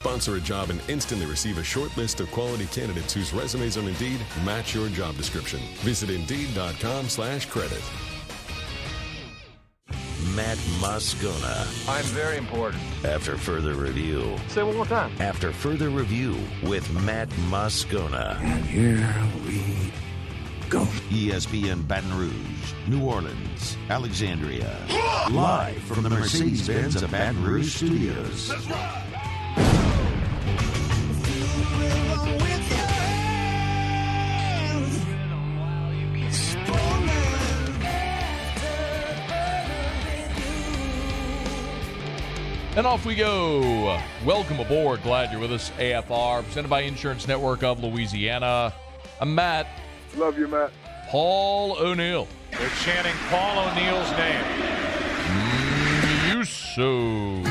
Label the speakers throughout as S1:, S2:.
S1: Sponsor a job and instantly receive a short list of quality candidates whose resumes on Indeed match your job description. Visit Indeed.com/credit.
S2: Matt Moscona.
S3: I'm very important.
S2: After further review.
S3: Say it one more time.
S2: After further review with Matt Moscona.
S4: And here we go.
S2: ESPN Baton Rouge, New Orleans, Alexandria. Live from the Mercedes-Benz of Baton Rouge studios.
S4: That's right.
S5: And off we go. Welcome aboard. Glad you're with us. AFR, presented by Insurance Network of Louisiana. I'm Matt.
S6: Love you, Matt.
S5: Paul O'Neill.
S3: They're chanting Paul O'Neill's name.
S5: Muso.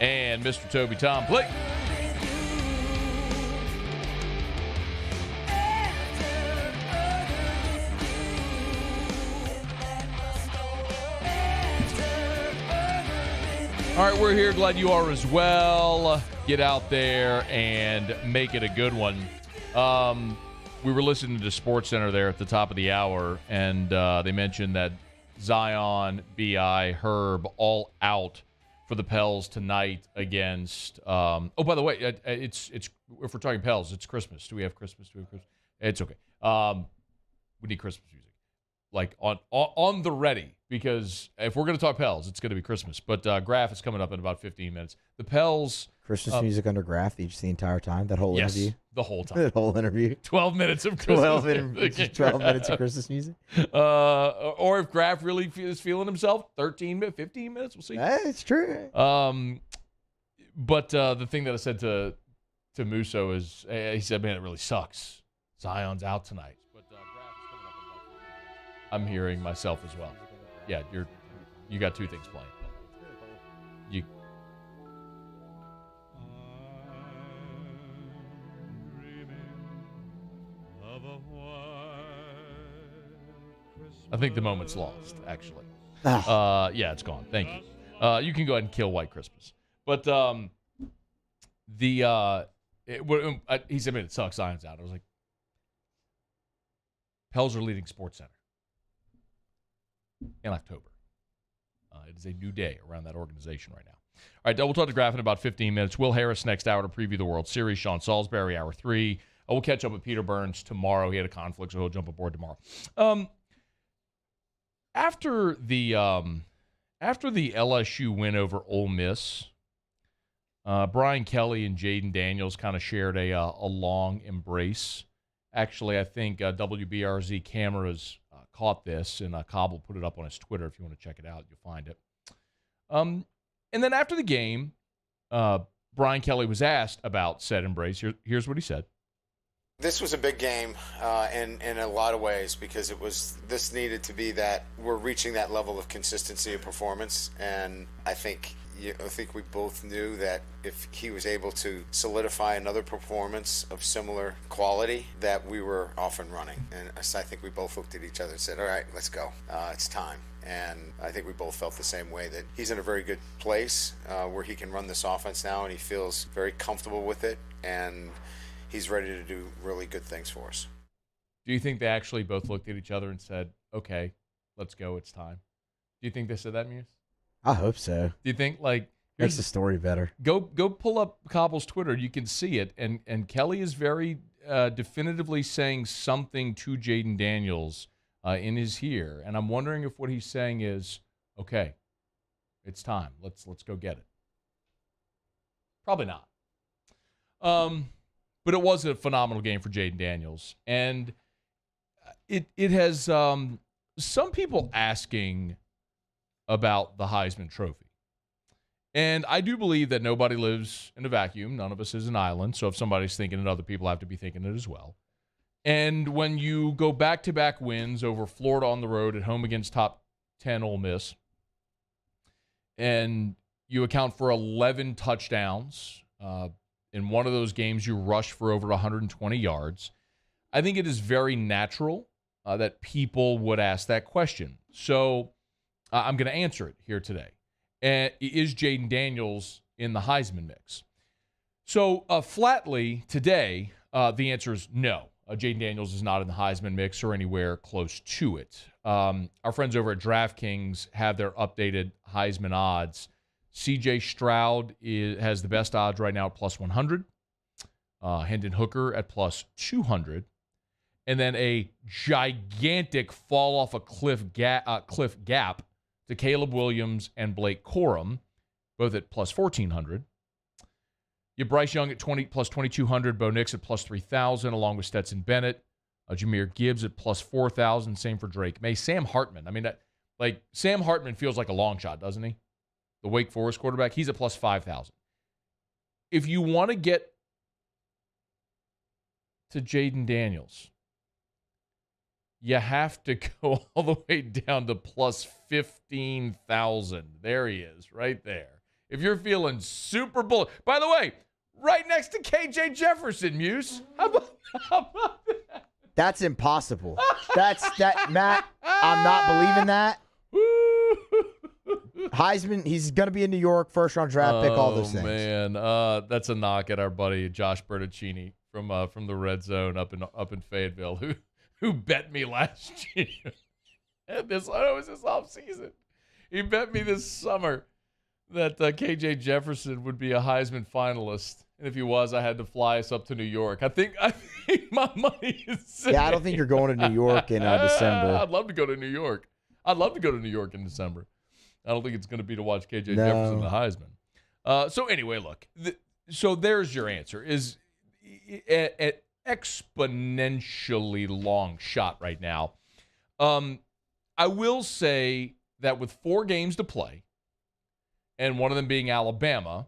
S5: And Mr. Toby Tom Blake. All right, we're here. Glad you are as well. Get out there and make it a good one. We were listening to SportsCenter there at the top of the hour, and they mentioned that Zion, B.I., Herb, all out for the Pels tonight against. Oh, by the way, it's if we're talking Pels, it's Christmas. Do we have Christmas? It's okay. We need Christmas music, like on the ready, because if we're going to talk Pels, it's going to be Christmas. But Graf is coming up in about 15 minutes. The Pels.
S7: Christmas music under Graf the entire time, that whole interview?
S5: The whole time.
S7: That whole interview.
S5: 12 minutes of Christmas music.
S7: 12 minutes of Christmas music?
S5: Or if Graf really is feeling himself, 15 minutes, we'll see.
S7: It's true.
S5: But the thing that I said to Muso is, he said, man, it really sucks. Zion's out tonight. But Graf is coming up in about 15 minutes. I'm hearing myself as well. Yeah, you got two things playing. I think the moment's lost, actually. Yeah, it's gone. Thank you. You can go ahead and kill White Christmas. But he said, man, it sucks. Zion's out. I was like, Pels are leading SportsCenter in October. It is a new day around that organization right now. All right, we'll talk to Graf in about 15 minutes. Will Harris next hour to preview the World Series. Sean Salisbury, hour 3. We'll catch up with Peter Burns tomorrow. He had a conflict, so he'll jump aboard tomorrow. After the LSU win over Ole Miss, Brian Kelly and Jaden Daniels kind of shared a long embrace. Actually, I think WBRZ cameras caught this, and Cobb will put it up on his Twitter. If you want to check it out, you'll find it. And then after the game, Brian Kelly was asked about said embrace. Here's what he said.
S8: This was a big game in a lot of ways, because this needed to be that we're reaching that level of consistency of performance, and I think we both knew that if he was able to solidify another performance of similar quality, that we were off and running. And I think we both looked at each other and said, all right, let's go. It's time. And I think we both felt the same way, that he's in a very good place where he can run this offense now, and he feels very comfortable with it, and he's ready to do really good things for us.
S5: Do you think they actually both looked at each other and said, okay, let's go, it's time? Do you think they said that, Muse?
S7: I hope so.
S5: Do you think, like...
S7: Makes the story better.
S5: Go pull up Cobble's Twitter. You can see it. And Kelly is very definitively saying something to Jaden Daniels in his ear. And I'm wondering if what he's saying is, okay, it's time. Let's go get it. Probably not. But it was a phenomenal game for Jaden Daniels. And it has some people asking about the Heisman Trophy. And I do believe that nobody lives in a vacuum. None of us is an island. So if somebody's thinking it, other people have to be thinking it as well. And when you go back-to-back wins over Florida on the road, at home against top 10 Ole Miss, and you account for 11 touchdowns, in one of those games you rush for over 120 yards, I think it is very natural that people would ask that question. So I'm going to answer it here today. And is Jaden Daniels in the Heisman mix? So flatly today, the answer is no. Jaden Daniels is not in the Heisman mix or anywhere close to it. Our friends over at DraftKings have their updated Heisman odds. C.J. Stroud has the best odds right now at plus 100. Hendon Hooker at plus 200. And then a gigantic fall off a cliff gap to Caleb Williams and Blake Corum, both at plus 1,400. You have Bryce Young at plus 2,200, Bo Nix at plus 3,000, along with Stetson Bennett, Jahmyr Gibbs at plus 4,000, same for Drake May. Sam Hartman, Sam Hartman feels like a long shot, doesn't he? The Wake Forest quarterback, he's at plus 5,000. If you want to get to Jaden Daniels, you have to go all the way down to plus 15,000. There he is, right there. If you're feeling super bullish. By the way, right next to KJ Jefferson, Muse. How about that?
S7: That's impossible. Matt, I'm not believing that. Heisman, he's going to be in New York, first-round draft pick, all those things.
S5: Oh, man. That's a knock at our buddy Josh Bertoncini from the Red Zone up in Fayetteville, who bet me last year. It was this offseason. He bet me this summer that KJ Jefferson would be a Heisman finalist. And if he was, I had to fly us up to New York. I think my money is safe.
S7: Yeah, I don't think you're going to New York in December.
S5: I'd love to go to New York. In December. I don't think it's going to be to watch KJ Jefferson the Heisman. So anyway, look. So there's your answer. Is an exponentially long shot right now. I will say that with 4 games to play, and one of them being Alabama,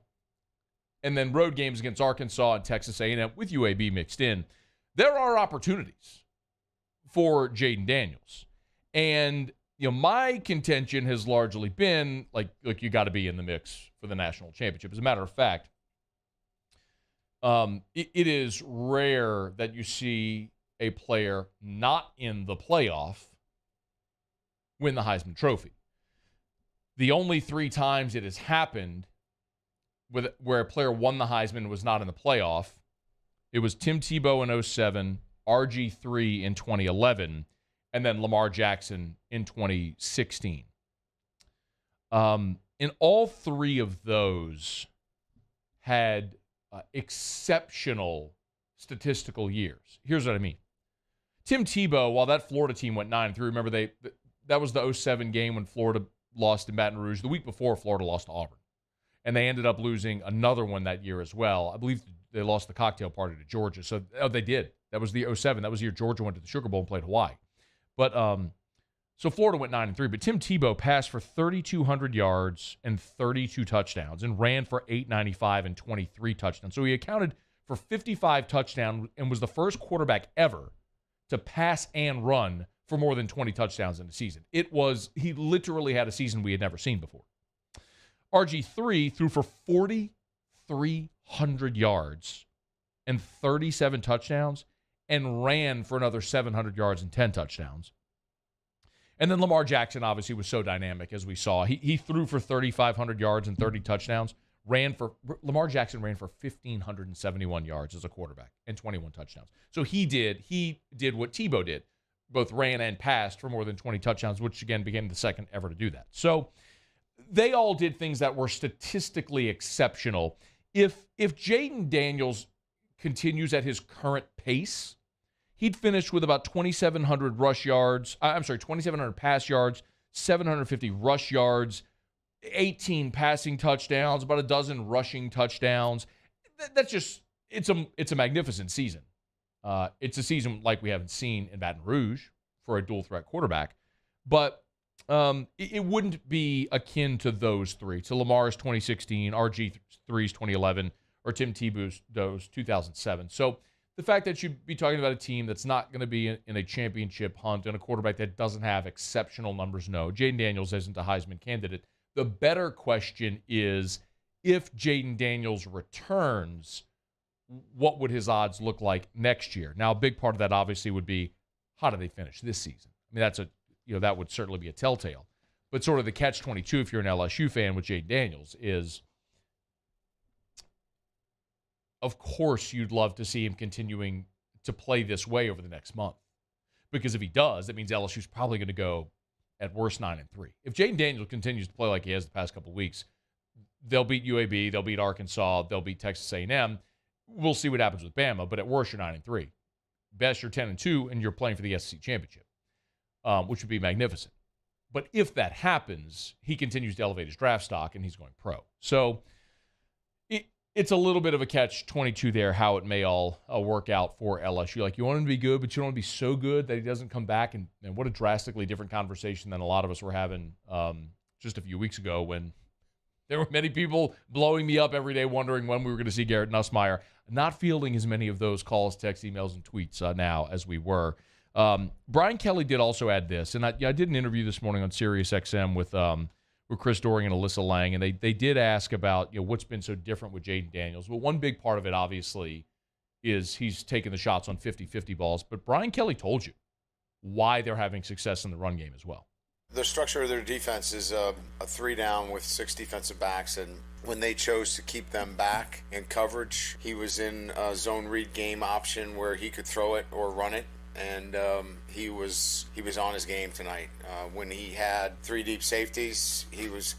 S5: and then road games against Arkansas and Texas A&M with UAB mixed in, there are opportunities for Jaden Daniels. And my contention has largely been like you got to be in the mix for the national championship. As a matter of fact, it is rare that you see a player not in the playoff win the Heisman Trophy. The only 3 times it has happened where a player won the Heisman and was not in the playoff, it was Tim Tebow in 2007, RG3 in 2011, and then Lamar Jackson in 2016. In all 3 of those had exceptional statistical years. Here's what I mean. Tim Tebow, while that Florida team went 9-3, remember that was the 2007 game when Florida lost in Baton Rouge. The week before, Florida lost to Auburn. And they ended up losing another one that year as well. I believe they lost the cocktail party to Georgia. So they did. That was the 2007. That was the year Georgia went to the Sugar Bowl and played Hawaii. But so Florida went 9-3. But Tim Tebow passed for 3,200 yards and 32 touchdowns and ran for 895 and 23 touchdowns. So he accounted for 55 touchdowns and was the first quarterback ever to pass and run for more than 20 touchdowns in a season. He literally had a season we had never seen before. RG3 threw for 4,300 yards and 37 touchdowns and ran for another 700 yards and 10 touchdowns. And then Lamar Jackson obviously was so dynamic, as we saw. He threw for 3,500 yards and 30 touchdowns. Lamar Jackson ran for 1,571 yards as a quarterback and 21 touchdowns. So he did what Tebow did, both ran and passed for more than 20 touchdowns, which again became the second ever to do that. So they all did things that were statistically exceptional. If Jaden Daniels continues at his current pace, he'd finish with about 2,700 pass yards, 750 rush yards, 18 passing touchdowns, about a dozen rushing touchdowns. That's just it's a magnificent season. It's a season like we haven't seen in Baton Rouge for a dual threat quarterback, but it wouldn't be akin to those 3, to Lamar's 2016, RG3's 2011, or Tim Tebow's 2007. So the fact that you'd be talking about a team that's not going to be in a championship hunt and a quarterback that doesn't have exceptional numbers, no. Jaden Daniels isn't a Heisman candidate. The better question is, if Jaden Daniels returns, what would his odds look like next year? Now, a big part of that obviously would be, how do they finish this season? I mean, that would certainly be a telltale. But sort of the catch-22, if you're an LSU fan with Jaden Daniels, is, of course, you'd love to see him continuing to play this way over the next month. Because if he does, that means LSU's probably going to go at worst 9-3. If Jaden Daniels continues to play like he has the past couple of weeks, they'll beat UAB, they'll beat Arkansas, they'll beat Texas A&M. We'll see what happens with Bama, but at worst, you're 9-3. Best, you're 10-2, and you're playing for the SEC championship, which would be magnificent. But if that happens, he continues to elevate his draft stock, and he's going pro. So it's a little bit of a catch-22 there, how it may all work out for LSU. Like, you want him to be good, but you don't want to be so good that he doesn't come back. And what a drastically different conversation than a lot of us were having just a few weeks ago, when there were many people blowing me up every day wondering when we were going to see Garrett Nussmeier. Not fielding as many of those calls, texts, emails, and tweets now as we were. Brian Kelly did also add this, and I did an interview this morning on Sirius XM with Chris Doring and Alyssa Lang, and they did ask about what's been so different with Jaden Daniels. Well, one big part of it, obviously, is he's taking the shots on 50-50 balls, but Brian Kelly told you why they're having success in the run game as well.
S8: The structure of their defense is a 3-down with 6 defensive backs, and when they chose to keep them back in coverage, he was in a zone read game option where he could throw it or run it, and he was on his game tonight. When he had 3 deep safeties, he was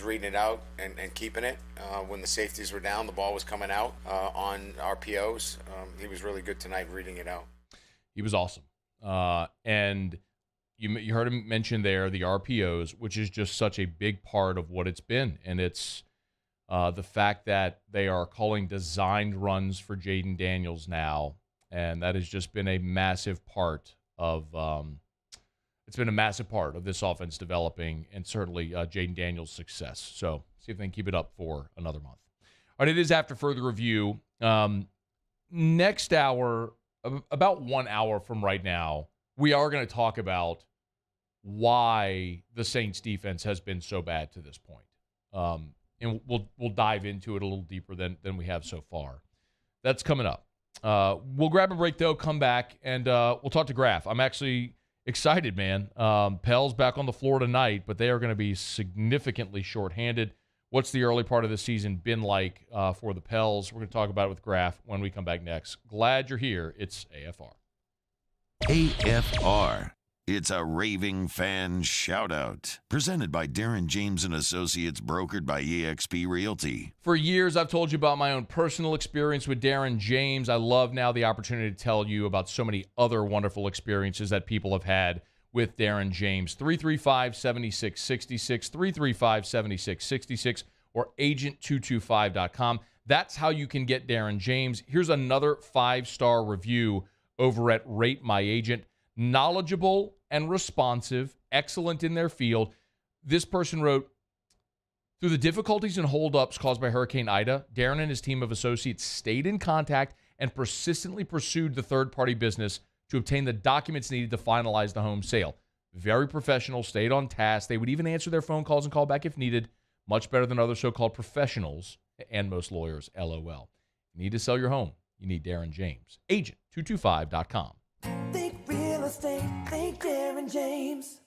S8: reading it out and keeping it. When the safeties were down, the ball was coming out on RPOs. He was really good tonight reading it out.
S5: He was awesome, and you heard him mention there the RPOs, which is just such a big part of what it's been. And it's the fact that they are calling designed runs for Jaden Daniels now. And that has just been a massive part of this offense developing, and certainly Jaden Daniels' success. So see if they can keep it up for another month. All right, it is After Further Review. Next hour, about 1 hour from right now, we are going to talk about why the Saints defense has been so bad to this point. And we'll dive into it a little deeper than we have so far. That's coming up. We'll grab a break, though, come back, and we'll talk to Graf. I'm actually excited, man. Pels back on the floor tonight, but they are going to be significantly shorthanded. What's the early part of the season been like for the Pels? We're going to talk about it with Graf when we come back next. Glad you're here. It's AFR.
S2: AFR. It's a raving fan shout-out. Presented by Darren James & Associates, brokered by eXp Realty.
S5: For years, I've told you about my own personal experience with Darren James. I love now the opportunity to tell you about so many other wonderful experiences that people have had with Darren James. 335-7666, 335-7666, or agent225.com. That's how you can get Darren James. Here's another 5-star review over at Rate My Agent. Knowledgeable and responsive, excellent in their field. This person wrote, through the difficulties and holdups caused by Hurricane Ida, Darren and his team of associates stayed in contact and persistently pursued the third-party business to obtain the documents needed to finalize the home sale. Very professional, stayed on task. They would even answer their phone calls and call back if needed. Much better than other so-called professionals and most lawyers, LOL. You need to sell your home. You need Darren James. Agent225.com.
S6: Think real estate, think Darren James.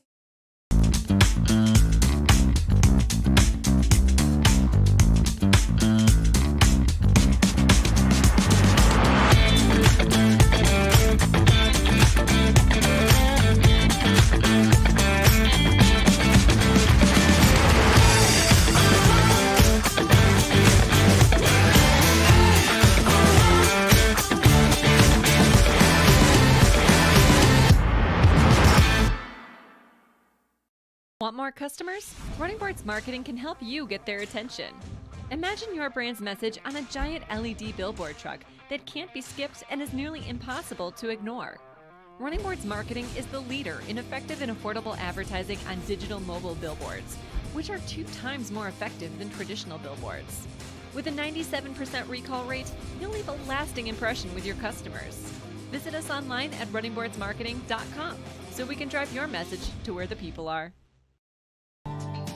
S9: Want more customers? Running Boards Marketing can help you get their attention. Imagine your brand's message on a giant LED billboard truck that can't be skipped and is nearly impossible to ignore. Running Boards Marketing is the leader in effective and affordable advertising on digital mobile billboards, which are 2 times more effective than traditional billboards. With a 97% recall rate, you'll leave a lasting impression with your customers. Visit us online at runningboardsmarketing.com so we can drive your message to where the people are.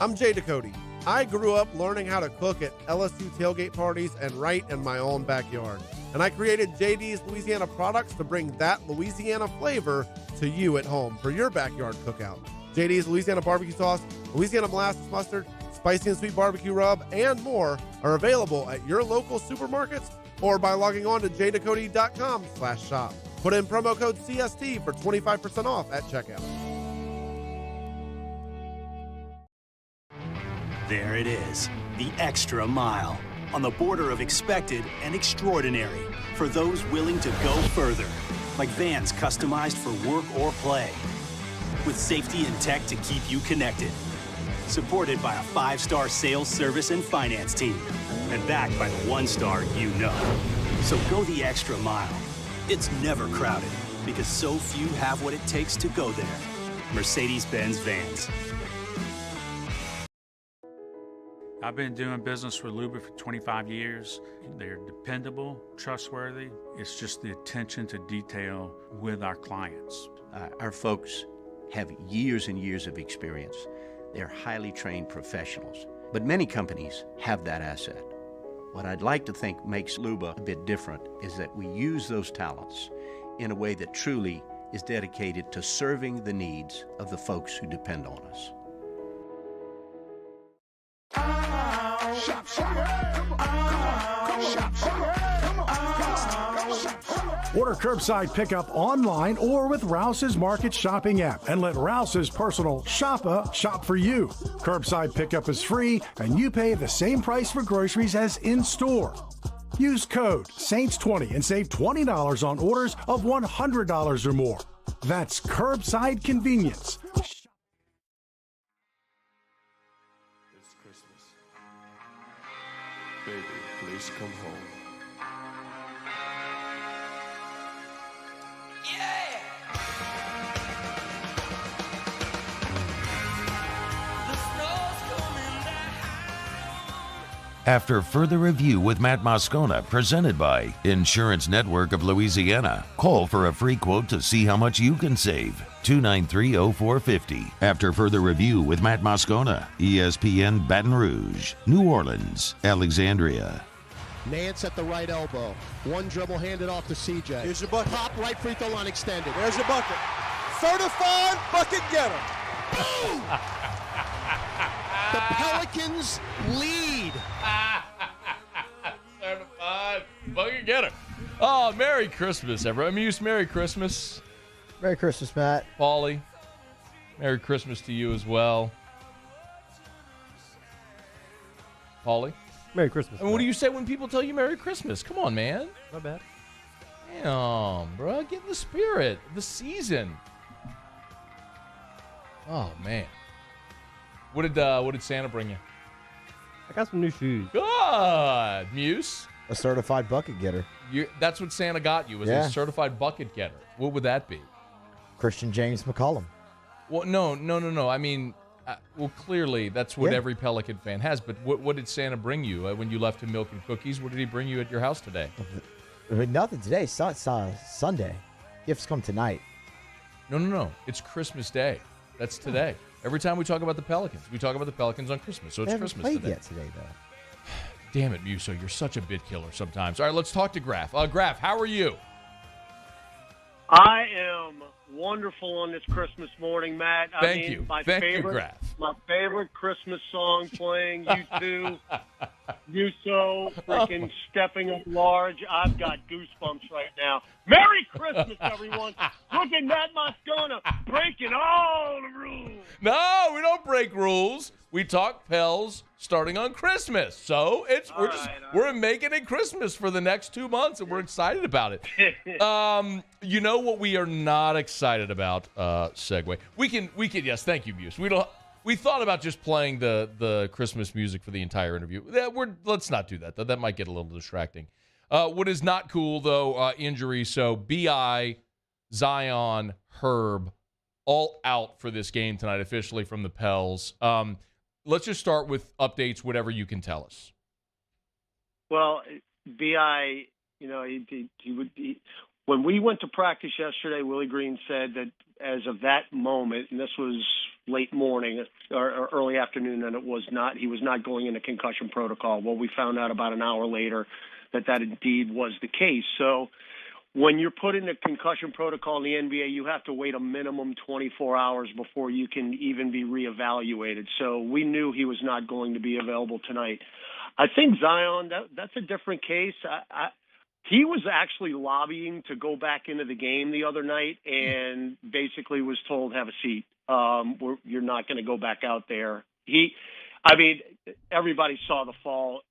S10: I'm Jay Ducote. I grew up learning how to cook at LSU tailgate parties and right in my own backyard. And I created JD's Louisiana products to bring that Louisiana flavor to you at home for your backyard cookout. JD's Louisiana barbecue sauce, Louisiana molasses mustard, spicy and sweet barbecue rub, and more are available at your local supermarkets or by logging on to jdacody.com/shop. Put in promo code CST for 25% off at checkout.
S11: There it is, the extra mile, on the border of expected and extraordinary for those willing to go further, like vans customized for work or play, with safety and tech to keep you connected, supported by a 5-star sales, service, and finance team, and backed by the 1-star you know. So go the extra mile. It's never crowded because so few have what it takes to go there. Mercedes-Benz Vans.
S12: I've been doing business with Luba for 25 years. They're dependable, trustworthy. It's just the attention to detail with our clients.
S13: Our folks have years and years of experience. They're highly trained professionals, but many companies have that asset. What I'd like to think makes Luba a bit different is that we use those talents in a way that truly is dedicated to serving the needs of the folks who depend on us.
S14: Shop, Order curbside pickup online or with Rouse's Market Shopping app and let Rouse's personal shopper shop for you. Curbside pickup is free and you pay the same price for groceries as in-store. Use code SAINTS20 and save $20 on orders of $100 or more. That's curbside convenience.
S4: It's Christmas. Baby, please come home.
S2: After further review with Matt Moscona, presented by Insurance Network of Louisiana. Call for a free quote to see how much you can save. 293-0450. After further review with Matt Moscona, ESPN Baton Rouge, New Orleans, Alexandria.
S15: Nance at the right elbow. One dribble handed off to CJ.
S16: Here's your bucket.
S15: Pop right free throw line extended.
S16: There's your bucket. Certified bucket getter.
S15: Boom! The Pelicans lead.
S5: Certified bucket getter. Oh, Merry Christmas, everyone. Muse, Merry Christmas.
S7: Merry Christmas, Matt.
S5: Paulie, Merry Christmas to you as well. Paulie?
S17: Merry Christmas.
S5: And what do you say when people tell you Merry Christmas? Come on, man.
S17: Not bad.
S5: Damn, bro. Get in the spirit of the season. Oh, man. What did Santa bring you?
S17: I got some new shoes.
S5: Good. Muse?
S7: A certified bucket getter.
S5: That's what Santa got you, was a certified bucket getter. What would that be?
S7: Christian James McCollum.
S5: Well, no. I mean, well, clearly that's what every Pelican fan has. But what did Santa bring you when you left him milk and cookies? What did he bring you at your house today?
S7: Nothing today. Sunday. Gifts come tonight.
S5: No. It's Christmas Day. That's today. Every time we talk about the Pelicans, we talk about the Pelicans on Christmas. So it's Christmas
S7: today.
S5: today.
S7: Yet today, though.
S5: Damn it, Muso. You're such a bit killer sometimes. All right, let's talk to Graf. Graf, how are you?
S18: I am wonderful on this Christmas morning, Matt.
S5: Thank you, Graf.
S18: My favorite Christmas song playing, U2, Muso, freaking stepping up large. I've got goosebumps right now. Merry Christmas, everyone. Look at Matt Moscona breaking all the rules.
S5: No, we don't break rules. We talk Pels starting on Christmas. So we're making it Christmas for the next 2 months, and we're excited about it. You know what we are not excited about? Segue. We can. Yes, thank you, Muse. We thought about just playing the Christmas music for the entire interview. Let's not do that, though. That might get a little distracting. What is not cool, though, injury. So B.I., Zion, Herb, all out for this game tonight, officially from the Pels. Let's just start with updates, whatever you can tell us.
S18: Well, B.I., when we went to practice yesterday, Willie Green said that as of that moment, and this was late morning or early afternoon, and he was not going into concussion protocol. Well, we found out about an hour later that indeed was the case. So when you're put in a concussion protocol in the NBA, you have to wait a minimum 24 hours before you can even be reevaluated. So we knew he was not going to be available tonight. I think Zion, that's a different case. He was actually lobbying to go back into the game the other night and basically was told, have a seat. You're not going to go back out there. Everybody saw the fall.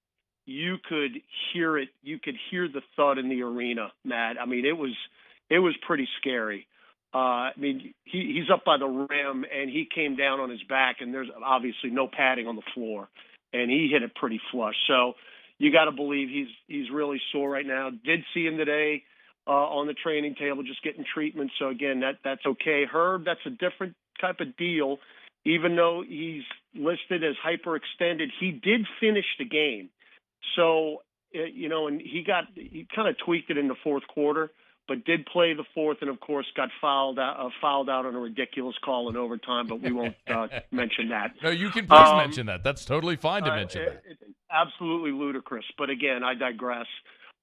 S18: You could hear it. You could hear the thud in the arena, Matt. It was pretty scary. He's up by the rim, and he came down on his back, and there's obviously no padding on the floor, and he hit it pretty flush. So you got to believe he's really sore right now. Did see him today on the training table just getting treatment. So, again, that's okay. Herb, that's a different type of deal. Even though he's listed as hyperextended, he did finish the game. So, and he kind of tweaked it in the fourth quarter, but did play the fourth and, of course, got fouled out on a ridiculous call in overtime, but we won't mention that.
S5: No, you can please mention that. That's totally fine to mention that.
S18: It's absolutely ludicrous, but, again, I digress.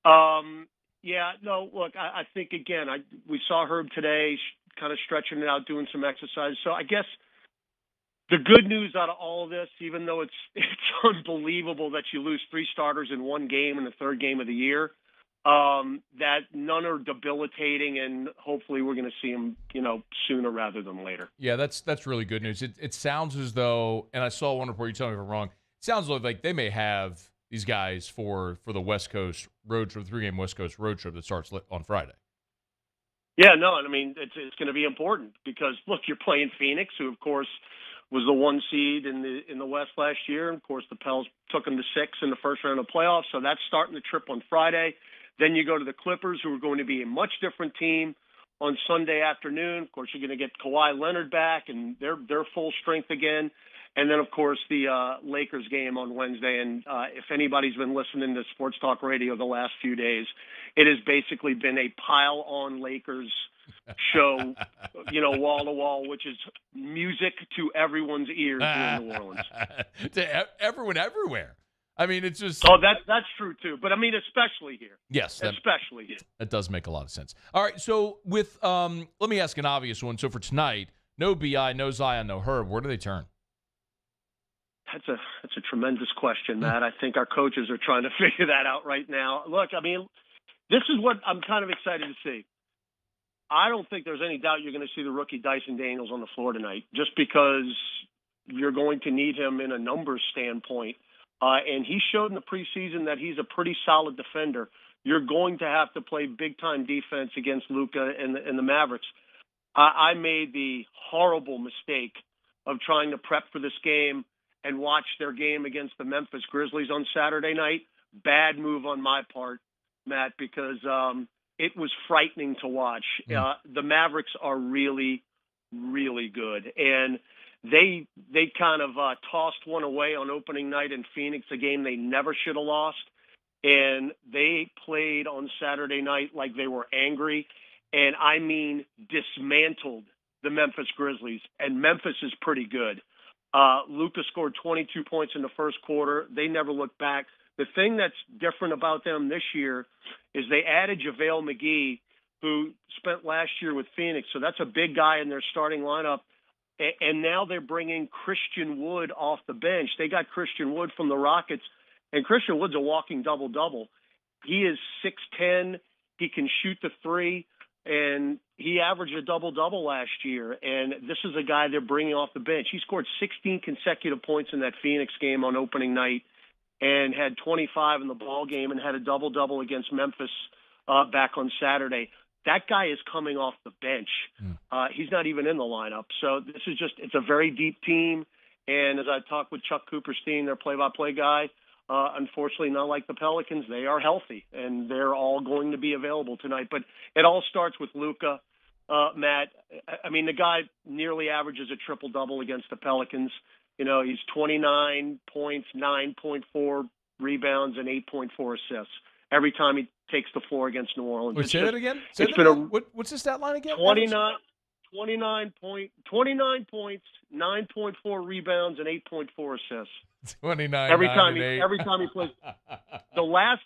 S18: Look, I think, again, we saw Herb today kind of stretching it out, doing some exercise. So I guess the good news out of all of this, even though it's unbelievable that you lose 3 starters in one game in the third game of the year, that none are debilitating, and hopefully we're going to see them, sooner rather than later.
S5: Yeah, that's really good news. It sounds as though, and I saw one report, you tell me if I'm wrong, it sounds like they may have these guys for the West Coast road trip, 3-game West Coast road trip that starts on Friday.
S18: Yeah, no, it's going to be important because, look, you're playing Phoenix, who, of course, was the 1 seed in the West last year. And, of course, the Pels took them to 6 in the first round of playoffs, so that's starting the trip on Friday. Then you go to the Clippers, who are going to be a much different team on Sunday afternoon. Of course, you're going to get Kawhi Leonard back, and they're full strength again. And then, of course, the Lakers game on Wednesday. And if anybody's been listening to Sports Talk Radio the last few days, it has basically been a pile-on Lakers show, wall to wall, which is music to everyone's ears here in New Orleans.
S5: To everyone everywhere. It's just...
S18: Oh, that's true, too. But, especially here.
S5: Yes.
S18: Especially here.
S5: That does make a lot of sense. All right, so with let me ask an obvious one. So for tonight, no B.I., no Zion, no Herb. Where do they turn?
S18: That's a tremendous question, Matt. I think our coaches are trying to figure that out right now. Look, this is what I'm kind of excited to see. I don't think there's any doubt you're going to see the rookie Dyson Daniels on the floor tonight, just because you're going to need him in a numbers standpoint. And he showed in the preseason that he's a pretty solid defender. You're going to have to play big-time defense against Luka and the Mavericks. I made the horrible mistake of trying to prep for this game and watch their game against the Memphis Grizzlies on Saturday night. Bad move on my part, Matt, because it was frightening to watch. The Mavericks are really, really good. And they kind of tossed one away on opening night in Phoenix, a game they never should have lost. And they played on Saturday night like they were angry, and dismantled the Memphis Grizzlies. And Memphis is pretty good. Luka scored 22 points in the first quarter. They never looked back. The thing that's different about them this year is they added JaVale McGee, who spent last year with Phoenix. So that's a big guy in their starting lineup. And now they're bringing Christian Wood off the bench. They got Christian Wood from the Rockets, and Christian Wood's a walking double-double. He is 6'10". He can shoot the three, and he averaged a double-double last year. And this is a guy they're bringing off the bench. He scored 16 consecutive points in that Phoenix game on opening night and had 25 in the ball game and had a double-double against Memphis back on Saturday. That guy is coming off the bench. He's not even in the lineup. So this is it's a very deep team. And as I talked with Chuck Cooperstein, their play-by-play guy, unfortunately, not like the Pelicans, they are healthy, and they're all going to be available tonight. But it all starts with Luka, Matt. The guy nearly averages a triple-double against the Pelicans. He's 29 points, 9.4 rebounds, and 8.4 assists every time he takes the floor against New Orleans.
S5: Wait, say that again? What's the stat line again?
S18: 29 points, 9.4 rebounds, and 8.4 assists.
S5: 29
S18: every time he plays. The last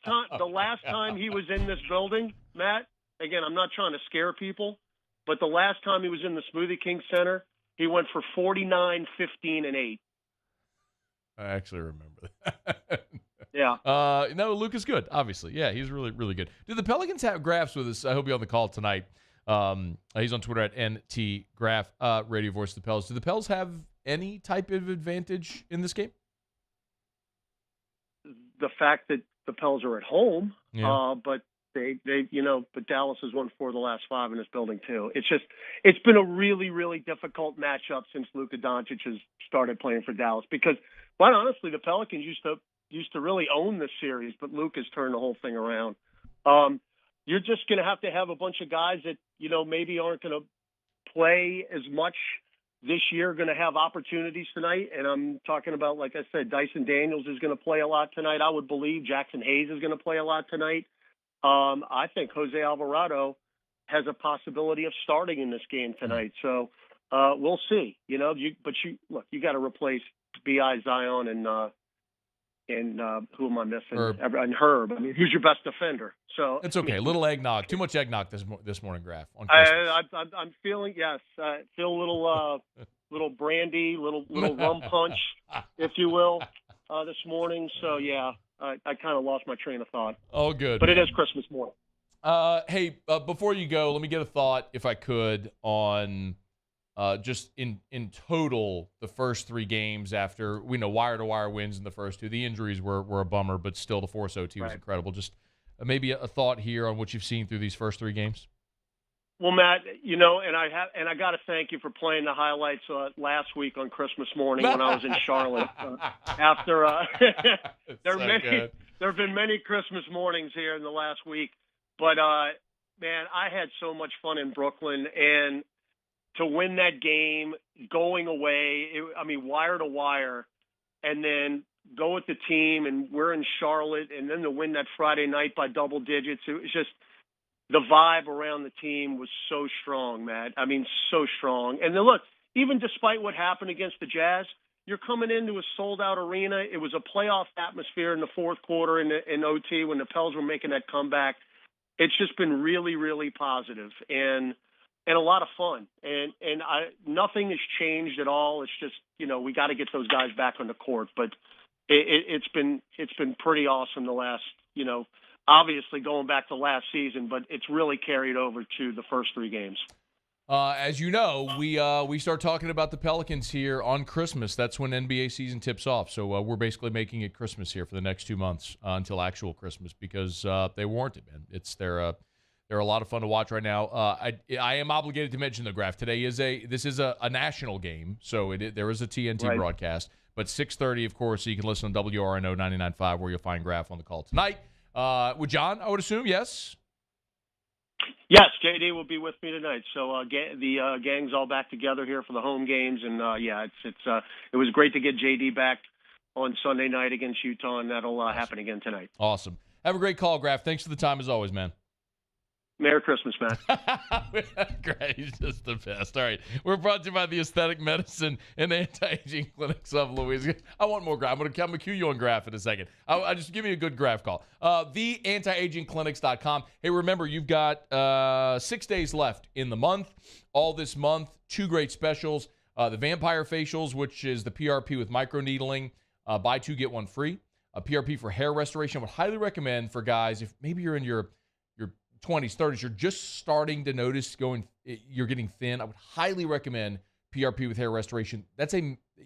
S18: time he was in this building, Matt, again, I'm not trying to scare people, but the last time he was in the Smoothie King Center, he went for 49, 15, and 8.
S5: I actually remember that.
S18: Yeah.
S5: No, Luke is good, obviously. Yeah, he's really, really good. Do the Pelicans have Grafs with us? I hope you're on the call tonight. He's on Twitter at NTGraf, radio voice of the Pels. Do the Pels have any type of advantage in this game?
S18: The fact that the Pels are at home,
S5: Yeah.
S18: but but Dallas has won 4 of the last 5 in this building too. It's been a really, really difficult matchup since Luka Doncic has started playing for Dallas because, quite honestly, the Pelicans used to really own this series, but Luke has turned the whole thing around. You're just going to have a bunch of guys that, maybe aren't going to play as much this year, going to have opportunities tonight. And I'm talking about, like I said, Dyson Daniels is going to play a lot tonight. I would believe Jackson Hayes is going to play a lot tonight. I think Jose Alvarado has a possibility of starting in this game tonight. So we'll see, you got to replace B.I. Zion and who am I missing? And Herb. I mean, who's your best defender? So
S5: it's okay. A little eggnog. Too much eggnog this morning, Graf. On
S18: I'm feeling feel a little brandy, little rum punch, if you will, this morning. So yeah, I kind of lost my train of thought.
S5: Oh, good.
S18: But it is Christmas morning.
S5: Hey, before you go, let me get a thought, if I could, on just in total the first 3 games after we know wire-to-wire wins in the first 2. The injuries were a bummer, but still the force OT was incredible. Just maybe a thought here on what you've seen through these first 3 games.
S18: Well, Matt, and I got to thank you for playing the highlights last week on Christmas morning when I was in Charlotte. After there have been many Christmas mornings here in the last week, but man, I had so much fun in Brooklyn, and to win that game going away, wire to wire, and then go with the team, and we're in Charlotte, and then to win that Friday night by double digits, it was just the vibe around the team was so strong, Matt. I mean, so strong. And then look, even despite what happened against the Jazz, you're coming into a sold-out arena. It was a playoff atmosphere in the fourth quarter in OT when the Pels were making that comeback. It's just been really, really positive and a lot of fun. And nothing has changed at all. It's just, we got to get those guys back on the court. But it's been pretty awesome the last, obviously going back to last season, but it's really carried over to the first 3 games.
S5: As you know, we start talking about the Pelicans here on Christmas. That's when NBA season tips off. So we're basically making it Christmas here for the next 2 months until actual Christmas because they warrant it, man. They're a lot of fun to watch right now. I am obligated to mention the Graf. Today is a national game, so there is a TNT broadcast. But 6:30, of course, so you can listen on WRNO 99.5 where you'll find Graf on the call tonight. With John, I would assume, yes?
S18: Yes, JD will be with me tonight. So the gang's all back together here for the home games, and it was great to get JD back on Sunday night against Utah, and that'll happen again tonight.
S5: Awesome. Have a great call, Graf. Thanks for the time as always, man.
S18: Merry Christmas, man.
S5: Great. He's just the best. All right. We're brought to you by the Aesthetic Medicine and Anti-Aging Clinics of Louisiana. I want more Graf. I'm going to cue you on Graf in a second. I just give me a good Graf call. TheAntiAgingClinics.com. Hey, remember, you've got 6 days left in the month. All this month, 2 great specials. The Vampire Facials, which is the PRP with microneedling. Buy 2, get 1 free. PRP for hair restoration. I would highly recommend for guys, if maybe you're in your 20s, 30s, you're just starting to notice you're getting thin, I would highly recommend PRP with hair restoration.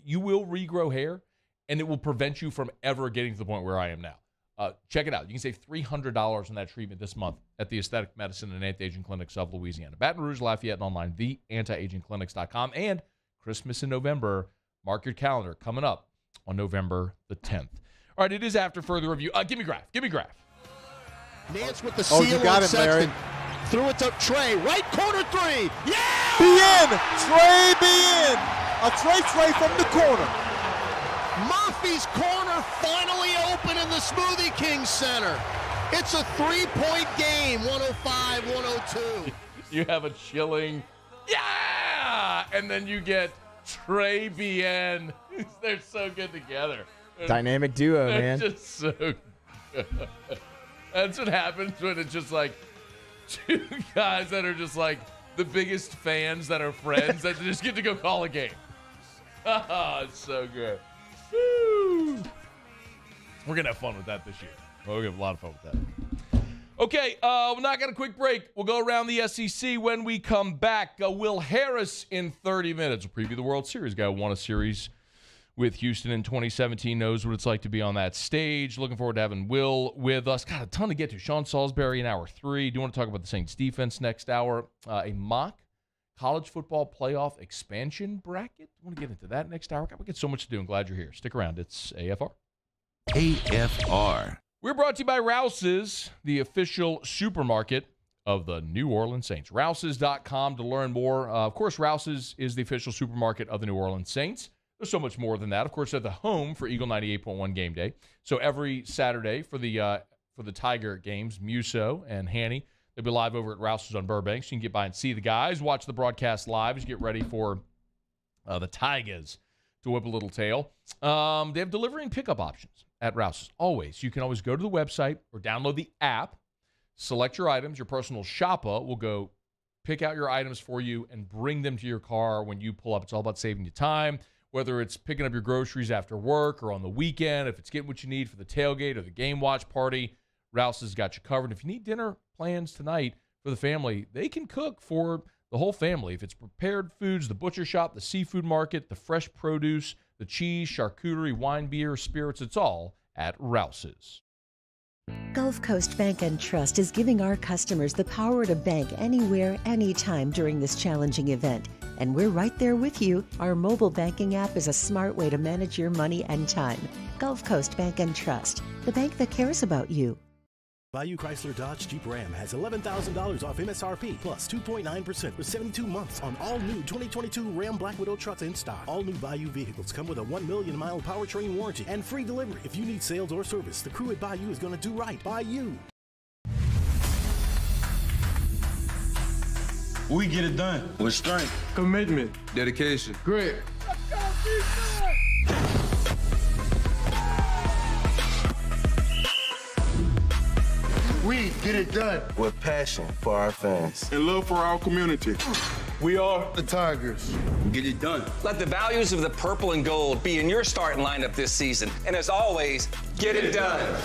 S5: You will regrow hair, and it will prevent you from ever getting to the point where I am now. Check it out. You can save $300 on that treatment this month at the Aesthetic Medicine and Anti-Aging Clinics of Louisiana. Baton Rouge, Lafayette, and online, theantiagingclinics.com. And Christmas in November, mark your calendar, coming up on November the 10th. All right, it is after further review. Give me Graf.
S15: Nance with the seal.
S16: You got him, Larry.
S15: Threw it to Trey. Right corner 3. Yeah!
S16: Be in. Trey be in. A Trey from the corner.
S15: Murphy's corner finally open in the Smoothie King Center. It's a 3-point game, 105-102.
S5: You have a chilling, yeah! And then you get Trey BN. They're so good together.
S7: Dynamic duo,
S5: They're
S7: man.
S5: Just so good. That's what happens when it's just like Two guys that are just like the biggest fans that are friends that just get to go call a game. It's so good. Woo. We're going to have fun with that this year. We're going to have a lot of fun with that. Okay, we're not got a quick break. We'll go around the SEC when we come back. Will Harris in 30 minutes. We'll preview the World Series. Guy who won a series with Houston in 2017, knows what it's like to be on that stage. Looking forward to having Will with us. Got a ton to get to. Sean Salisbury in hour 3. Do you want to talk about the Saints defense next hour? A mock college football playoff expansion bracket. I want to get into that next hour. We got so much to do. I'm glad you're here. Stick around. It's AFR.
S2: AFR.
S5: We're brought to you by Rouse's, the official supermarket of the New Orleans Saints. Rouse's.com to learn more. Of course, Rouse's is the official supermarket of the New Orleans Saints. There's so much more than that. Of course, they're the home for Eagle 98.1 game day. So every Saturday for the Tiger games, Muso and Hanny, they'll be live over at Rouse's on Burbank. So you can get by and see the guys, watch the broadcast live as you get ready for the Tigers to whip a little tail. They have delivery and pickup options at Rouse's. Always. You can always go to the website or download the app, select your items. Your personal shopper will go pick out your items for you and bring them to your car when you pull up. It's all about saving you time, whether it's picking up your groceries after work or on the weekend, if it's getting what you need for the tailgate or the game watch party. Rouse's got you covered. If you need dinner plans tonight for the family, they can cook for the whole family. If it's prepared foods, the butcher shop, the seafood market, the fresh produce, the cheese, charcuterie, wine, beer, spirits, it's all at Rouse's.
S19: Gulf Coast Bank and Trust is giving our customers the power to bank anywhere, anytime during this challenging event. And we're right there with you. Our mobile banking app is a smart way to manage your money and time. Gulf Coast Bank and Trust, the bank that cares about you.
S20: Bayou Chrysler Dodge Jeep Ram has $11,000 off MSRP plus 2.9% with 72 months on all new 2022 Ram Black Widow trucks in stock. All new Bayou vehicles come with a 1 million mile powertrain warranty and free delivery. If you need sales or service, the crew at Bayou is going to do right by you.
S21: We get it done with strength,
S16: commitment,
S21: dedication,
S16: grit.
S21: We get it done with passion for our fans and love for our community. We are the Tigers. Get it done.
S22: Let the values of the purple and gold be in your starting lineup this season. And as always, get it done.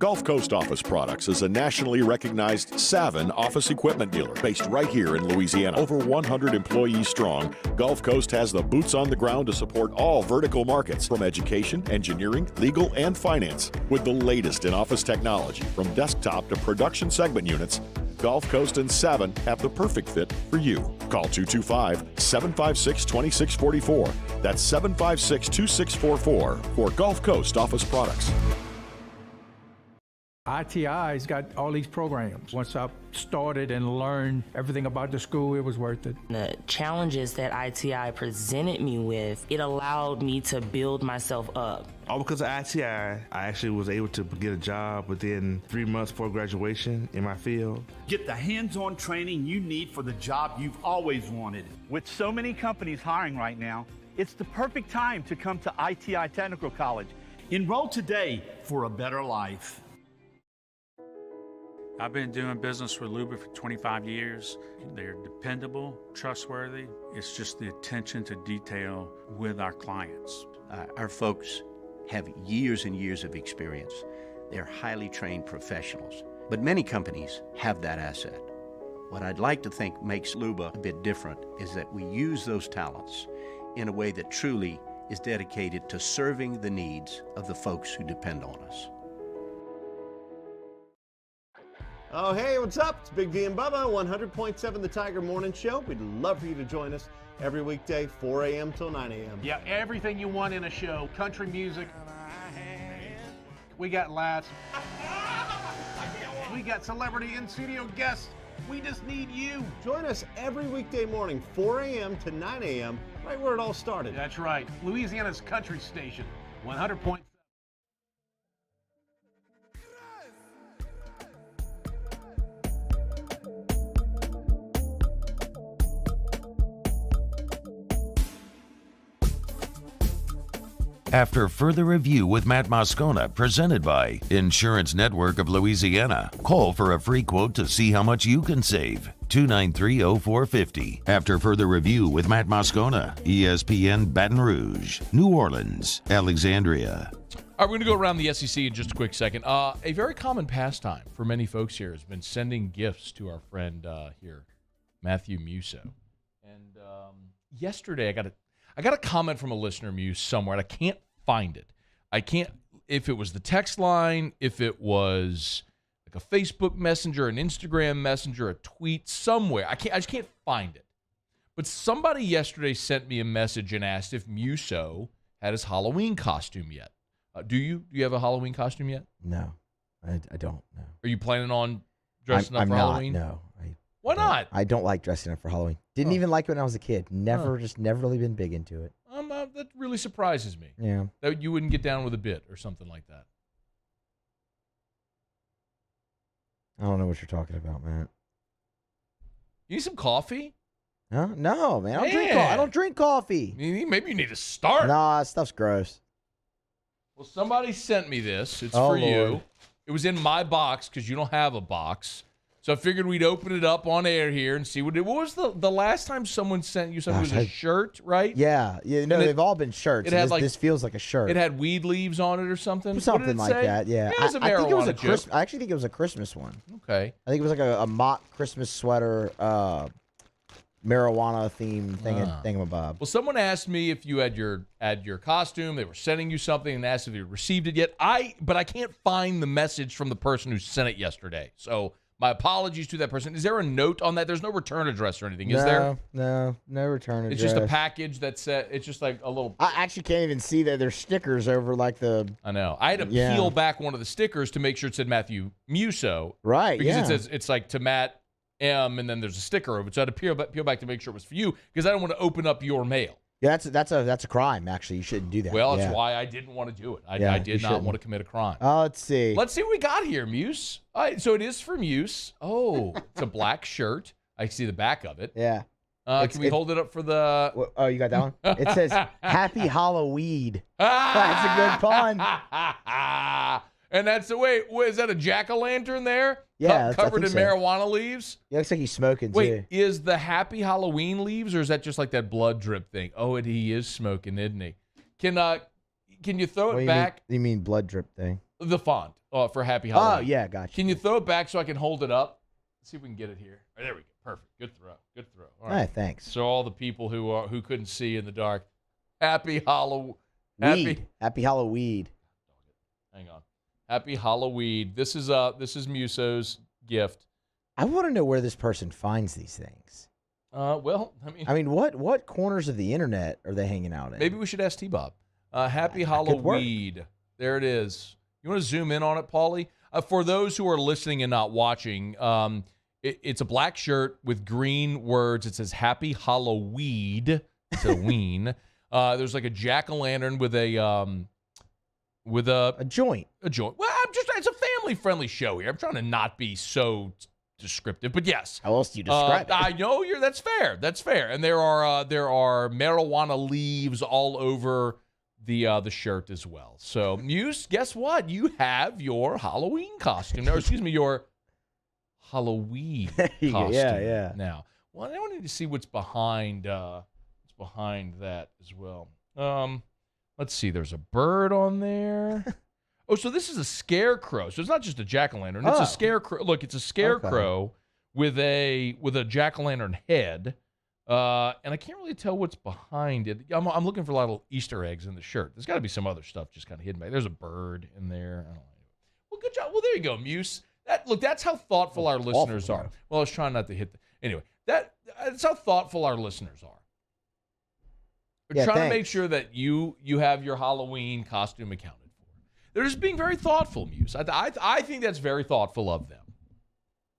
S23: Gulf Coast Office Products is a nationally recognized Savin office equipment dealer based right here in Louisiana. Over 100 employees strong, Gulf Coast has the boots on the ground to support all vertical markets, from education, engineering, legal, and finance. With the latest in office technology, from desktop to production segment units, Gulf Coast and Savin have the perfect fit for you. Call 225-756-2644. That's 756-2644 for Gulf Coast Office Products.
S24: ITI's got all these programs. Once I started and learned everything about the school, it was worth it.
S25: The challenges that ITI presented me with, it allowed me to build myself up.
S26: All because of ITI, I actually was able to get a job within 3 months before graduation in my field.
S27: Get the hands-on training you need for the job you've always wanted. With so many companies hiring right now, it's the perfect time to come to ITI Technical College. Enroll today for a better life.
S12: I've been doing business with Luba for 25 years. They're dependable, trustworthy. It's just the attention to detail with our clients.
S13: Our folks have years and years of experience. They're highly trained professionals. But many companies have that asset. What I'd like to think makes Luba a bit different is that we use those talents in a way that truly is dedicated to serving the needs of the folks who depend on us.
S28: Oh, hey, what's up? It's Big D and Bubba, 100.7 The Tiger Morning Show. We'd love for you to join us every weekday, 4 a.m. till 9 a.m.
S29: Yeah, everything you want in a show. Country music. We got laughs. We got celebrity in-studio guests. We just need you.
S28: Join us every weekday morning, 4 a.m. to 9 a.m., right where it all started.
S29: That's right. Louisiana's country station, 100.7.
S2: After further review with Matt Moscona, presented by Insurance Network of Louisiana, call for a free quote to see how much you can save. 293-0450. After further review with Matt Moscona, ESPN Baton Rouge, New Orleans, Alexandria.
S5: All right, we're going to go around the SEC in just a quick second. A very common pastime for many folks here has been sending gifts to our friend here, Matthew Muso. And yesterday I got a comment from a listener, Muse, somewhere, and I can't find it. I can't, if it was the text line, if it was like a Facebook messenger, an Instagram messenger, a tweet, somewhere. I just can't find it. But somebody yesterday sent me a message and asked if Muso had his Halloween costume yet. Do you have a Halloween costume yet?
S7: No, I don't. No.
S5: Are you planning on dressing up for Halloween?
S7: No.
S5: Why not?
S7: I don't like dressing up for Halloween. Didn't even like it when I was a kid. Never really been big into it.
S5: That really surprises me.
S7: Yeah.
S5: That you wouldn't get down with a bit or something like that.
S7: I don't know what you're talking about, man.
S5: You need some coffee?
S7: Huh? No, man. I don't drink coffee.
S5: Maybe you need to start.
S7: Nah, stuff's gross.
S5: Well, somebody sent me this. It's
S7: Oh,
S5: for you.
S7: Lord.
S5: It was in my box because you don't have a box. So I figured we'd open it up on air here and see what it was. The last time someone sent you something? It was a shirt, right?
S7: Yeah. No, they've all been shirts. This feels like a shirt.
S5: It had weed leaves on it or something?
S7: Something like that, yeah.
S5: It was a marijuana joke.
S7: I actually think it was a Christmas one.
S5: Okay.
S7: I think it was like a mock Christmas sweater, marijuana theme thingamabob.
S5: Well, someone asked me if you had your costume. They were sending you something and asked if you received it yet. But I can't find the message from the person who sent it yesterday. So my apologies to that person. Is there a note on that? There's no return address or anything, is there?
S7: No return address.
S5: It's just a package that's it's just like a little.
S7: I actually can't even see that there's stickers over like the.
S5: I know. I had to peel back one of the stickers to make sure it said Matthew Muso.
S7: Right.
S5: Because
S7: it
S5: says it's like to Matt M, and then there's a sticker over it. So I had to peel back to make sure it was for you because I don't want to open up your mail.
S7: Yeah, that's a crime. Actually, you shouldn't do that.
S5: Well, that's why I didn't want to do it. I did not want to commit a crime.
S7: Let's see.
S5: Let's see what we got here, Muse. All right, so it is for Muse. Oh, it's a black shirt. I see the back of it.
S7: Yeah.
S5: Can we hold it up for the?
S7: Oh, you got that one? It says Happy Halloween. That's a good pun.
S5: And that's the way. Is that a jack-o'-lantern there?
S7: Yeah,
S5: covered in marijuana leaves.
S7: Yeah, looks like he's smoking
S5: Wait,
S7: too.
S5: is the Happy Halloween leaves, or is that just like that blood drip thing? Oh, and he is smoking, isn't he? Can you throw it back?
S7: You mean blood drip thing?
S5: The font for Happy Halloween.
S7: Oh yeah, gotcha.
S5: Can you throw it back so I can hold it up? Let's see if we can get it here. Oh, there we go. Perfect. Good throw. All right.
S7: Thanks.
S5: So all the people who couldn't see in the dark, Happy Halloween.
S7: Happy Halloween.
S5: Hang on. Happy Halloween. This is Muso's gift.
S7: I want to know where this person finds these things.
S5: Well, I mean,
S7: what corners of the internet are they hanging out in?
S5: Maybe we should ask T-Bob. Happy Halloween. There it is. You want to zoom in on it, Paulie? For those who are listening and not watching, it's a black shirt with green words. It says Happy Halloween. It's a ween. There's like a jack-o'-lantern with a
S7: joint.
S5: A joint. Well, it's a family-friendly show here. I'm trying to not be so descriptive, but yes.
S7: How else do you describe it?
S5: I know that's fair. That's fair. And there are marijuana leaves all over the shirt as well. So, Muse, guess what? You have your Halloween costume. No, excuse me, your Halloween costume.
S7: Yeah.
S5: Now, well, I need to see what's behind that as well. Let's see. There's a bird on there. Oh, so this is a scarecrow. So it's not just a jack-o'-lantern. It's a scarecrow. Look, it's a scarecrow with a jack-o'-lantern head. And I can't really tell what's behind it. I'm looking for a lot of Easter eggs in the shirt. There's got to be some other stuff just kind of hidden back. There's a bird in there. I don't know. Well, good job. Well, there you go, Muse. That's how thoughtful our listeners are. Well, I was trying not to hit. Anyway, that's how thoughtful our listeners are. We're trying to make sure that you have your Halloween costume accounted for. They're just being very thoughtful, Muse. I think that's very thoughtful of them,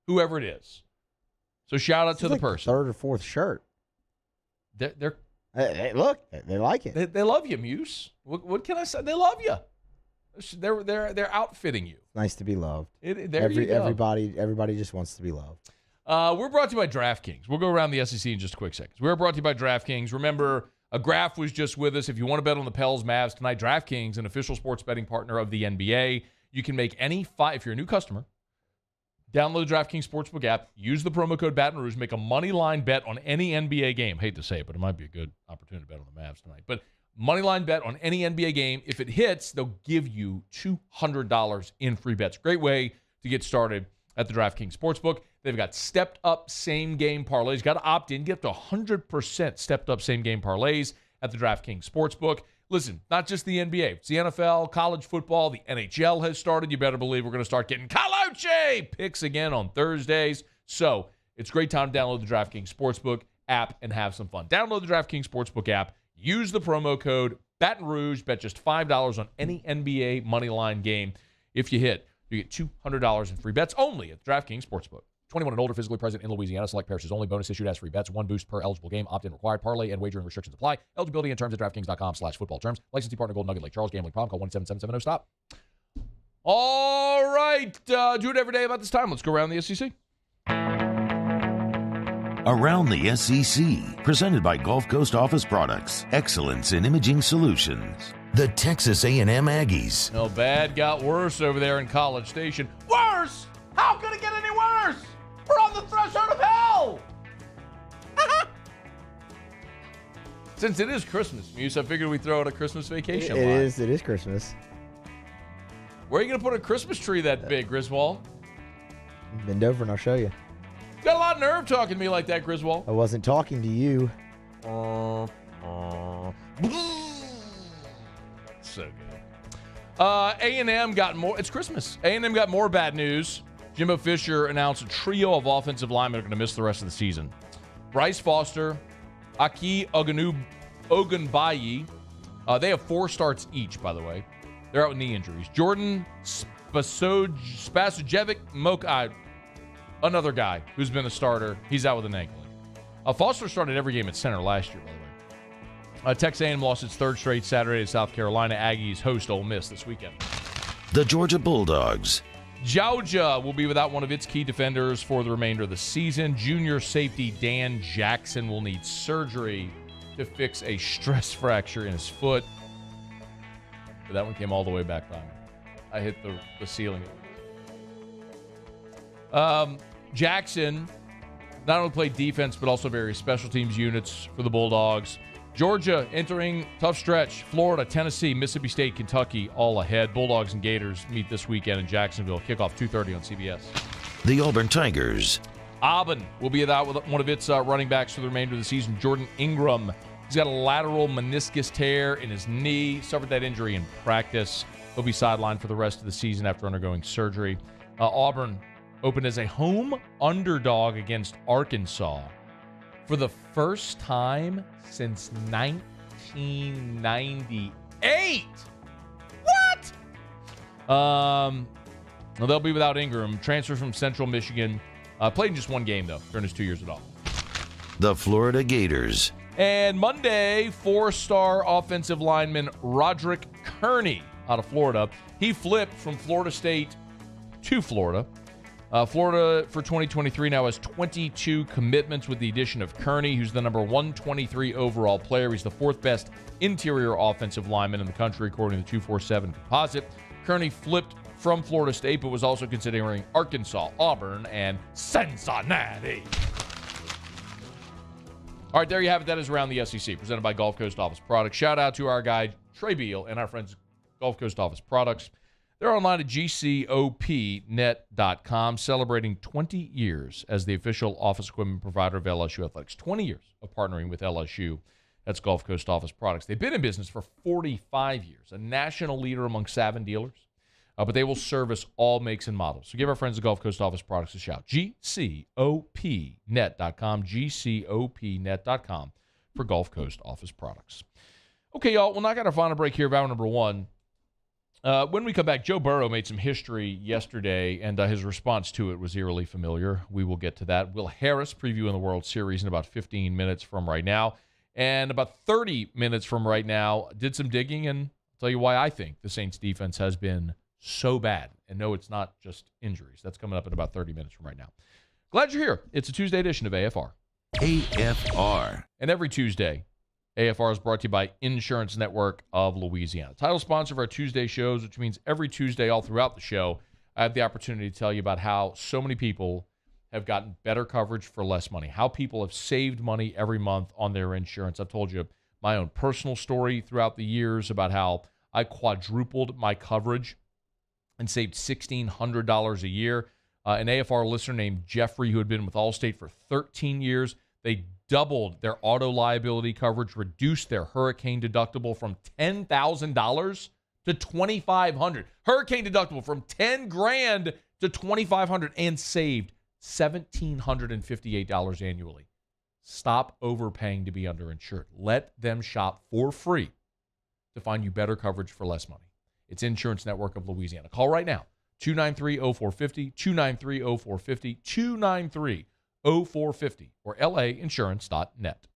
S5: whoever it is. So shout out to the person.
S7: Third or fourth shirt.
S5: Hey,
S7: look, they like it.
S5: They love you, Muse. What can I say? They love you. They're outfitting you.
S7: Nice to be loved.
S5: You go.
S7: Everybody just wants to be loved.
S5: We're brought to you by DraftKings. We'll go around the SEC in just a quick second. We're brought to you by DraftKings. Remember, Graf was just with us. If you want to bet on the Pels Mavs tonight, DraftKings, an official sports betting partner of the NBA. You can make any if you're a new customer, download the DraftKings Sportsbook app, use the promo code Baton Rouge, make a money line bet on any NBA game. Hate to say it, but it might be a good opportunity to bet on the Mavs tonight. But money line bet on any NBA game. If it hits, they'll give you $200 in free bets. Great way to get started at the DraftKings Sportsbook. They've got stepped-up same-game parlays. You got to opt in. Get up to 100% stepped-up same-game parlays at the DraftKings Sportsbook. Listen, not just the NBA. It's the NFL, college football. The NHL has started. You better believe we're going to start getting college picks again on Thursdays. So it's a great time to download the DraftKings Sportsbook app and have some fun. Download the DraftKings Sportsbook app. Use the promo code Baton Rouge. Bet just $5 on any NBA moneyline game. If you hit, you get $200 in free bets only at the DraftKings Sportsbook. 21 and older, physically present in Louisiana. Select parishes only. Bonus issued as free bets. 1 boost per eligible game. Opt-in required. Parlay and wagering restrictions apply. Eligibility and terms at DraftKings.com/football terms. Licensee partner Golden Nugget Lake Charles. Gambling problem. Call 1-877-7-0-STOP. All right. Do it every day about this time. Let's go around the SEC.
S2: Around the SEC. Presented by Gulf Coast Office Products. Excellence in imaging solutions. The Texas A&M Aggies.
S5: No, bad got worse over there in College Station. Worse? How could it get any worse? We're on the threshold of hell. Since it is Christmas, Muse, I figured we'd throw out a Christmas vacation line.
S7: It is Christmas.
S5: Where are you going to put a Christmas tree that big, Griswold?
S7: Bend over and I'll show you.
S5: You got a lot of nerve talking to me like that, Griswold.
S7: I wasn't talking to you.
S5: So good. A&M got more. It's Christmas. A&M got more bad news. Jimbo Fisher announced a trio of offensive linemen are going to miss the rest of the season. Bryce Foster, Aki Ogunbayi. They have 4 starts each, by the way. They're out with knee injuries. Jordan Spasojevic Mokai, another guy who's been a starter. He's out with an ankle. Foster started every game at center last year, by the way. Texas A&M lost its 3rd straight Saturday to South Carolina. Aggies host Ole Miss this weekend.
S2: The Georgia Bulldogs.
S5: Georgia will be without one of its key defenders for the remainder of the season. Junior safety Dan Jackson will need surgery to fix a stress fracture in his foot. But that one came all the way back on. I hit the ceiling. Jackson not only played defense, but also various special teams units for the Bulldogs. Georgia entering tough stretch. Florida, Tennessee, Mississippi State, Kentucky all ahead. Bulldogs and Gators meet this weekend in Jacksonville. Kickoff 2:30 on CBS.
S2: The Auburn Tigers.
S5: Auburn will be without one of its running backs for the remainder of the season. Jordan Ingram. He's got a lateral meniscus tear in his knee. Suffered that injury in practice. He'll be sidelined for the rest of the season after undergoing surgery. Auburn opened as a home underdog against Arkansas for the first time since 1998. What? Well, they'll be without Ingram. Transfer from Central Michigan. Played in just one game, though, during his 2 years at Auburn.
S2: The Florida Gators.
S5: And Monday, 4-star offensive lineman Roderick Kearney out of Florida. He flipped from Florida State to Florida. Florida for 2023 now has 22 commitments with the addition of Kearney, who's the number 123 overall player. He's the 4th best interior offensive lineman in the country, according to the 247 composite. Kearney flipped from Florida State, but was also considering Arkansas, Auburn, and Cincinnati. All right, there you have it. That is Around the SEC, presented by Gulf Coast Office Products. Shout out to our guy, Trey Beal, and our friends at Gulf Coast Office Products. They're online at gcopnet.com, celebrating 20 years as the official office equipment provider of LSU Athletics. 20 years of partnering with LSU. That's Gulf Coast Office Products. They've been in business for 45 years, a national leader among Savin dealers, but they will service all makes and models. So give our friends at Gulf Coast Office Products a shout. gcopnet.com, gcopnet.com for Gulf Coast Office Products. Okay, y'all, we'll knock out our final break here of hour number 1. When we come back, Joe Burrow made some history yesterday, and his response to it was eerily familiar. We will get to that. Will Harris previewing the World Series in about 15 minutes from right now. And about 30 minutes from right now, did some digging, and I'll tell you why I think the Saints defense has been so bad. And no, it's not just injuries. That's coming up in about 30 minutes from right now. Glad you're here. It's a Tuesday edition of AFR.
S2: AFR.
S5: And every Tuesday, AFR is brought to you by Insurance Network of Louisiana. Title sponsor of our Tuesday shows, which means every Tuesday all throughout the show, I have the opportunity to tell you about how so many people have gotten better coverage for less money, how people have saved money every month on their insurance. I've told you my own personal story throughout the years about how I quadrupled my coverage and saved $1,600 a year. An AFR listener named Jeffrey, who had been with Allstate for 13 years, they doubled their auto liability coverage, reduced their hurricane deductible from $10,000 to $2,500. Hurricane deductible from $10,000 to $2,500 and saved $1,758 annually. Stop overpaying to be underinsured. Let them shop for free to find you better coverage for less money. It's Insurance Network of Louisiana. Call right now. 293-0450, 293-0450, 293-0450, or lainsurance.net.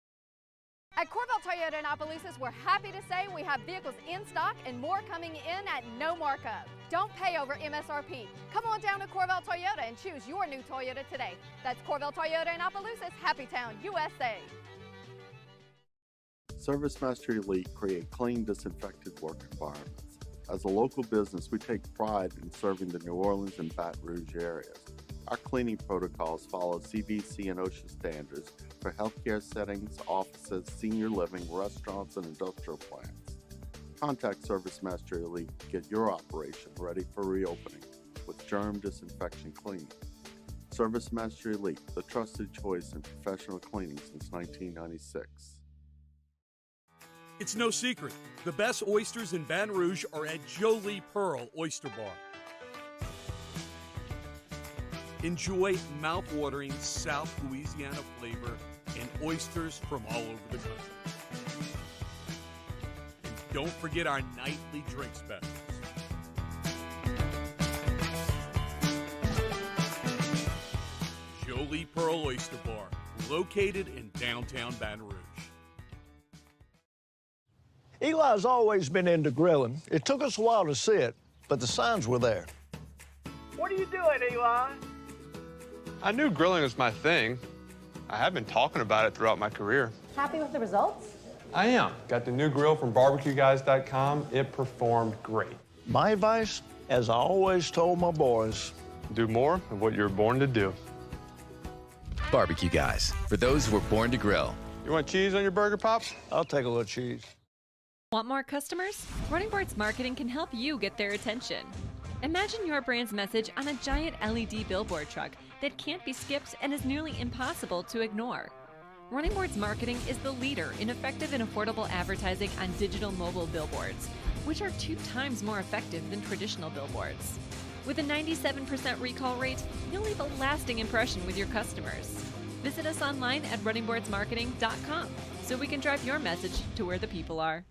S1: At Corvell Toyota in Opelousas, we're happy to say we have vehicles in stock and more coming in at no markup. Don't pay over MSRP. Come on down to Corvell Toyota and choose your new Toyota today. That's Corvell Toyota in Opelousas, Happy Town, USA.
S3: ServiceMaster Elite create clean, disinfected work environments. As a local business, we take pride in serving the New Orleans and Baton Rouge areas. Our cleaning protocols follow CDC and OSHA standards for healthcare settings, offices, senior living, restaurants, and industrial plants. Contact ServiceMaster Elite to get your operation ready for reopening with germ disinfection cleaning. ServiceMaster Elite, the trusted choice in professional cleaning since 1996.
S4: It's no secret. The best oysters in Baton Rouge are at Jolie Pearl Oyster Bar. Enjoy mouth-watering South Louisiana flavor and oysters from all over the country. And don't forget our nightly drink specials. Jolie Pearl Oyster Bar, located in downtown Baton Rouge.
S6: Eli's always been into grilling. It took us a while to see it, but the signs were there.
S8: What are you doing, Eli?
S9: I knew grilling was my thing. I have been talking about it throughout my career.
S10: Happy with the results?
S9: I am. Got the new grill from barbecueguys.com. It performed great.
S6: My advice, as I always told my boys,
S9: do more of what you're born to do.
S11: Barbecue Guys, for those who were born to grill.
S9: You want cheese on your burger, Pops?
S6: I'll take a little cheese.
S14: Want more customers? Running Boards Marketing can help you get their attention. Imagine your brand's message on a giant LED billboard truck that can't be skipped and is nearly impossible to ignore. Running Boards Marketing is the leader in effective and affordable advertising on digital mobile billboards, which are 2 times more effective than traditional billboards. With a 97% recall rate, you'll leave a lasting impression with your customers. Visit us online at runningboardsmarketing.com so we can drive your message to where the people are.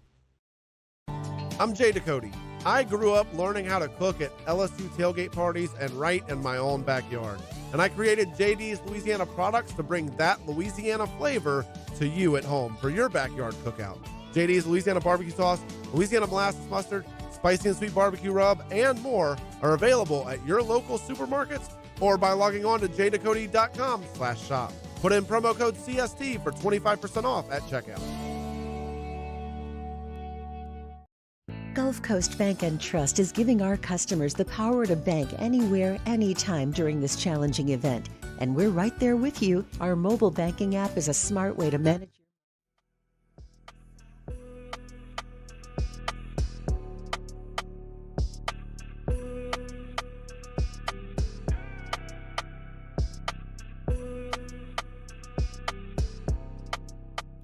S30: I'm Jay Ducote. I grew up learning how to cook at LSU tailgate parties and right in my own backyard. And I created JD's Louisiana products to bring that Louisiana flavor to you at home for your backyard cookout. JD's Louisiana barbecue sauce, Louisiana molasses mustard, spicy and sweet barbecue rub, and more are available at your local supermarkets or by logging on to jducote.com/shop. Put in promo code CST for 25% off at checkout.
S19: Gulf Coast Bank and Trust is giving our customers the power to bank anywhere, anytime during this challenging event. And we're right there with you. Our mobile banking app is a smart way to manage.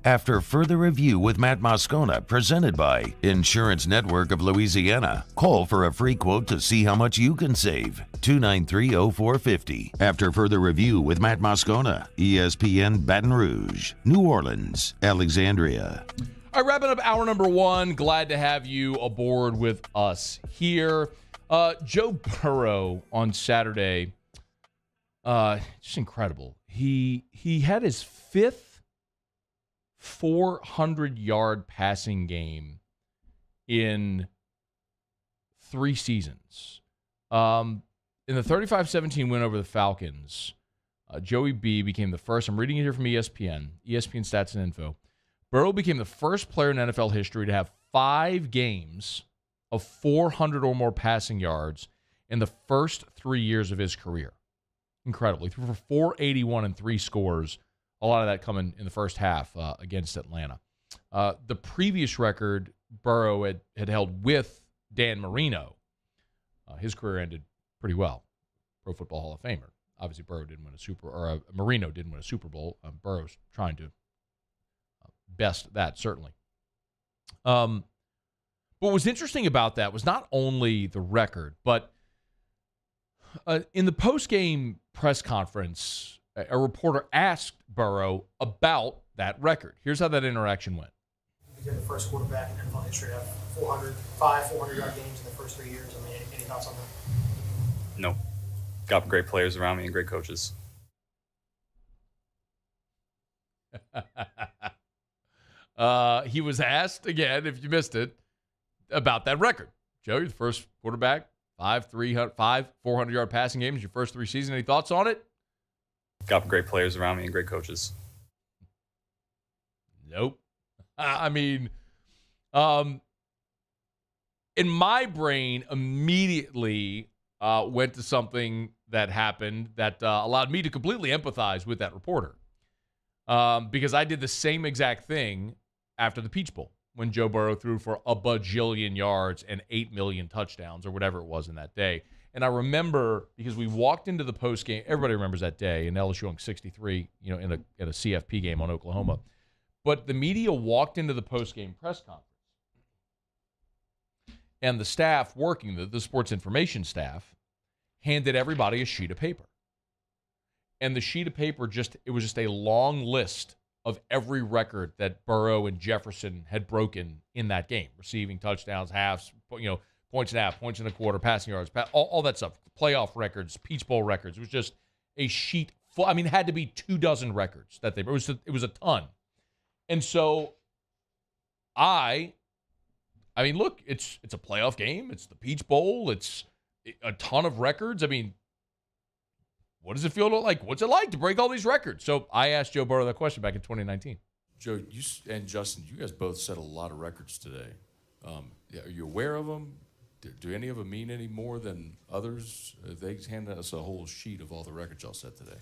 S2: After further review with Matt Moscona, presented by Insurance Network of Louisiana. Call for a free quote to see how much you can save. 293-0450. After further review with Matt Moscona, ESPN Baton Rouge, New Orleans, Alexandria.
S5: All right, wrapping up hour number 1. Glad to have you aboard with us here. Joe Burrow on Saturday, just incredible. He had his 5th 400-yard passing game in 3 seasons. In the 35-17 win over the Falcons, Joey B became the first, I'm reading it here from ESPN Stats and Info, Burrow became the first player in NFL history to have 5 games of 400 or more passing yards in the first 3 years of his career. Incredible. He threw for 481 and 3 scores. A lot of that coming in the first half against Atlanta. The previous record Burrow had held with Dan Marino. His career ended pretty well. Pro Football Hall of Famer. Obviously, Burrow didn't win Marino didn't win a Super Bowl. Burrow's trying to best that, certainly. What was interesting about that was not only the record, but in the post-game press conference, a reporter asked Burrow about that record. Here's how that interaction went.
S10: You became the first quarterback in NFL history to have 400-yard games in the first 3 years. I mean, any thoughts on that?
S15: No. Got great players around me and great coaches.
S5: He was asked, again, if you missed it, about that record. Joe, you're the first quarterback, 400-yard passing games, your first 3 seasons. Any thoughts on it?
S15: Got great players around me and great coaches.
S5: Nope. I mean, in my brain, immediately went to something that happened that allowed me to completely empathize with that reporter. Because I did the same exact thing after the Peach Bowl when Joe Burrow threw for a bajillion yards and 8 million touchdowns or whatever it was in that day. And I remember because we walked into the post game. Everybody remembers that day in LSU on 63, in a CFP game on Oklahoma. But the media walked into the post game press conference, and the staff working, the sports information staff, handed everybody a sheet of paper. And the sheet of paper it was just a long list of every record that Burrow and Jefferson had broken in that game. Receiving touchdowns, halves, points and a half, points and a quarter, passing yards, all that stuff. Playoff records, Peach Bowl records. It was just a sheet full. I mean, it had to be 24 records that it was a ton. And so I mean, look, it's a playoff game. It's the Peach Bowl. It's a ton of records. I mean, what does it feel like? What's it like to break all these records? So I asked Joe Burrow that question back in 2019.
S16: Joe, you and Justin, you guys both set a lot of records today. Are you aware of them? Do any of them mean any more than others? They handed us a whole sheet of all the records y'all set today.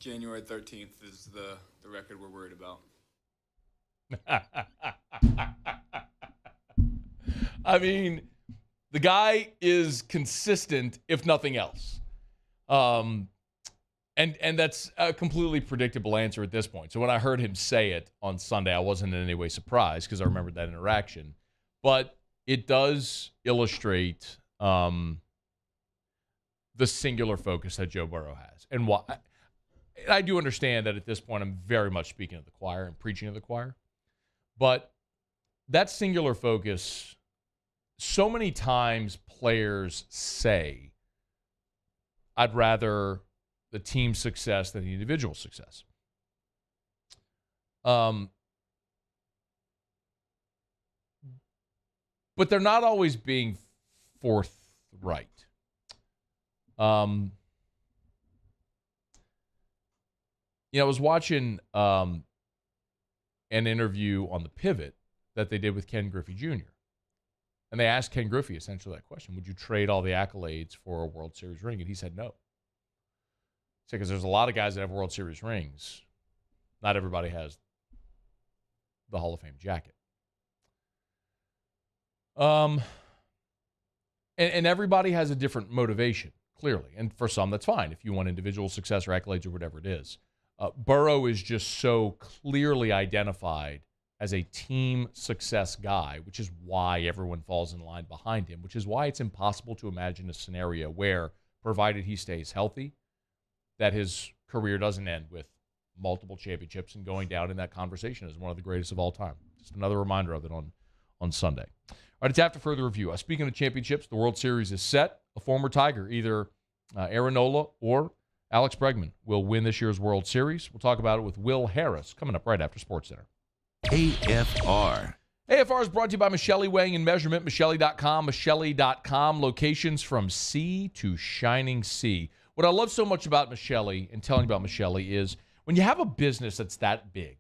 S17: January 13th is the record we're worried about.
S5: I mean, the guy is consistent, if nothing else. And that's a completely predictable answer at this point. So when I heard him say it on Sunday, I wasn't in any way surprised because I remembered that interaction. But it does illustrate the singular focus that Joe Burrow has. And why I do understand that at this point I'm very much speaking to the choir and preaching to the choir. But that singular focus, so many times players say, I'd rather the team's success than the individual success. But they're not always being forthright. I was watching an interview on The Pivot that they did with Ken Griffey Jr. And they asked Ken Griffey essentially that question: would you trade all the accolades for a World Series ring? And he said no. He said because there's a lot of guys that have World Series rings. Not everybody has the Hall of Fame jacket. And everybody has a different motivation, clearly. And for some, that's fine if you want individual success or accolades or whatever it is. Burrow is just so clearly identified as a team success guy, which is why everyone falls in line behind him, which is why it's impossible to imagine a scenario where, provided he stays healthy, that his career doesn't end with multiple championships and going down in that conversation as one of the greatest of all time. Just another reminder of it on Sunday. All right, it's after further review. Speaking of championships, the World Series is set. A former Tiger, either Aaron Nola or Alex Bregman, will win this year's World Series. We'll talk about it with Will Harris coming up right after SportsCenter.
S2: AFR.
S5: AFR is brought to you by Michelli Weighing and Measurement, Michelli.com, Michelli.com, locations from sea to shining sea. What I love so much about Michelli and telling you about Michelli is when you have a business that's that big,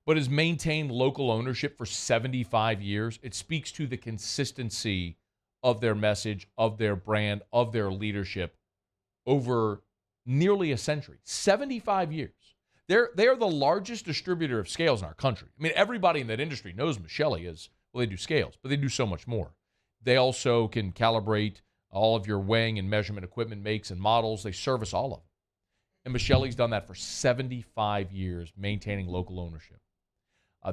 S5: but has maintained local ownership for 75 years. It speaks to the consistency of their message, of their brand, of their leadership over nearly a century. 75 years. They are the largest distributor of scales in our country. I mean, everybody in that industry knows Michelli is, well, they do scales, but they do so much more. They also can calibrate all of your weighing and measurement equipment makes and models. They service all of them. And Michelli's done that for 75 years, maintaining local ownership.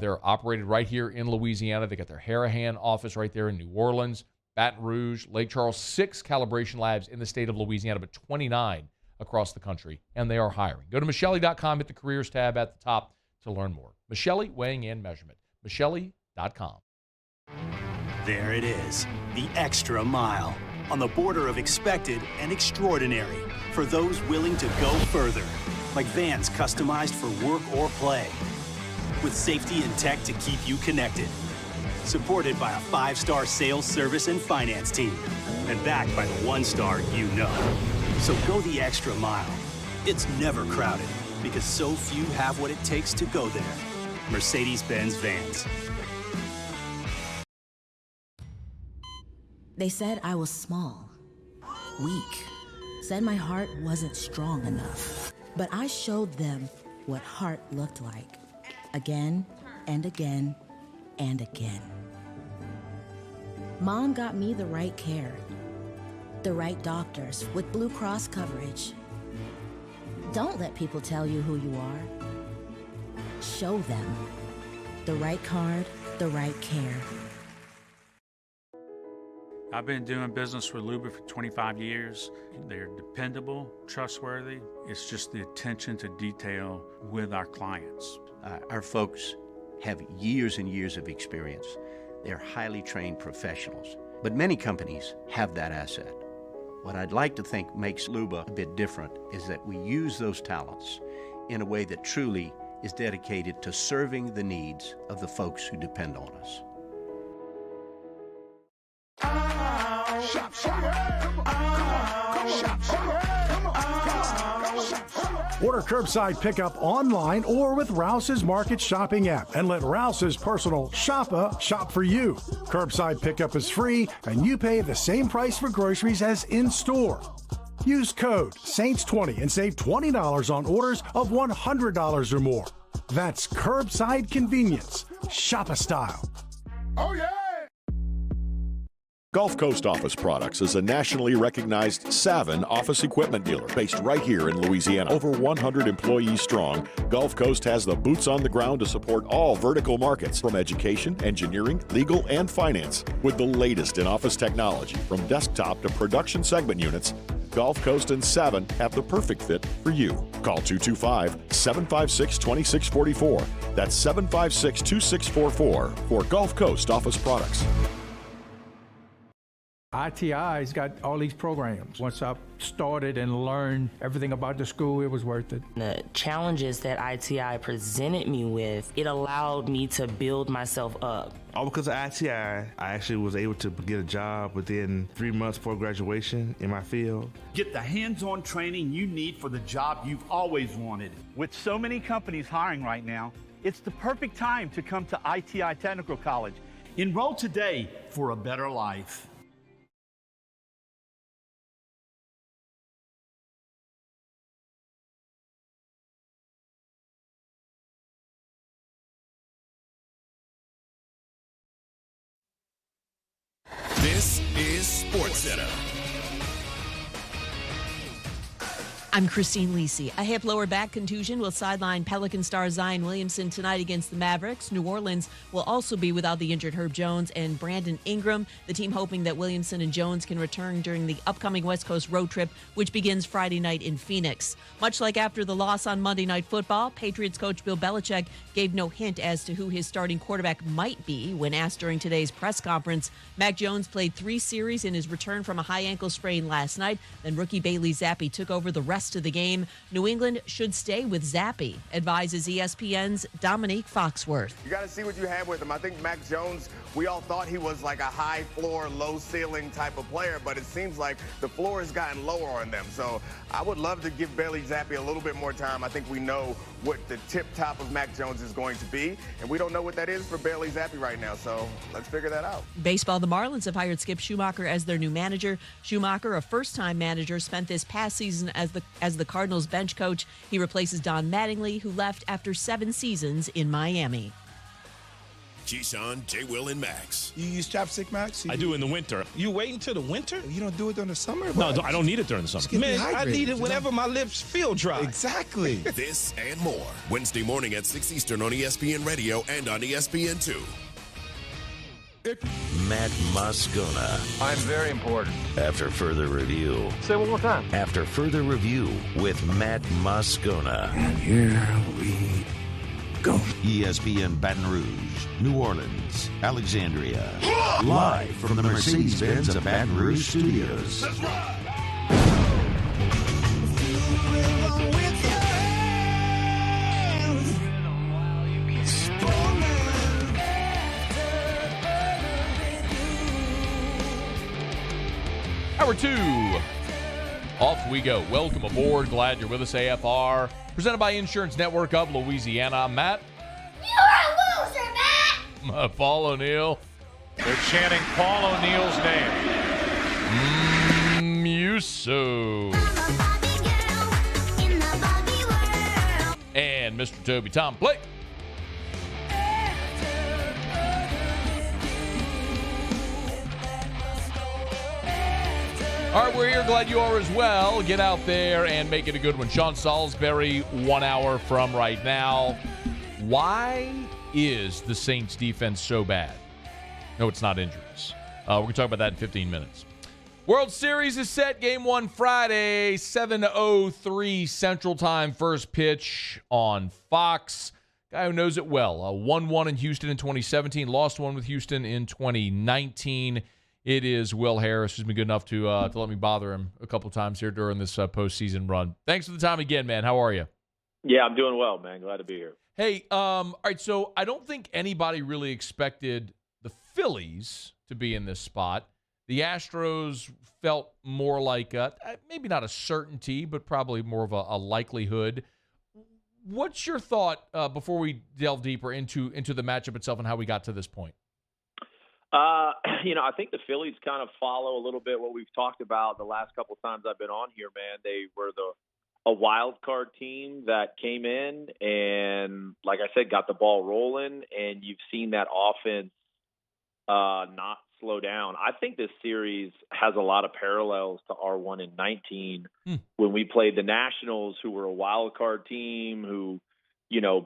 S5: They're operated right here in Louisiana. They got their Harahan office right there in New Orleans, Baton Rouge, Lake Charles, 6 calibration labs in the state of Louisiana, but 29 across the country, and they are hiring. Go to Michelli.com, hit the careers tab at the top to learn more. Michelli Weighing and Measurement, Michelli.com.
S12: There it is, the extra mile, on the border of expected and extraordinary for those willing to go further, like vans customized for work or play, with safety and tech to keep you connected, supported by a 5-star sales, service, and finance team, and backed by the 1-star you know. So go the extra mile. It's never crowded because so few have what it takes to go there. Mercedes-Benz Vans.
S18: They said I was small, weak, said my heart wasn't strong enough. But I showed them what heart looked like, again and again and again. Mom got me the right care, the right doctors with Blue Cross coverage. Don't let people tell you who you are. Show them the right card, the right care.
S20: I've been doing business with Luba for 25 years. They're dependable, trustworthy. It's just the attention to detail with our clients.
S13: Our folks have years and years of experience. They're highly trained professionals, but many companies have that asset. What I'd like to think makes Luba a bit different is that we use those talents in a way that truly is dedicated to serving the needs of the folks who depend on us.
S21: Order curbside pickup online or with Rouse's Market Shopping app and let Rouse's personal shopper shop for you. Curbside pickup is free and you pay the same price for groceries as in-store. Use code SAINTS20 and save $20 on orders of $100 or more. That's curbside convenience. Shopper style.
S22: Oh, yeah! Gulf Coast Office Products is a nationally recognized Savin office equipment dealer based right here in Louisiana. Over 100 employees strong, Gulf Coast has the boots on the ground to support all vertical markets from education, engineering, legal, and finance. With the latest in office technology from desktop to production segment units, Gulf Coast and Savin have the perfect fit for you. Call 225-756-2644. That's 756-2644 for Gulf Coast Office Products.
S23: ITI's got all these programs. Once I started and learned everything about the school, it was worth it.
S24: The challenges that ITI presented me with, it allowed me to build myself up.
S25: All because of ITI, I actually was able to get a job within 3 months before graduation in my field.
S29: Get the hands-on training you need for the job you've always wanted. With so many companies hiring right now, it's the perfect time to come to ITI Technical College. Enroll today for a better life.
S26: This is SportsCenter.
S27: I'm Christine Lisi. A hip lower back contusion will sideline Pelican star Zion Williamson tonight against the Mavericks. New Orleans will also be without the injured Herb Jones and Brandon Ingram. The team hoping that Williamson and Jones can return during the upcoming West Coast road trip, which begins Friday night in Phoenix. Much like after the loss on Monday Night Football, Patriots coach Bill Belichick gave no hint as to who his starting quarterback might be when asked during today's press conference. Mac Jones played 3 series in his return from a high ankle sprain last night. Then rookie Bailey Zappi took over the rest of the game. New England should stay with Zappi, advises ESPN's Dominique Foxworth.
S31: You got to see what you have with him. I think Mac Jones
S1: we all thought he was like a high floor, low ceiling type of player, but it seems like the floor has gotten lower on them. So I would love to give Bailey Zappi a little bit more time. I think we know what the tip top of Mac Jones is going to be, and we don't know what that is for Bailey Zappi right now. So let's figure that out.
S27: Baseball, the Marlins have hired Skip Schumacher as their new manager. Schumacher, a first-time manager, spent this past season as the Cardinals bench coach. He replaces Don Mattingly, who left after 7 seasons in Miami.
S26: Keyshawn, J. Will, and Max.
S3: You use chapstick, Max?
S4: I do in the winter.
S3: You wait until the winter? You don't do it during the summer?
S4: No, I don't need it during the summer.
S3: Man,
S4: I need it whenever my lips feel dry.
S3: Exactly.
S26: This and more. Wednesday morning at 6 Eastern on ESPN Radio and on ESPN2.
S2: Matt Moscona.
S6: I'm very important.
S2: After further review.
S6: Say it one more time.
S2: After further review with Matt Moscona.
S6: And here we go.
S2: ESPN Baton Rouge, New Orleans, Alexandria. Live from the Mercedes-Benz of Baton Rouge Studios.
S6: That's right.
S5: Hour 2. Off we go. Welcome aboard. Glad you're with us, AFR. Presented by Insurance Network of Louisiana. I'm Matt.
S7: You're a loser, Matt!
S5: Paul O'Neill.
S6: They're chanting Paul O'Neill's name.
S5: Muso. And Mr. Toby Tom Blake. All right, we're here. Glad you are as well. Get out there and make it a good one. Sean Salisbury, 1 hour from right now. Why is the Saints defense so bad? No, it's not injuries. We're going to talk about that in 15 minutes. World Series is set. Game 1 Friday, 7:03 Central Time. First pitch on Fox. Guy who knows it well. Won one in Houston in 2017. Lost one with Houston in 2019. It is Will Harris, who's been good enough to let me bother him a couple times here during this postseason run. Thanks for the time again, man. How are you?
S8: Yeah, I'm doing well, man. Glad to be here.
S5: Hey, all right, so I don't think anybody really expected the Phillies to be in this spot. The Astros felt more like maybe not a certainty, but probably more of a likelihood. What's your thought before we delve deeper into the matchup itself and how we got to this point?
S8: I think the Phillies kind of follow a little bit what we've talked about the last couple of times I've been on here, man. They were a wild card team that came in and, like I said, got the ball rolling, and you've seen that offense not slow down. I think this series has a lot of parallels to our one in 19 when we played the Nationals, who were a wild card team who,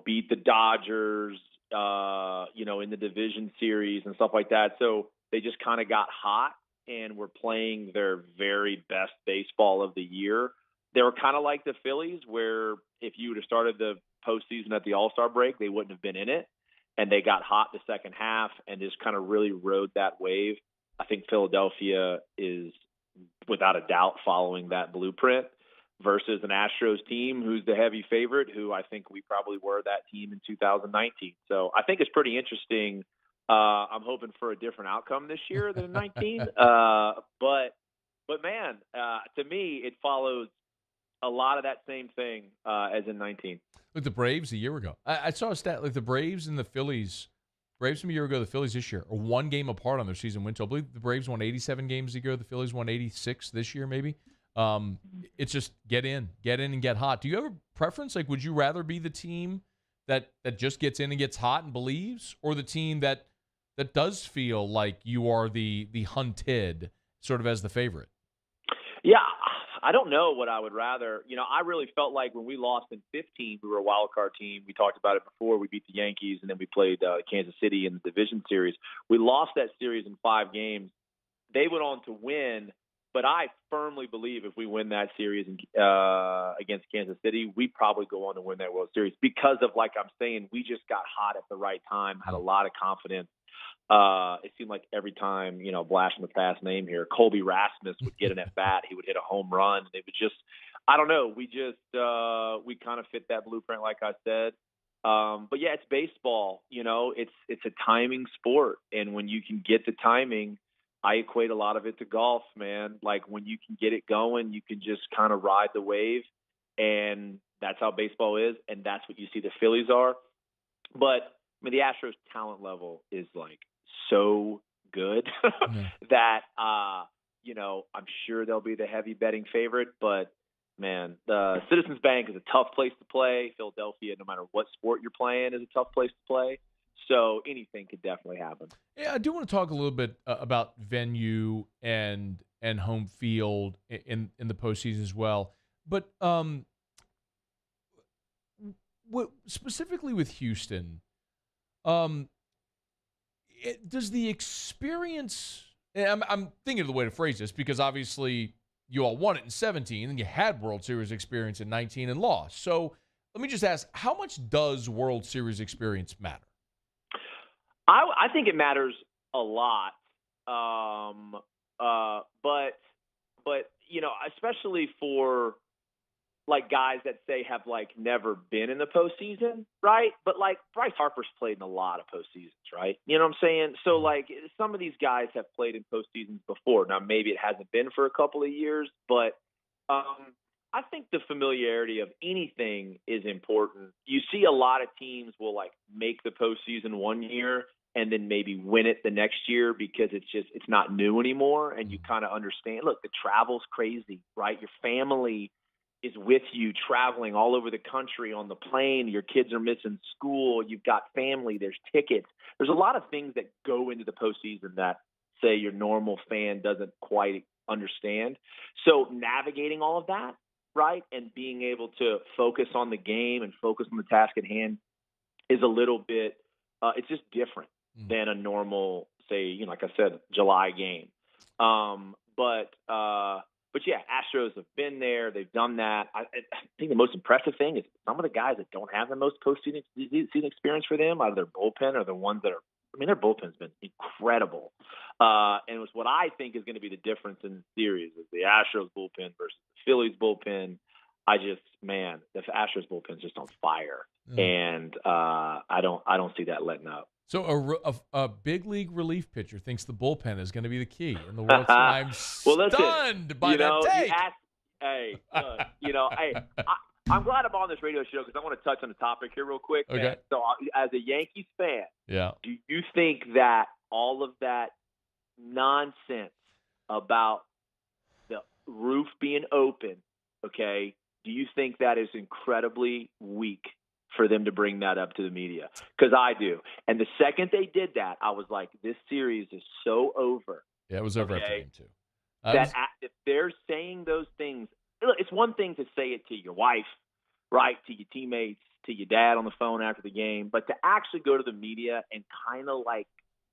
S8: beat the Dodgers, in the division series and stuff like that. So they just kind of got hot and were playing their very best baseball of the year. They were kind of like the Phillies, where if you would have started the postseason at the All-Star break, they wouldn't have been in it. And they got hot the second half and just kind of really rode that wave. I think Philadelphia is, without a doubt, following that blueprint versus an Astros team who's the heavy favorite, who I think we probably were that team in 2019. So I think it's pretty interesting. I'm hoping for a different outcome this year than in 19. But man, to me, it follows a lot of that same thing as in 19.
S5: Look, the Braves a year ago. I saw a stat, like the Braves and the Phillies, Braves from a year ago, the Phillies this year are 1 game apart on their season win total. I believe the Braves won 87 games a year. The Phillies won 86 this year, maybe. It's just get in and get hot. Do you have a preference? Like, would you rather be the team that just gets in and gets hot and believes, or the team that does feel like you are the hunted sort of as the favorite?
S8: Yeah, I don't know what I would rather. I really felt like when we lost in 15, we were a wild card team. We talked about it before. We beat the Yankees, and then we played Kansas City in the division series. We lost that series in 5 games. They went on to win. But I firmly believe if we win that series against Kansas City, we probably go on to win that World Series because of, like I'm saying, we just got hot at the right time, had a lot of confidence. It seemed like every time, blasting the past name here, Colby Rasmus would get an at-bat. He would hit a home run. And it would just, I don't know, we kind of fit that blueprint, like I said. But yeah, it's baseball. It's a timing sport, and when you can get the timing, I equate a lot of it to golf, man. Like when you can get it going, you can just kind of ride the wave, and that's how baseball is, and that's what you see the Phillies are. But I mean, the Astros talent level is like so good that I'm sure they'll be the heavy betting favorite, but man, the Citizens Bank is a tough place to play. Philadelphia, no matter what sport you're playing, is a tough place to play. So anything could definitely happen.
S5: Yeah, I do want to talk a little bit about venue and home field in the postseason as well. But what specifically with Houston, does the experience? And I'm thinking of the way to phrase this because obviously you all won it in 17 and you had World Series experience in 19 and lost. So let me just ask, how much does World Series experience matter?
S8: I think it matters a lot. But especially for like guys that say have like never been in the postseason, right? But like Bryce Harper's played in a lot of postseasons, right? You know what I'm saying? So like some of these guys have played in postseasons before. Now maybe it hasn't been for a couple of years, but I think the familiarity of anything is important. You see a lot of teams will like make the postseason one year and then maybe win it the next year because it's not new anymore. And you kind of understand, look, the travel's crazy, right? Your family is with you traveling all over the country on the plane. Your kids are missing school. You've got family. There's tickets. There's a lot of things that go into the postseason that, say, your normal fan doesn't quite understand. So navigating all of that, right, and being able to focus on the game and focus on the task at hand is a little bit it's just different than a normal, say, like I said, July game. But yeah, Astros have been there. They've done that. I think the most impressive thing is some of the guys that don't have the most postseason experience for them out of their bullpen are the ones that are, their bullpen's been incredible. And it was what I think is going to be the difference in the series is the Astros bullpen versus the Phillies bullpen. The Astros bullpen's just on fire. And I don't see that letting up.
S5: So a big league relief pitcher thinks the bullpen is going to be the key in the World Series. I'm stunned by that take.
S8: I'm glad I'm on this radio show because I want to touch on the topic here real quick.
S5: Okay.
S8: So as a Yankees fan,
S5: yeah,
S8: do you think that all of that nonsense about the roof being open, okay, do you think that is incredibly weak for them to bring that up to the media? Because I do. And the second they did that, I was like, this series is so over.
S5: Yeah, it was over after game 2.
S8: If they're saying those things, look, it's one thing to say it to your wife, right, to your teammates, to your dad on the phone after the game, but to actually go to the media and kind of like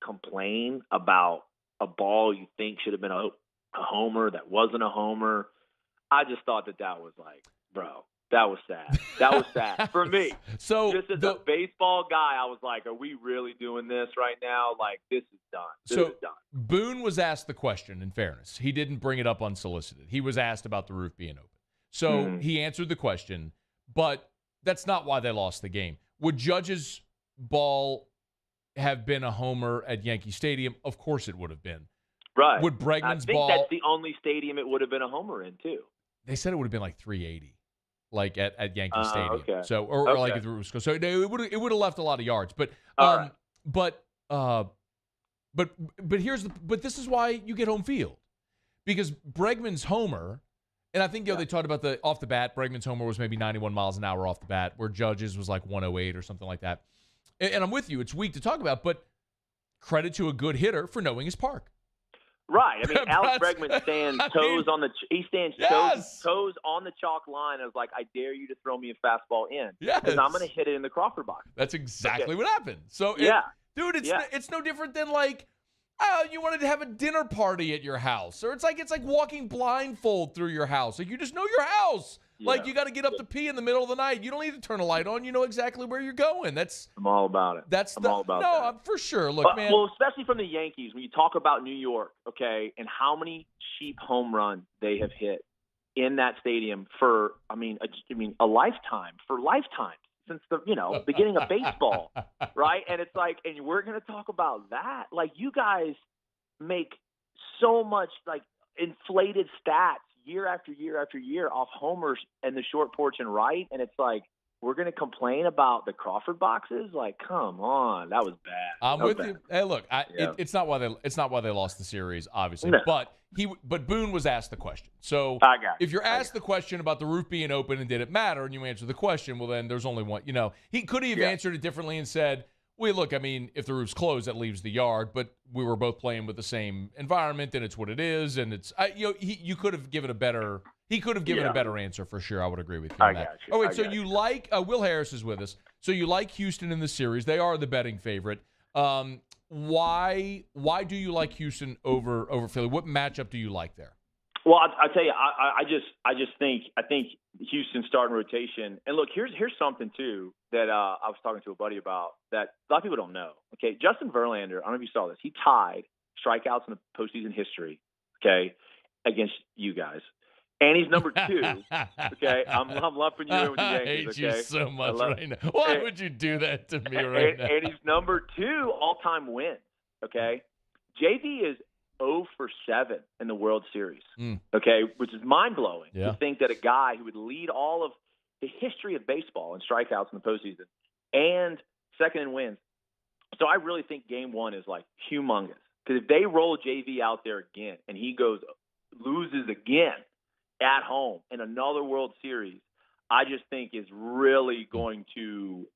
S8: complain about a ball you think should have been a homer that wasn't a homer, I just thought that was like, bro, that was sad. That was sad for me.
S5: So
S8: just as a baseball guy, I was like, are we really doing this right now? Like, this is done. This is done.
S5: Boone was asked the question, in fairness. He didn't bring it up unsolicited. He was asked about the roof being open. So he answered the question, but that's not why they lost the game. Would Judge's ball have been a homer at Yankee Stadium? Of course it would have been.
S8: Right.
S5: Would Bregman's ball...
S8: I think that's the only stadium it would have been a homer in, too.
S5: They said it would have been like 380. Like at Yankee Stadium,
S8: okay.
S5: So or like if it was so it would have left a lot of yards, but
S8: right.
S5: but this is why you get home field because Bregman's homer, and I think they talked about the off the bat. Bregman's homer was maybe 91 miles an hour off the bat, where Judge's was like 108 or something like that. And I'm with you; it's weak to talk about, but credit to a good hitter for knowing his park.
S8: Right. I mean, Alex Bregman stands toes on the chalk line. I was like, I dare you to throw me a fastball in.
S5: Yes.
S8: Because I'm going to hit it in the Crawford box.
S5: That's exactly what happened. So, dude, it's no different than like, you wanted to have a dinner party at your house. Or it's like walking blindfold through your house. Like, you just know your house. Yeah. Like, you got to get up to pee in the middle of the night. You don't need to turn a light on. You know exactly where you're going. I'm
S8: all about it.
S5: I'm all about that. No, for sure. Look, man.
S8: Well, especially from the Yankees, when you talk about New York, okay, and how many cheap home runs they have hit in that stadium for, a lifetime. For lifetimes. since the beginning of baseball, right? And it's like, and we're going to talk about that. Like, you guys make so much like inflated stats year after year after year off homers and the short porch and right, and it's like, we're going to complain about the Crawford boxes? Like, come on, that was bad.
S5: I'm with you. Hey, look, it's not why they lost the series, obviously,
S8: No.
S5: but Boone was asked the question. So if you're asked the question about the roof being open and did it matter, and you answer the question, well, then there's only one. He could have answered it differently and said, well, look, I mean, if the roof's closed, that leaves the yard, but we were both playing with the same environment, and it's what it is, and it's you could have given a better. He could have given a better answer for sure. I would agree with you on that.
S8: You.
S5: Oh, wait, so you like Will Harris is with us. So you like Houston in the series. They are the betting favorite. Why do you like Houston over Philly? What matchup do you like there?
S8: Well, I tell you, I think Houston starting rotation. And look, here's something too that I was talking to a buddy about that a lot of people don't know. Okay, Justin Verlander, I don't know if you saw this. He tied strikeouts in the postseason history. Okay, against you guys. And he's number 2. Okay, I'm lumping you in with the Yankees.
S5: I hate
S8: okay?
S5: you so much right now. Why would you do that to me right now?
S8: And he's number 2 all-time wins. Okay, JV is 0 for 7 in the World Series. Okay, which is mind-blowing to think that a guy who would lead all of the history of baseball in strikeouts in the postseason and second in wins. So I really think Game 1 is like humongous, because if they roll JV out there again and he loses again at home in another World Series, I just think is really going to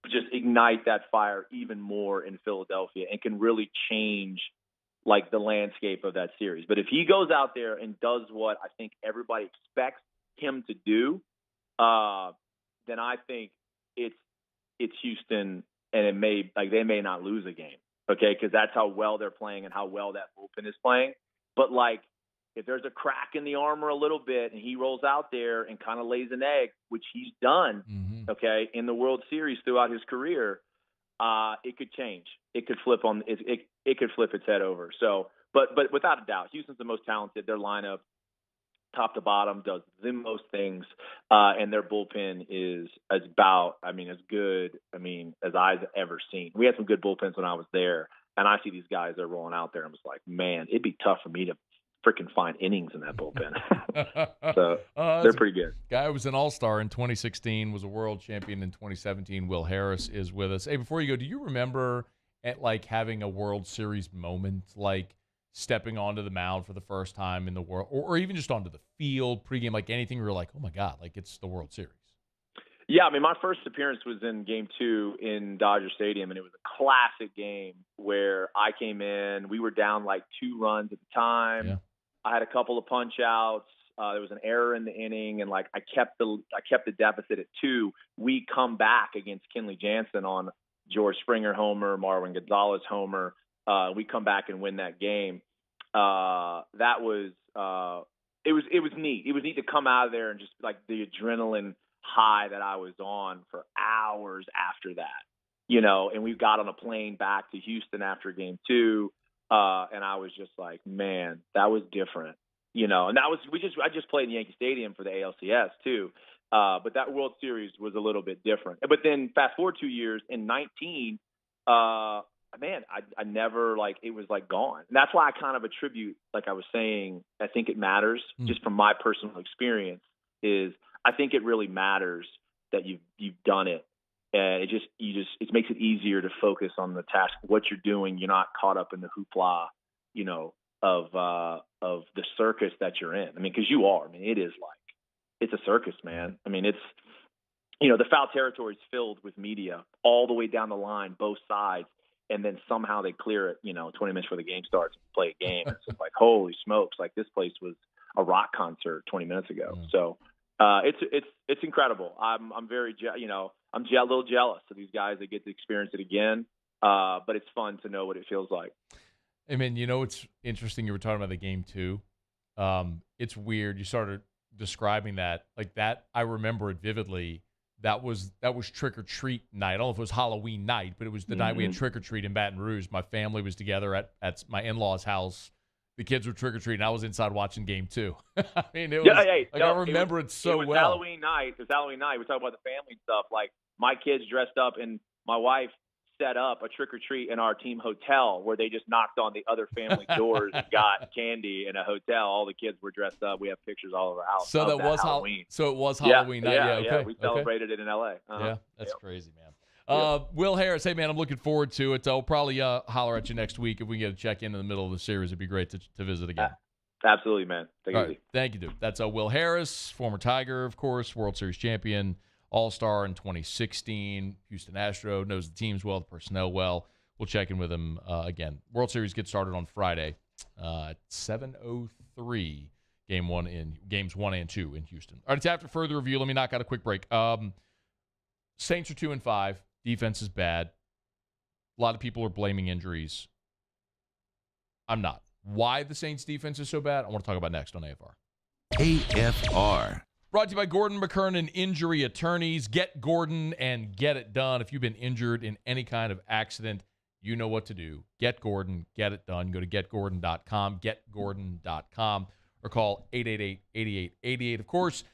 S8: just ignite that fire even more in Philadelphia and can really change like the landscape of that series. But if he goes out there and does what I think everybody expects him to do, then I think it's Houston, and they may not lose a game, okay, because that's how well they're playing and how well that bullpen is playing. But like, if there's a crack in the armor a little bit and he rolls out there and kind of lays an egg, which he's done, okay, in the World Series throughout his career, it could change. It could flip it could flip its head over. So, but without a doubt, Houston's the most talented. Their lineup, top to bottom, does the most things, and their bullpen is as good, as I've ever seen. We had some good bullpens when I was there, and I see these guys that are rolling out there. I'm just like, man, it'd be tough for me to freaking find innings in that bullpen. So they're pretty good.
S5: Guy who was an all-star in 2016, was a world champion in 2017. Will Harris is with us. Hey, before you go, do you remember having a World Series moment, like stepping onto the mound for the first time in the world, or even just onto the field pregame, like anything where you're like, oh my God, like it's the World Series?
S8: Yeah, my first appearance was in Game 2 in Dodger Stadium, and it was a classic game where I came in. We were down like 2 runs at the time. Yeah. I had a couple of punch outs. There was an error in the inning, and like I kept the deficit at 2. We come back against Kenley Jansen on George Springer homer, Marwin Gonzalez homer. We come back and win that game. That was it was neat. It was neat to come out of there and just like the adrenaline high that I was on for hours after that, and we got on a plane back to Houston after Game 2. And I was just like, man, that was different, and that was, I just played in Yankee Stadium for the ALCS too. But that World Series was a little bit different. But then fast forward 2 years in 19, man, I never, like, it was like gone. And that's why I kind of attribute, like I was saying, I think it matters just from my personal experience is I think it really matters that you've done it. And it makes it easier to focus on the task, what you're doing. You're not caught up in the hoopla, of the circus that you're in. Because you are. It is it's a circus, man. It's, the foul territory is filled with media all the way down the line, both sides, and then somehow they clear it, 20 minutes before the game starts and play a game. It's just like, holy smokes, like this place was a rock concert 20 minutes ago. So it's incredible. I'm very, I'm a little jealous of these guys that get to experience it again. But it's fun to know what it feels like.
S5: I mean, it's interesting. You were talking about the Game 2. It's weird. You started describing that like that. I remember it vividly. That was trick or treat night. I don't know if it was Halloween night, but it was the night we had trick or treat in Baton Rouge. My family was together at my in-laws' house. The kids were trick or treating. I was inside watching Game 2. It was. I remember it so well.
S8: Halloween night. It was Halloween night. We talk about the family stuff. Like my kids dressed up, and my wife set up a trick-or-treat in our team hotel where they just knocked on the other family doors and got candy in a hotel. All the kids were dressed up. We have pictures all over our house.
S5: So that was
S8: Halloween.
S5: So it was Halloween night. Yeah, okay.
S8: We celebrated it in L.A.
S5: Yeah, that's crazy, man. Will Harris, hey, man, I'm looking forward to it. I'll probably holler at you next week if we can get a check-in the middle of the series. It'd be great to visit again.
S8: Absolutely, man. Take it easy.
S5: Thank you, dude. That's Will Harris, former Tiger, of course, World Series champion, All-Star in 2016, Houston Astro, knows the teams well, the personnel well. We'll check in with him again. World Series gets started on Friday at 7:03, games 1 and 2 in Houston. All right, it's after further review. Let me knock out a quick break. Saints are 2-5. Defense is bad. A lot of people are blaming injuries. I'm not. Why the Saints defense is so bad, I want to talk about next on AFR.
S2: AFR.
S5: Brought to you by Gordon McKernan Injury Attorneys. Get Gordon and get it done. If you've been injured in any kind of accident, you know what to do. Get Gordon, get it done. Go to getgordon.com, getgordon.com, or call 888-8888. Of course,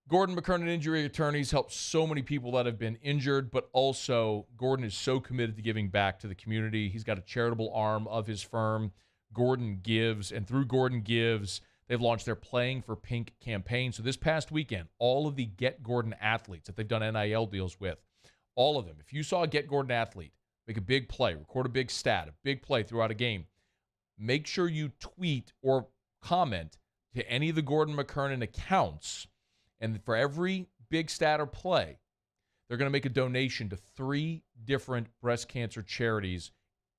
S5: Gordon McKernan Injury Attorneys help so many people that have been injured, but also Gordon is so committed to giving back to the community. He's got a charitable arm of his firm, Gordon Gives, and through Gordon Gives, they've launched their Playing for Pink campaign. So this past weekend, all of the Get Gordon athletes that they've done NIL deals with, all of them, if you saw a Get Gordon athlete make a big play, record a big stat, a big play throughout a game, make sure you tweet or comment to any of the Gordon McKernan accounts. And for every big stat or play, they're going to make a donation to 3 different breast cancer charities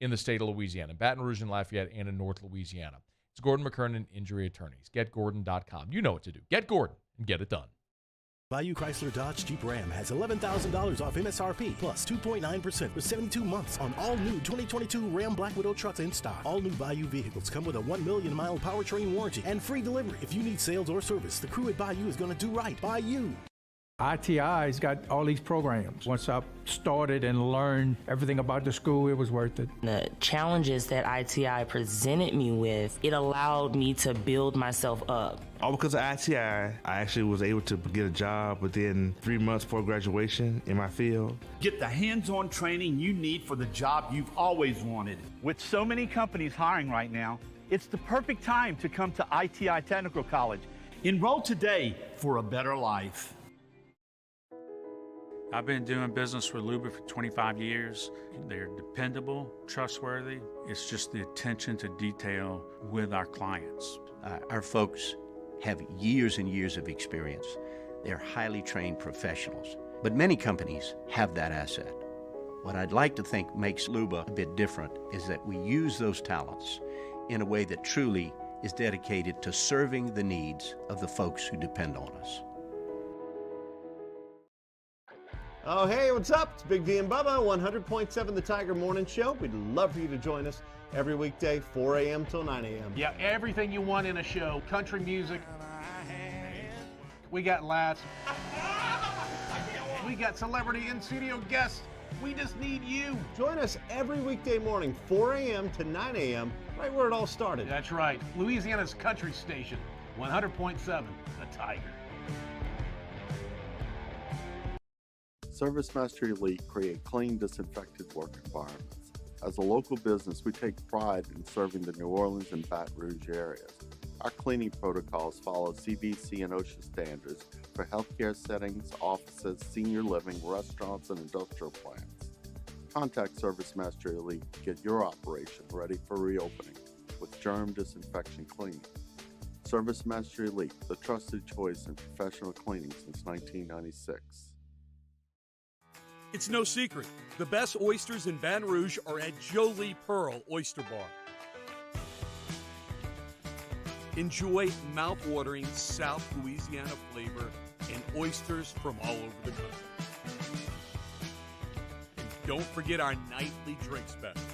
S5: in the state of Louisiana, Baton Rouge and Lafayette, and in North Louisiana. It's Gordon McKernan Injury Attorneys. GetGordon.com. You know what to do. Get Gordon and get it done.
S9: Bayou Chrysler Dodge Jeep Ram has $11,000 off MSRP plus 2.9% for 72 months on all new 2022 Ram Black Widow trucks in stock. All new Bayou vehicles come with a 1 million mile powertrain warranty and free delivery. If you need sales or service, the crew at Bayou is going to do right by you.
S23: ITI's got all these programs. Once I started and learned everything about the school, it was worth it.
S24: The challenges that ITI presented me with, it allowed me to build myself up.
S25: All because of ITI, I actually was able to get a job within 3 months before graduation in my field.
S29: Get the hands-on training you need for the job you've always wanted. With so many companies hiring right now, it's the perfect time to come to ITI Technical College. Enroll today for a better life.
S20: I've been doing business with Luba for 25 years. They're dependable, trustworthy. It's just the attention to detail with our clients.
S13: Our folks have years and years of experience. They're highly trained professionals. But many companies have that asset. What I'd like to think makes Luba a bit different is that we use those talents in a way that truly is dedicated to serving the needs of the folks who depend on us.
S10: Oh, hey, what's up? It's Big D and Bubba, 100.7 The Tiger Morning Show. We'd love for you to join us every weekday, 4 a.m. till 9 a.m.
S11: Yeah, everything you want in a show. Country music. We got laughs. We got celebrity in-studio guests. We just need you.
S10: Join us every weekday morning, 4 a.m. to 9 a.m., right where it all started.
S11: That's right. Louisiana's country station, 100.7 The Tiger.
S14: Service Mastery Elite create clean, disinfected work environments. As a local business, we take pride in serving the New Orleans and Baton Rouge areas. Our cleaning protocols follow CDC and OSHA standards for healthcare settings, offices, senior living, restaurants, and industrial plants. Contact Service Mastery Elite to get your operation ready for reopening with germ disinfection cleaning. Service Mastery Elite, the trusted choice in professional cleaning since 1996.
S15: It's no secret, the best oysters in Baton Rouge are at Jolie Pearl Oyster Bar. Enjoy mouth-watering South Louisiana flavor and oysters from all over the country. And don't forget our nightly drink specials.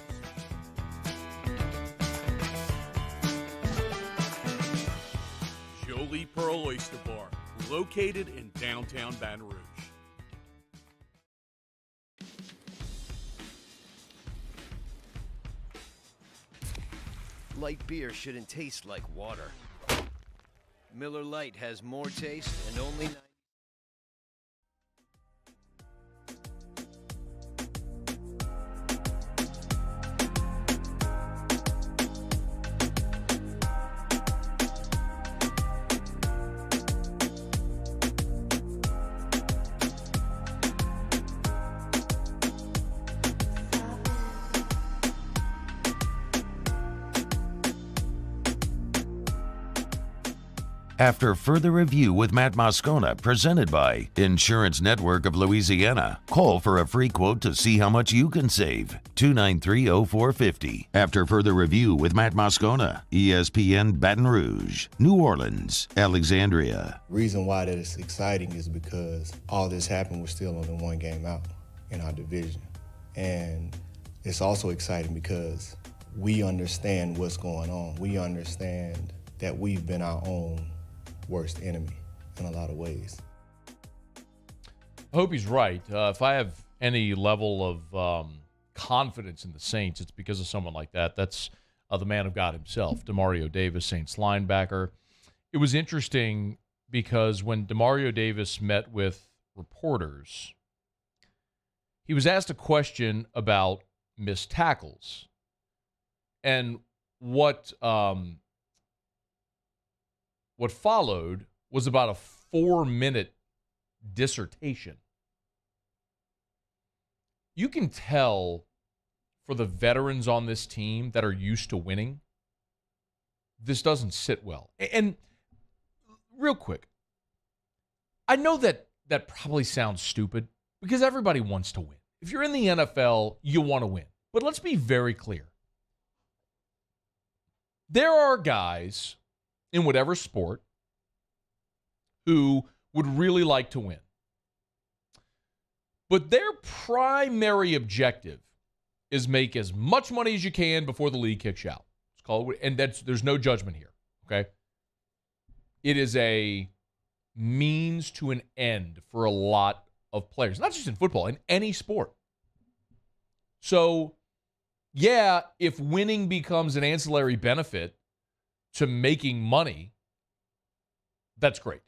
S15: Jolie Pearl Oyster Bar, located in downtown Baton Rouge.
S16: Light beer shouldn't taste like water. Miller Lite has more taste and only
S2: After further review with Matt Moscona, presented by Insurance Network of Louisiana, call for a free quote to see how much you can save. 293-0450. After further review with Matt Moscona, ESPN Baton Rouge, New Orleans, Alexandria.
S1: Reason why that it's exciting is because all this happened, we're still only one game out in our division. And it's also exciting because we understand what's going on. We understand that we've been our own worst enemy in a lot of ways.
S5: I hope he's right. If I have any level of confidence in the Saints, it's because of someone like that. That's the man of God himself, Demario Davis, Saints linebacker. It was interesting because when Demario Davis met with reporters, he was asked a question about missed tackles. And what followed was about a 4-minute dissertation. You can tell for the veterans on this team that are used to winning, this doesn't sit well. And real quick, I know that probably sounds stupid because everybody wants to win. If you're in the NFL, you want to win. But let's be very clear. There are guys in whatever sport who would really like to win. But their primary objective is make as much money as you can before the league kicks you out. Let's call it, and there's no judgment here, okay? It is a means to an end for a lot of players, not just in football, in any sport. So, yeah, if winning becomes an ancillary benefit to making money, that's great.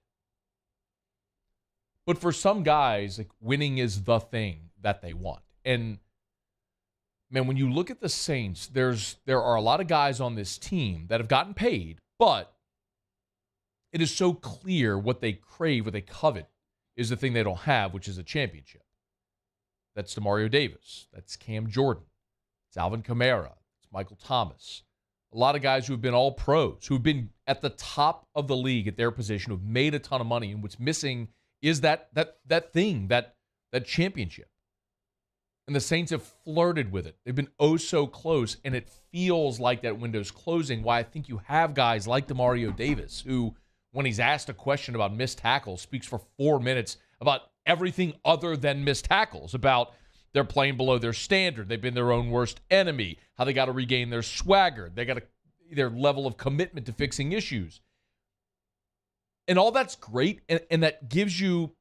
S5: But for some guys, like, winning is the thing that they want. And, man, when you look at the Saints, there are a lot of guys on this team that have gotten paid, but it is so clear what they crave, what they covet, is the thing they don't have, which is a championship. That's Demario Davis. That's Cam Jordan. It's Alvin Kamara. It's Michael Thomas. A lot of guys who have been all pros, who've been at the top of the league at their position, who've made a ton of money, and what's missing is that thing, that championship. And the Saints have flirted with it. They've been oh so close, and it feels like that window's closing. Why I think you have guys like Demario Davis, who, when he's asked a question about missed tackles, speaks for 4 minutes about everything other than missed tackles, about they're playing below their standard, they've been their own worst enemy, how they got to regain their swagger, they got their level of commitment to fixing issues. And all that's great, and that gives you,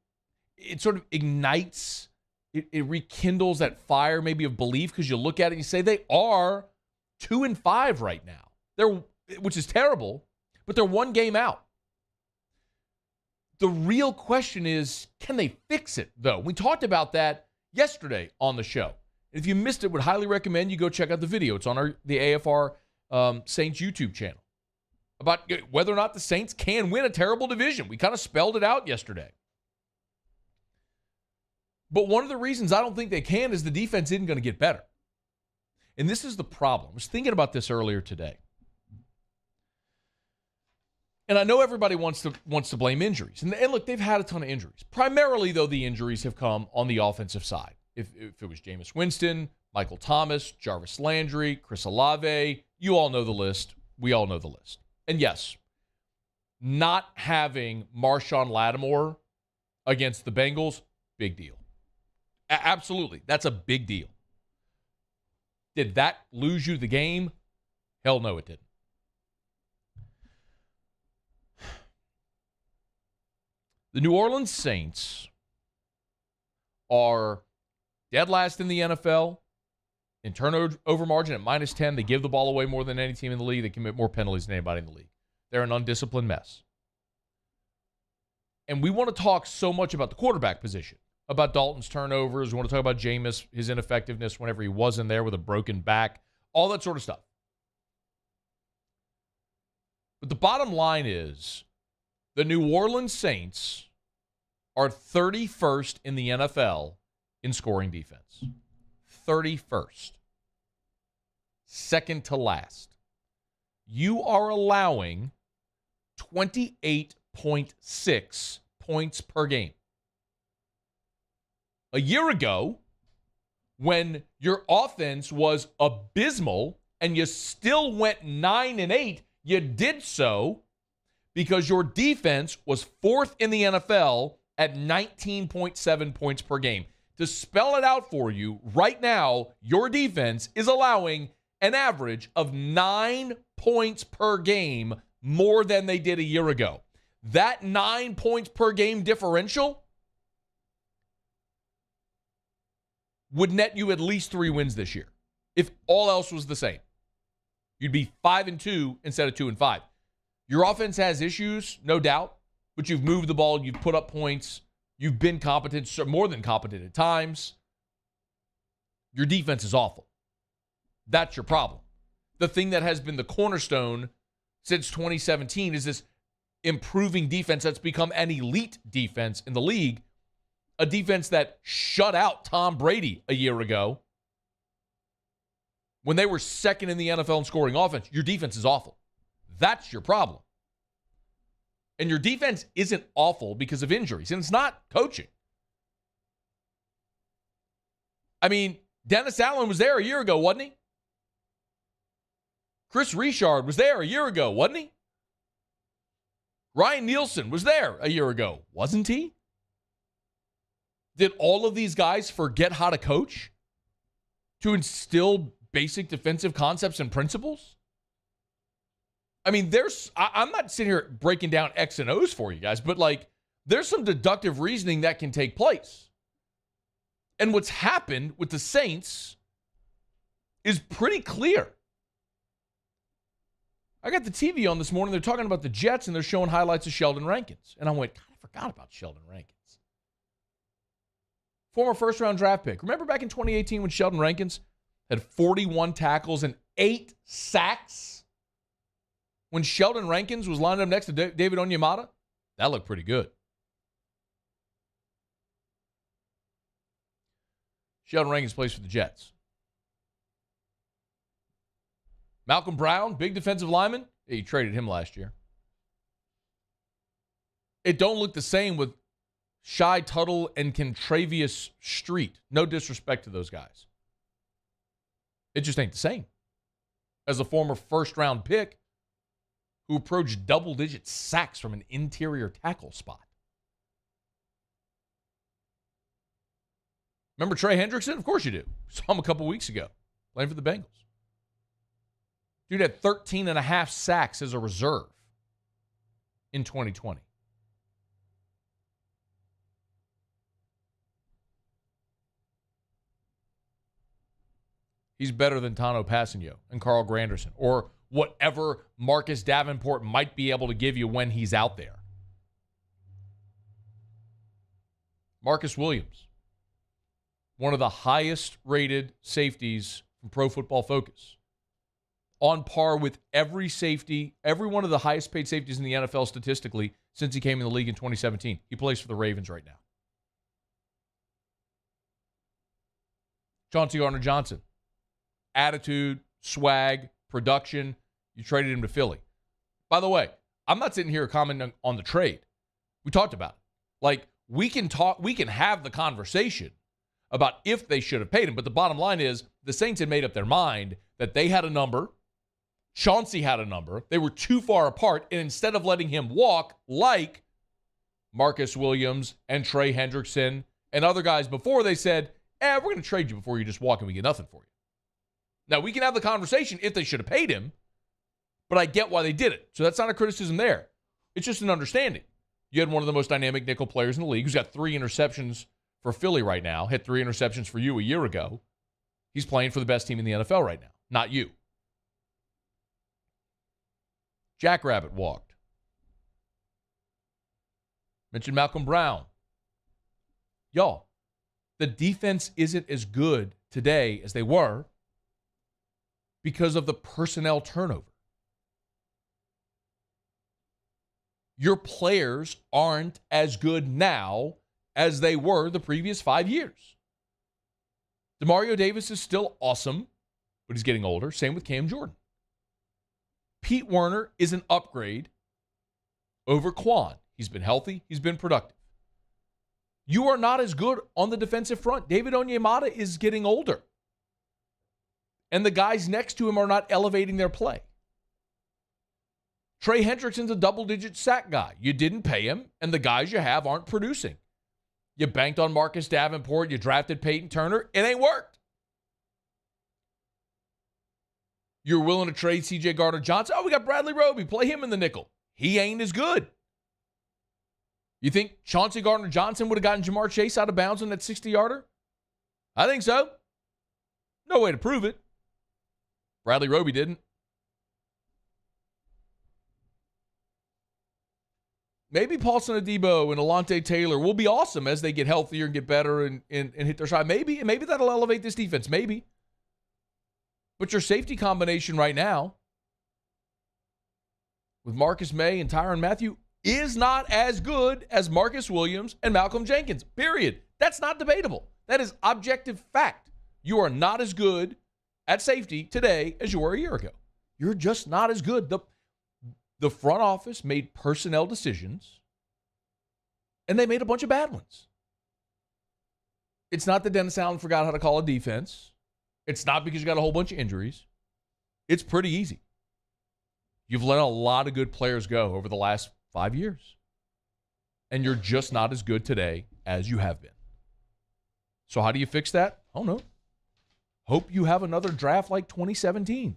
S5: it sort of ignites, it rekindles that fire maybe of belief, because you look at it and you say they are 2-5 right now, which is terrible, but they're one game out. The real question is, can they fix it, though? We talked about that yesterday on the show. If you missed it, would highly recommend you go check out the video. It's on the AFR Saints YouTube channel about whether or not the Saints can win a terrible division. We kind of spelled it out yesterday. But one of the reasons I don't think they can is the defense isn't going to get better. And this is the problem. I was thinking about this earlier today. And I know everybody wants to blame injuries. And look, they've had a ton of injuries. Primarily, though, the injuries have come on the offensive side. If it was Jameis Winston, Michael Thomas, Jarvis Landry, Chris Olave, you all know the list. We all know the list. And yes, not having Marshawn Lattimore against the Bengals, big deal. Absolutely. That's a big deal. Did that lose you the game? Hell no, it didn't. The New Orleans Saints are dead last in the NFL in turnover margin at -10. They give the ball away more than any team in the league. They commit more penalties than anybody in the league. They're an undisciplined mess. And we want to talk so much about the quarterback position, about Dalton's turnovers. We want to talk about Jameis, his ineffectiveness whenever he wasn't there with a broken back, all that sort of stuff. But the bottom line is the New Orleans Saints are 31st in the NFL in scoring defense. 31st. Second to last. You are allowing 28.6 points per game. A year ago, when your offense was abysmal and you still went 9-8, you did so because your defense was 4th in the NFL at 19.7 points per game. To spell it out for you, right now, your defense is allowing an average of 9 points per game more than they did a year ago. That 9 points per game differential would net you at least 3 wins this year. If all else was the same, you'd be 5-2 instead of 2-5. Your offense has issues, no doubt, but you've moved the ball, you've put up points, you've been competent, more than competent at times. Your defense is awful. That's your problem. The thing that has been the cornerstone since 2017 is this improving defense that's become an elite defense in the league, a defense that shut out Tom Brady a year ago. When they were second in the NFL in scoring offense, your defense is awful. That's your problem. And your defense isn't awful because of injuries, and it's not coaching. I mean, Dennis Allen was there a year ago, wasn't he? Chris Richard was there a year ago, wasn't he? Ryan Nielsen was there a year ago, wasn't he? Did all of these guys forget how to coach? To instill basic defensive concepts and principles? I mean, I'm not sitting here breaking down X and O's for you guys, but there's some deductive reasoning that can take place. And what's happened with the Saints is pretty clear. I got the TV on this morning. They're talking about the Jets, and they're showing highlights of Sheldon Rankins. And I went, God, I forgot about Sheldon Rankins. Former first-round draft pick. Remember back in 2018 when Sheldon Rankins had 41 tackles and 8 sacks? When Sheldon Rankins was lined up next to David Onyemata? That looked pretty good. Sheldon Rankins plays for the Jets. Malcolm Brown, big defensive lineman. Yeah, you traded him last year. It don't look the same with Shai Tuttle and Kentravius Street. No disrespect to those guys. It just ain't the same. As a former first-round pick who approached double-digit sacks from an interior tackle spot. Remember Trey Hendrickson? Of course you do. Saw him a couple weeks ago playing for the Bengals. Dude had 13.5 sacks as a reserve in 2020. He's better than Tano Passanio and Carl Granderson or whatever Marcus Davenport might be able to give you when he's out there. Marcus Williams, one of the highest rated safeties from Pro Football Focus. On par with every safety, every one of the highest paid safeties in the NFL statistically since he came in the league in 2017. He plays for the Ravens right now. Chauncey Gardner-Johnson. Attitude, swag, production. You traded him to Philly. By the way, I'm not sitting here commenting on the trade. We talked about it. We can have the conversation about if they should have paid him, but the bottom line is the Saints had made up their mind that they had a number. Chauncey had a number. They were too far apart, and instead of letting him walk like Marcus Williams and Trey Hendrickson and other guys before, they said, we're going to trade you before you just walk and we get nothing for you. Now, we can have the conversation if they should have paid him, but I get why they did it. So that's not a criticism there. It's just an understanding. You had one of the most dynamic nickel players in the league who's got 3 interceptions for Philly right now, hit 3 interceptions for you a year ago. He's playing for the best team in the NFL right now, not you. Jackrabbit walked. Mentioned Malcolm Brown. Y'all, the defense isn't as good today as they were because of the personnel turnover. Your players aren't as good now as they were the previous 5 years. Demario Davis is still awesome, but he's getting older. Same with Cam Jordan. Pete Werner is an upgrade, over Quan. He's been healthy. He's been productive. You are not as good on the defensive front. David Onyemata is getting older. And the guys next to him are not elevating their play. Trey Hendrickson's a double-digit sack guy. You didn't pay him, and the guys you have aren't producing. You banked on Marcus Davenport. You drafted Peyton Turner. It ain't worked. You're willing to trade C.J. Gardner-Johnson. Oh, we got Bradley Roby. Play him in the nickel. He ain't as good. You think Chauncey Gardner-Johnson would have gotten Jamar Chase out of bounds on that 60-yarder? I think so. No way to prove it. Bradley Roby didn't. Maybe Paulson Adebo and Alontae Taylor will be awesome as they get healthier and get better and hit their stride. Maybe that'll elevate this defense. Maybe. But your safety combination right now with Marcus May and Tyrann Mathieu is not as good as Marcus Williams and Malcolm Jenkins, period. That's not debatable. That is objective fact. You are not as good at safety today as you were a year ago. You're just not as good. The front office made personnel decisions, and they made a bunch of bad ones. It's not that Dennis Allen forgot how to call a defense. It's not because you got a whole bunch of injuries. It's pretty easy. You've let a lot of good players go over the last 5 years, and you're just not as good today as you have been. So how do you fix that? I don't know. Hope you have another draft like 2017.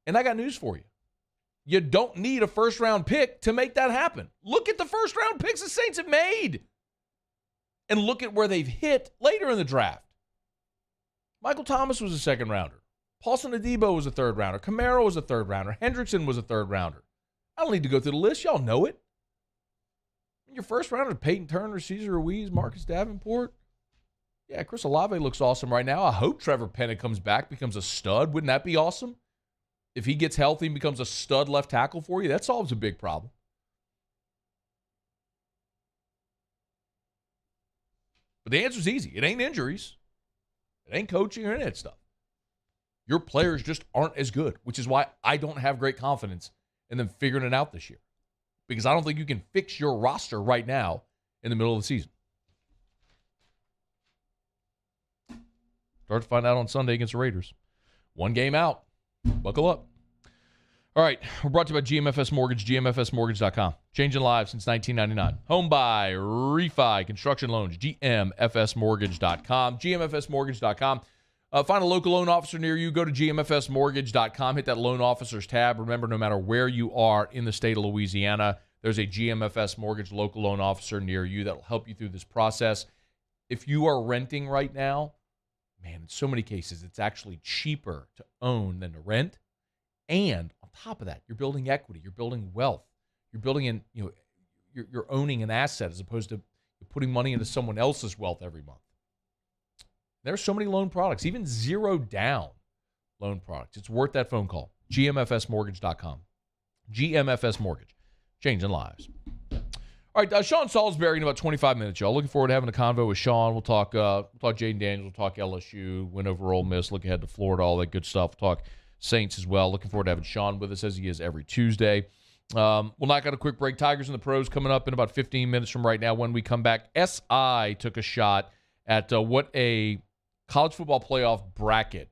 S5: And I got news for you. You don't need a first-round pick to make that happen. Look at the first-round picks the Saints have made. And look at where they've hit later in the draft. Michael Thomas was a second-rounder. Paulson Adebo was a third-rounder. Kamara was a third-rounder. Hendrickson was a third-rounder. I don't need to go through the list. Y'all know it. Your first-rounder, Peyton Turner, Cesar Ruiz, Marcus Davenport. Yeah, Chris Olave looks awesome right now. I hope Trevor Penning comes back, becomes a stud. Wouldn't that be awesome? If he gets healthy and becomes a stud left tackle for you, that solves a big problem. But the answer's easy. It ain't injuries. It ain't coaching or any of that stuff. Your players just aren't as good, which is why I don't have great confidence in them figuring it out this year. Because I don't think you can fix your roster right now in the middle of the season. Start to find out on Sunday against the Raiders. One game out. Buckle up. All right, we're brought to you by GMFS Mortgage, GMFSmortgage.com. Changing lives since 1999. Home buy, refi, construction loans, GMFSmortgage.com. GMFSmortgage.com. Find a local loan officer near you. Go to GMFSmortgage.com. Hit that loan officers tab. Remember, no matter where you are in the state of Louisiana, there's a GMFS Mortgage local loan officer near you that will help you through this process. If you are renting right now, man, in so many cases, it's actually cheaper to own than to rent. And on top of that, you're building equity. You're building wealth. You're building in, you're owning an asset as opposed to putting money into someone else's wealth every month. There are so many loan products, even zero down loan products. It's worth that phone call. GMFSmortgage.com. GMFS Mortgage. Changing lives. All right, Sean Salisbury in about 25 minutes, y'all. Looking forward to having a convo with Sean. We'll talk Jaden Daniels. We'll talk LSU, win over Ole Miss, look ahead to Florida, all that good stuff. We'll talk Saints as well. Looking forward to having Sean with us as he is every Tuesday. We'll knock out a quick break. Tigers and the Pros coming up in about 15 minutes from right now. When we come back, SI took a shot at what a college football playoff bracket,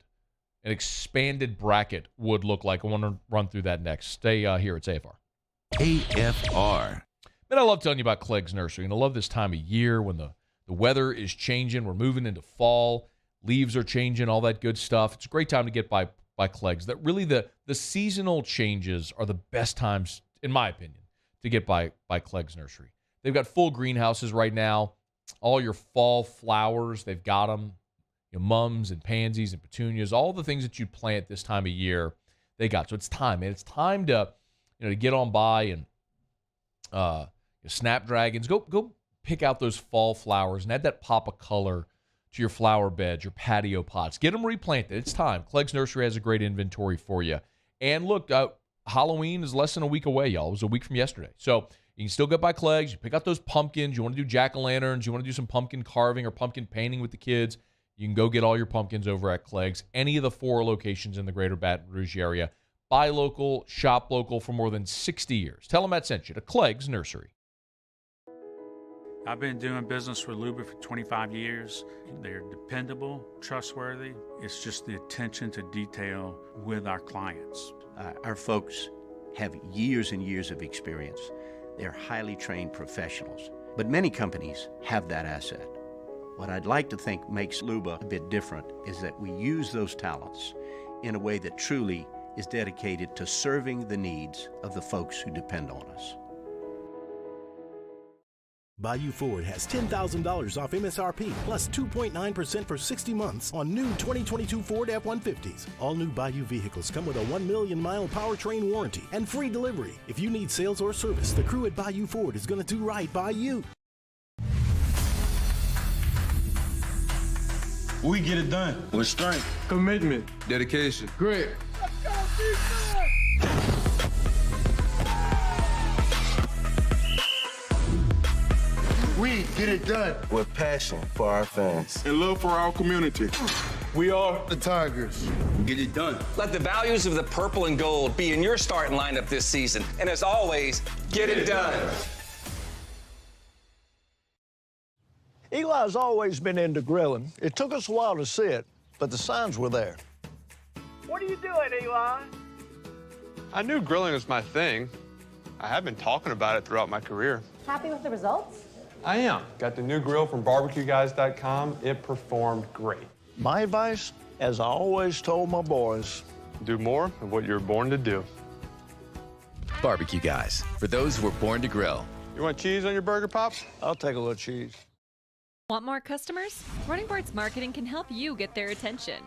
S5: an expanded bracket, would look like. I want to run through that next. Stay here. It's AFR.
S2: AFR.
S5: Man, I love telling you about Clegg's Nursery, and I love this time of year when the weather is changing. We're moving into fall. Leaves are changing, all that good stuff. It's a great time to get by Clegg's. That really the seasonal changes are the best times, in my opinion, to get by Clegg's Nursery. They've got full greenhouses right now. All your fall flowers, they've got them. Mums and pansies and petunias, all the things that you plant this time of year, they got. So it's time, man. It's time to get on by and snapdragons. Go pick out those fall flowers and add that pop of color to your flower beds, your patio pots. Get them replanted. It's time. Clegg's Nursery has a great inventory for you. And look, Halloween is less than a week away, y'all. It was a week from yesterday. So you can still get by Clegg's. You pick out those pumpkins. You want to do jack-o'-lanterns. You want to do some pumpkin carving or pumpkin painting with the kids. You can go get all your pumpkins over at Clegg's. Any of the 4 locations in the greater Baton Rouge area. Buy local, shop local for more than 60 years. Tell them Matt sent you to Clegg's Nursery.
S20: I've been doing business with Luba for 25 years. They're dependable, trustworthy. It's just the attention to detail with our clients.
S13: Our folks have years and years of experience. They're highly trained professionals. But many companies have that asset. What I'd like to think makes Luba a bit different is that we use those talents in a way that truly is dedicated to serving the needs of the folks who depend on us.
S9: Bayou Ford has $10,000 off MSRP plus 2.9% for 60 months on new 2022 Ford F-150s. All new Bayou vehicles come with a 1 million mile powertrain warranty and free delivery. If you need sales or service, the crew at Bayou Ford is going to do right by you.
S3: We get it done with strength, commitment, dedication, grit.
S4: We get it done with passion for our fans
S3: and love for our community. We are the Tigers.
S4: Get it done.
S12: Let the values of the purple and gold be in your starting lineup this season. And as always, get it done.
S17: Eli's always been into grilling. It took us a while to see it, but the signs were there.
S18: What are you doing, Eli?
S19: I knew grilling was my thing. I have been talking about it throughout my career.
S21: Happy with the results?
S19: I am. Got the new grill from barbecueguys.com. It performed great.
S17: My advice, as I always told my boys,
S19: do more of what you're born to do.
S16: Barbecue Guys, for those who were born to grill.
S19: You want cheese on your burger, Pops?
S17: I'll take a little cheese.
S22: Want more customers? Running Boards Marketing can help you get their attention.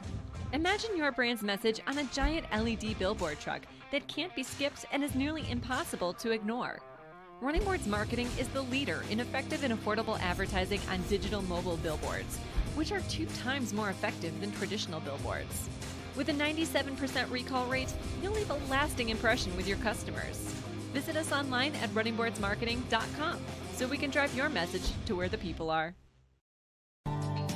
S22: Imagine your brand's message on a giant LED billboard truck that can't be skipped and is nearly impossible to ignore. Running Boards Marketing is the leader in effective and affordable advertising on digital mobile billboards, which are 2 times more effective than traditional billboards. With a 97% recall rate, you'll leave a lasting impression with your customers. Visit us online at runningboardsmarketing.com so we can drive your message to where the people are.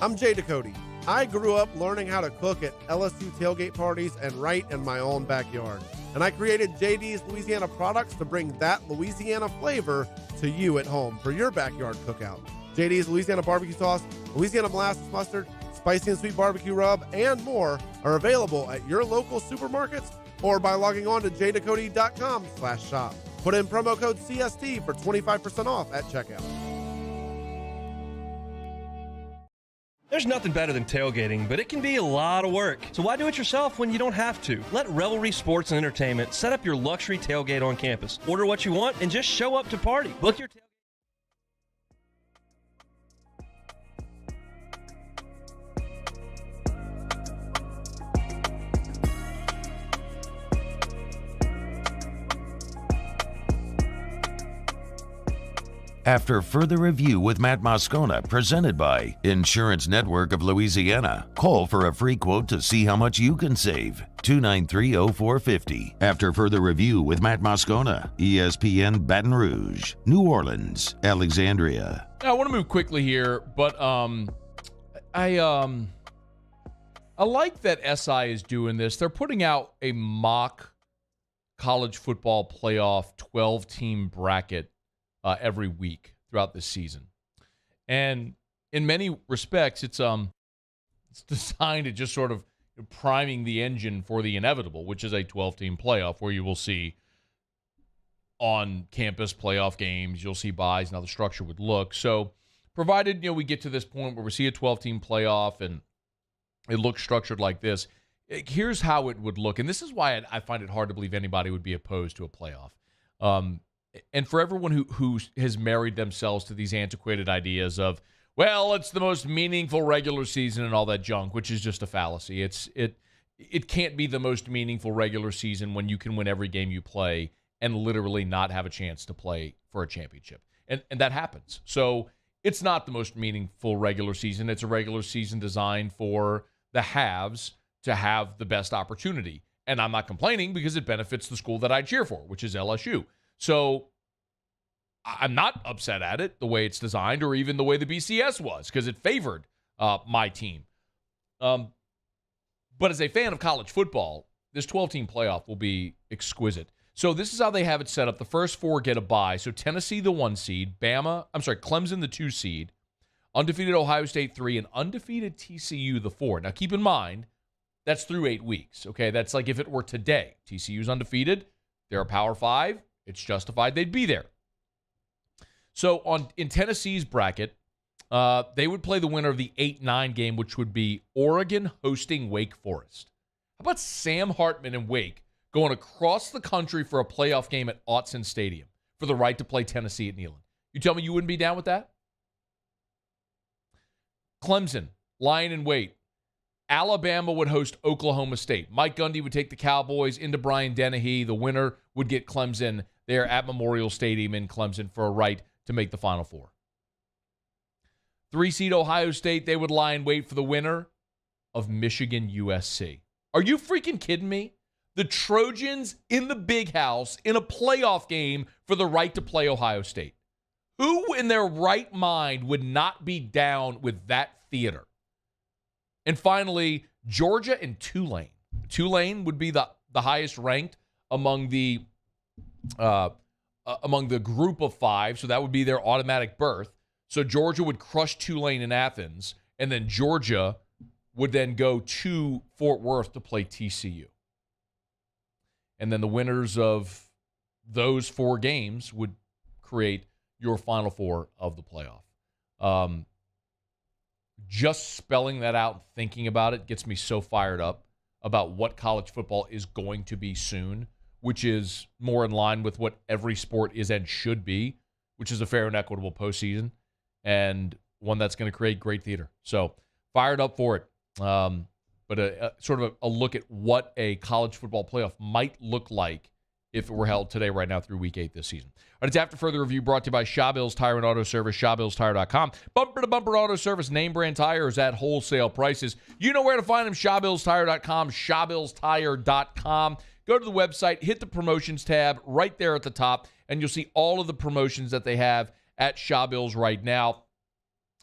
S27: I'm Jay Ducote. I grew up learning how to cook at LSU tailgate parties and right in my own backyard. And I created JD's Louisiana products to bring that Louisiana flavor to you at home for your backyard cookout. JD's Louisiana barbecue sauce, Louisiana molasses mustard, spicy and sweet barbecue rub, and more are available at your local supermarkets or by logging on to jducote.com/shop. Put in promo code CST for 25% off at checkout.
S28: There's nothing better than tailgating, but it can be a lot of work. So why do it yourself when you don't have to? Let Revelry Sports and Entertainment set up your luxury tailgate on campus. Order what you want and just show up to party. Book your tailgate.
S2: After further review with Matt Moscona, presented by Insurance Network of Louisiana. Call for a free quote to see how much you can save. 293-0450. After further review with Matt Moscona, ESPN Baton Rouge, New Orleans, Alexandria.
S5: Now, I want to move quickly here, but I like that SI is doing this. They're putting out a mock college football playoff 12-team bracket every week throughout this season. And in many respects, it's designed to just sort of priming the engine for the inevitable, which is a 12-team playoff where you will see on-campus playoff games, you'll see buys, and how the structure would look. So provided, we get to this point where we see a 12-team playoff and it looks structured like this, here's how it would look. And this is why I find it hard to believe anybody would be opposed to a playoff. And for everyone who has married themselves to these antiquated ideas of, well, it's the most meaningful regular season and all that junk, which is just a fallacy. It can't be the most meaningful regular season when you can win every game you play and literally not have a chance to play for a championship. And that happens. So it's not the most meaningful regular season. It's a regular season designed for the haves to have the best opportunity. And I'm not complaining because it benefits the school that I cheer for, which is LSU. So I'm not upset at it, the way it's designed, or even the way the BCS was, because it favored my team. But as a fan of college football, this 12-team playoff will be exquisite. So this is how they have it set up. The first 4 get a bye. So Tennessee, the 1 seed, Clemson, the 2 seed, undefeated Ohio State, 3, and undefeated TCU, the 4. Now keep in mind, that's through 8 weeks, okay? That's like if it were today. TCU's undefeated. They're a Power 5. It's justified they'd be there. So in Tennessee's bracket, they would play the winner of the 8-9 game, which would be Oregon hosting Wake Forest. How about Sam Hartman and Wake going across the country for a playoff game at Autzen Stadium for the right to play Tennessee at Neyland? You tell me you wouldn't be down with that? Clemson, lying in wait. Alabama would host Oklahoma State. Mike Gundy would take the Cowboys into Brian Dennehy. The winner would get Clemson there at Memorial Stadium in Clemson for a right to make the Final Four. 3-seed Ohio State, they would lie in wait for the winner of Michigan USC. Are you freaking kidding me? The Trojans in the Big House in a playoff game for the right to play Ohio State. Who in their right mind would not be down with that theater? And finally, Georgia and Tulane. Tulane would be the highest ranked among the group of 5, so that would be their automatic berth. So Georgia would crush Tulane in Athens, and then Georgia would then go to Fort Worth to play TCU. And then the winners of those 4 games would create your Final Four of the playoff. Just spelling that out and thinking about it gets me so fired up about what college football is going to be soon, which is more in line with what every sport is and should be, which is a fair and equitable postseason and one that's going to create great theater. So fired up for it. But sort of a look at what a college football playoff might look like if it were held today, right now, through Week 8 this season. All right, it's After Further Review, brought to you by Shawbills Tire and Auto Service, ShawBillsTire.com. Bumper-to-bumper auto service, name-brand tires at wholesale prices. You know where to find them, ShawBillsTire.com, ShawBillsTire.com. Go to the website, hit the promotions tab right there at the top, and you'll see all of the promotions that they have at Shawbills right now.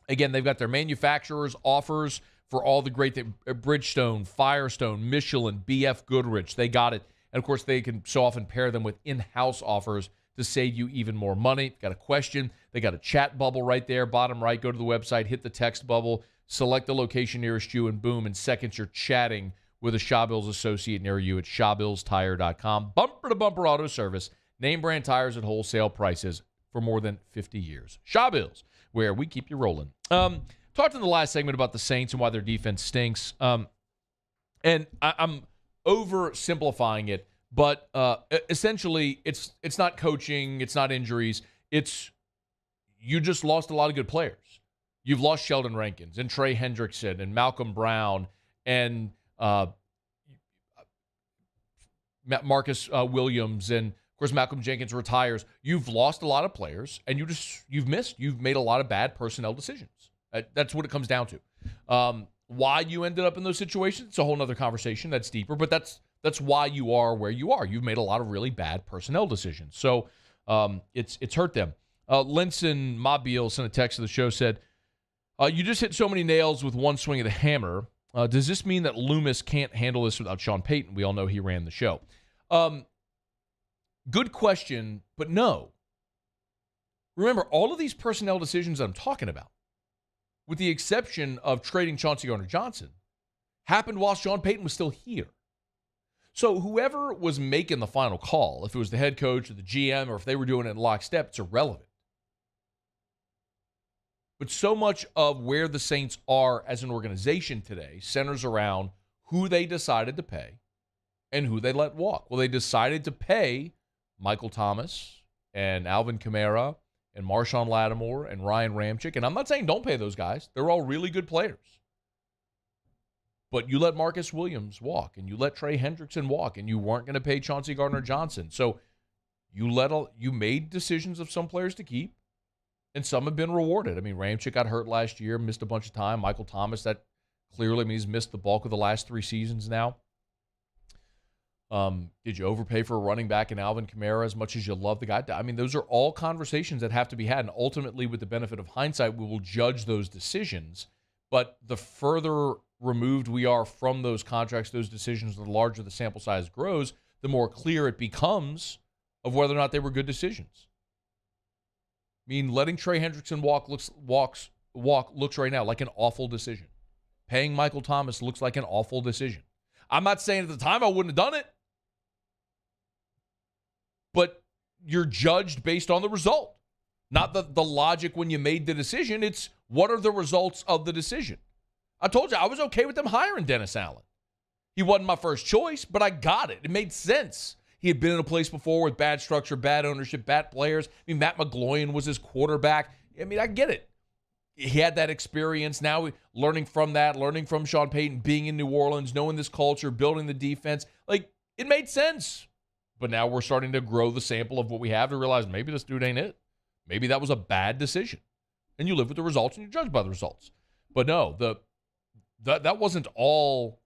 S5: Again, they've got their manufacturers' offers for all the great Bridgestone, Firestone, Michelin, BF Goodrich. They got it. And, of course, they can so often pair them with in-house offers to save you even more money. Got a question? They got a chat bubble right there, bottom right. Go to the website, hit the text bubble, select the location nearest you, and boom, in seconds you're chatting with a Shawbills associate near you at ShawBillsTire.com. Bumper-to-bumper auto service, name-brand tires at wholesale prices for more than 50 years. Shawbills, where we keep you rolling. Talked in the last segment about the Saints and why their defense stinks. And I'm oversimplifying it, but essentially it's not coaching, it's not injuries, it's you just lost a lot of good players. You've lost Sheldon Rankins and Trey Hendrickson and Malcolm Brown and Marcus Williams, and of course Malcolm Jenkins retires. You've lost a lot of players, and you've made a lot of bad personnel decisions. That's what it comes down to. Why you ended up in those situations, it's a whole other conversation that's deeper, but that's why you are where you are. You've made a lot of really bad personnel decisions. So it's hurt them. Linson Mobile sent a text to the show, said, you just hit so many nails with one swing of the hammer. Does this mean that Loomis can't handle this without Sean Payton? We all know he ran the show. Good question, but no. Remember, all of these personnel decisions that I'm talking about, with the exception of trading Chauncey Gardner-Johnson, happened while Sean Payton was still here. So whoever was making the final call, if it was the head coach or the GM, or if they were doing it in lockstep, it's irrelevant. But so much of where the Saints are as an organization today centers around who they decided to pay and who they let walk. Well, they decided to pay Michael Thomas and Alvin Kamara and Marshawn Lattimore and Ryan Ramczyk. And I'm not saying don't pay those guys. They're all really good players. But you let Marcus Williams walk, and you let Trey Hendrickson walk, and you weren't going to pay Chauncey Gardner-Johnson. So you made decisions of some players to keep, and some have been rewarded. I mean, Ramczyk got hurt last year, missed a bunch of time. Michael Thomas, that clearly means he's missed the bulk of the last 3 seasons now. Did you overpay for a running back in Alvin Kamara as much as you love the guy? I mean, those are all conversations that have to be had, and ultimately, with the benefit of hindsight, we will judge those decisions. But the further removed we are from those contracts, those decisions, the larger the sample size grows, the more clear it becomes of whether or not they were good decisions. I mean, letting Trey Hendrickson walk looks right now like an awful decision. Paying Michael Thomas looks like an awful decision. I'm not saying at the time I wouldn't have done it, but you're judged based on the result, not the logic when you made the decision. It's what are the results of the decision. I told you I was okay with them hiring Dennis Allen. He wasn't my first choice, but I got it. It made sense. He had been in a place before with bad structure, bad ownership, bad players. I mean, Matt McGloin was his quarterback. I mean, I get it. He had that experience. Now learning from that, learning from Sean Payton, being in New Orleans, knowing this culture, building the defense. Like, it made sense. But now we're starting to grow the sample of what we have to realize maybe this dude ain't it. Maybe that was a bad decision. And you live with the results and you're judged by the results. But no, that wasn't all.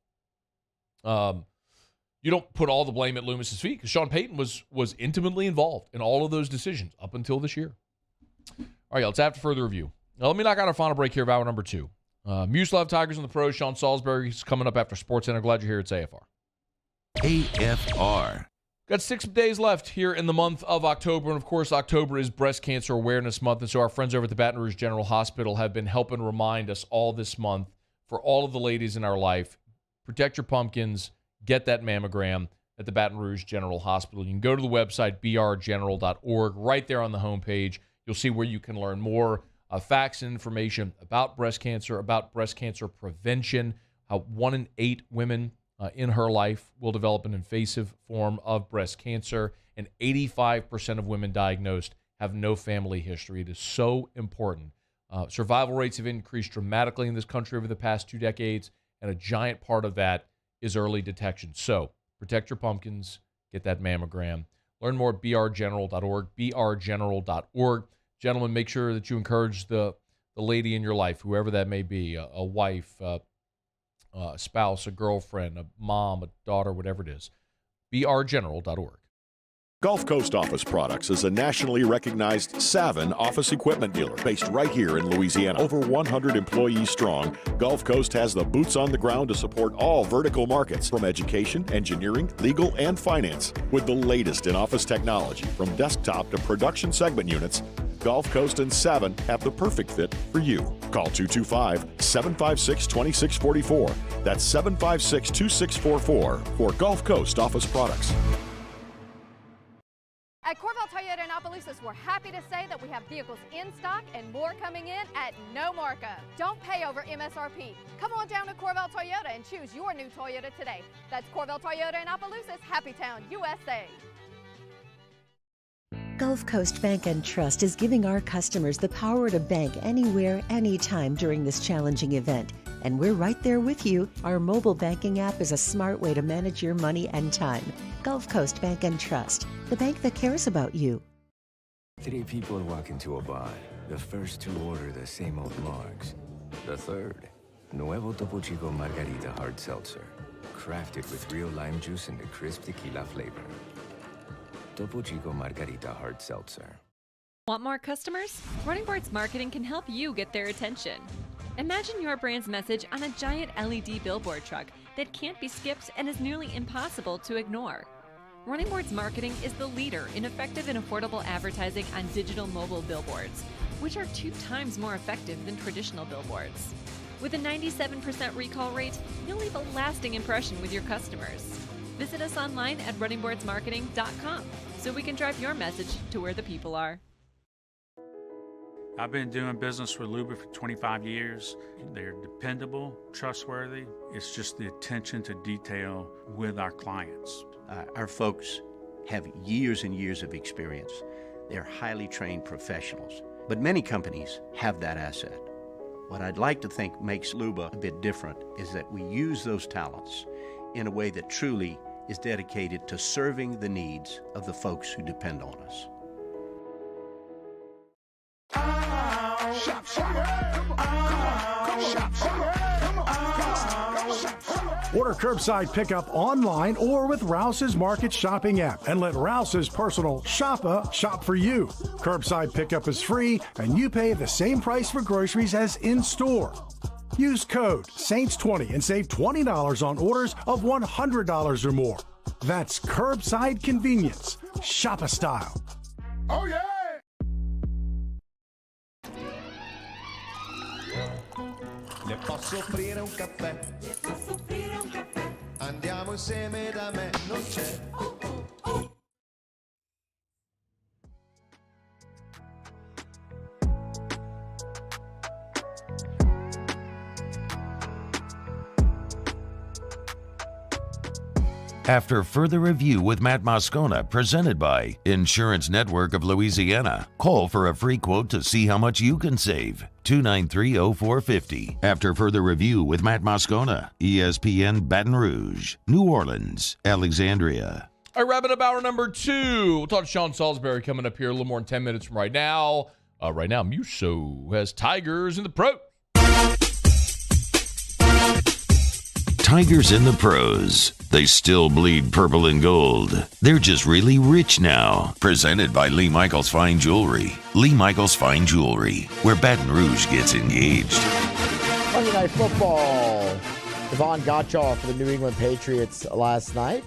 S5: You don't put all the blame at Loomis's feet because Sean Payton was intimately involved in all of those decisions up until this year. All right, let's have further review. Now, let me knock out our final break here of hour number 2. Muso Tigers in the pros. Sean Salisbury is coming up after SportsCenter. Glad you're here. It's AFR.
S2: AFR.
S5: Got 6 days left here in the month of October. And, of course, October is Breast Cancer Awareness Month. And so our friends over at the Baton Rouge General Hospital have been helping remind us all this month for all of the ladies in our life, protect your pumpkins, get that mammogram at the Baton Rouge General Hospital. You can go to the website, brgeneral.org. Right there on the homepage, you'll see where you can learn more facts and information about breast cancer prevention, how 1 in 8 women in her life will develop an invasive form of breast cancer, and 85% of women diagnosed have no family history. It is so important. Survival rates have increased dramatically in this country over the past 2 decades, and a giant part of that is early detection. So protect your pumpkins, get that mammogram. Learn more at brgeneral.org, brgeneral.org. Gentlemen, make sure that you encourage the lady in your life, whoever that may be, a wife, a spouse, a girlfriend, a mom, a daughter, whatever it is. brgeneral.org.
S6: Gulf Coast Office Products is a nationally recognized Savin office equipment dealer based right here in Louisiana. Over 100 employees strong, Gulf Coast has the boots on the ground to support all vertical markets from education, engineering, legal, and finance. With the latest in office technology from desktop to production segment units, Gulf Coast and Savin have the perfect fit for you. Call 225-756-2644. That's 756-2644 for Gulf Coast Office Products.
S7: At Corval Toyota in Opelousas, we're happy to say that we have vehicles in stock and more coming in at no markup. Don't pay over MSRP. Come on down to Corval Toyota and choose your new Toyota today. That's Corval Toyota in Opelousas, Happy Town, USA.
S8: Gulf Coast Bank and Trust is giving our customers the power to bank anywhere, anytime during this challenging event. And we're right there with you. Our mobile banking app is a smart way to manage your money and time. Gulf Coast Bank and Trust, the bank that cares about you.
S21: 3 people walk into a bar. The first 2 order the same old marks. The third, Nuevo Topo Chico Margarita Hard Seltzer. Crafted with real lime juice and a crisp tequila flavor. Topo Chico Margarita Hard Seltzer.
S22: Want more customers? Running Boards Marketing can help you get their attention. Imagine your brand's message on a giant LED billboard truck that can't be skipped and is nearly impossible to ignore. Running Boards Marketing is the leader in effective and affordable advertising on digital mobile billboards, which are 2 times more effective than traditional billboards. With a 97% recall rate, you'll leave a lasting impression with your customers. Visit us online at runningboardsmarketing.com so we can drive your message to where the people are.
S20: I've been doing business with Luba for 25 years. They're dependable, trustworthy. It's just the attention to detail with our clients.
S13: Our folks have years and years of experience. They're highly trained professionals, but many companies have that asset. What I'd like to think makes Luba a bit different is that we use those talents in a way that truly is dedicated to serving the needs of the folks who depend on us.
S23: Order curbside pickup online or with Rouse's Market Shopping app and let Rouse's personal shopper shop for you. Curbside pickup is free and you pay the same price for groceries as in store. Use code SAINTS20 and save $20 on orders of $100 or more. That's curbside convenience. Shop style.
S4: Oh, yeah!
S1: Le posso offrire un caffè? Andiamo insieme da me, non c'è.
S2: After further review with Matt Moscona, presented by Insurance Network of Louisiana. Call for a free quote to see how much you can save. 293-0450. After further review with Matt Moscona, ESPN Baton Rouge, New Orleans, Alexandria.
S5: All right, wrapping up hour number 2. We'll talk to Sean Salisbury coming up here a little more than 10 minutes from right now. Right now, Muso has Tigers in the Pro.
S2: Tigers in the pros. They still bleed purple and gold. They're just really rich now. Presented by Lee Michaels Fine Jewelry. Lee Michaels Fine Jewelry, where Baton Rouge gets engaged.
S10: Monday Night Football. Devon Gottschall for the New England Patriots last night.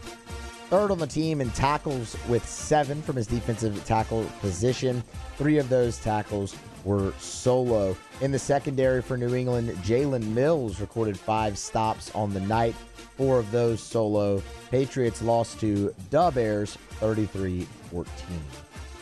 S10: Third on the team in tackles with 7 from his defensive tackle position. 3 of those tackles were solo. In the secondary for New England, Jalen Mills recorded 5 stops on the night. 4 of those solo. Patriots lost to the Bears 33-14.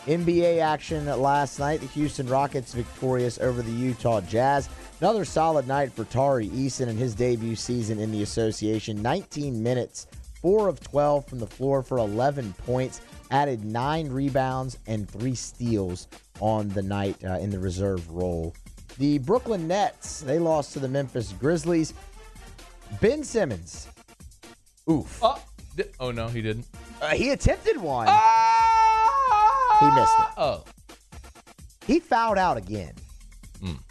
S10: NBA action last night. The Houston Rockets victorious over the Utah Jazz. Another solid night for Tari Eason in his debut season in the association. 19 minutes, 4 of 12 from the floor for 11 points. Added 9 rebounds and 3 steals on the night in the reserve role. The Brooklyn Nets, they lost to the Memphis Grizzlies. Ben Simmons. Oof.
S5: Oh no, he didn't.
S10: He attempted one. He missed it.
S5: Oh.
S10: He fouled out again.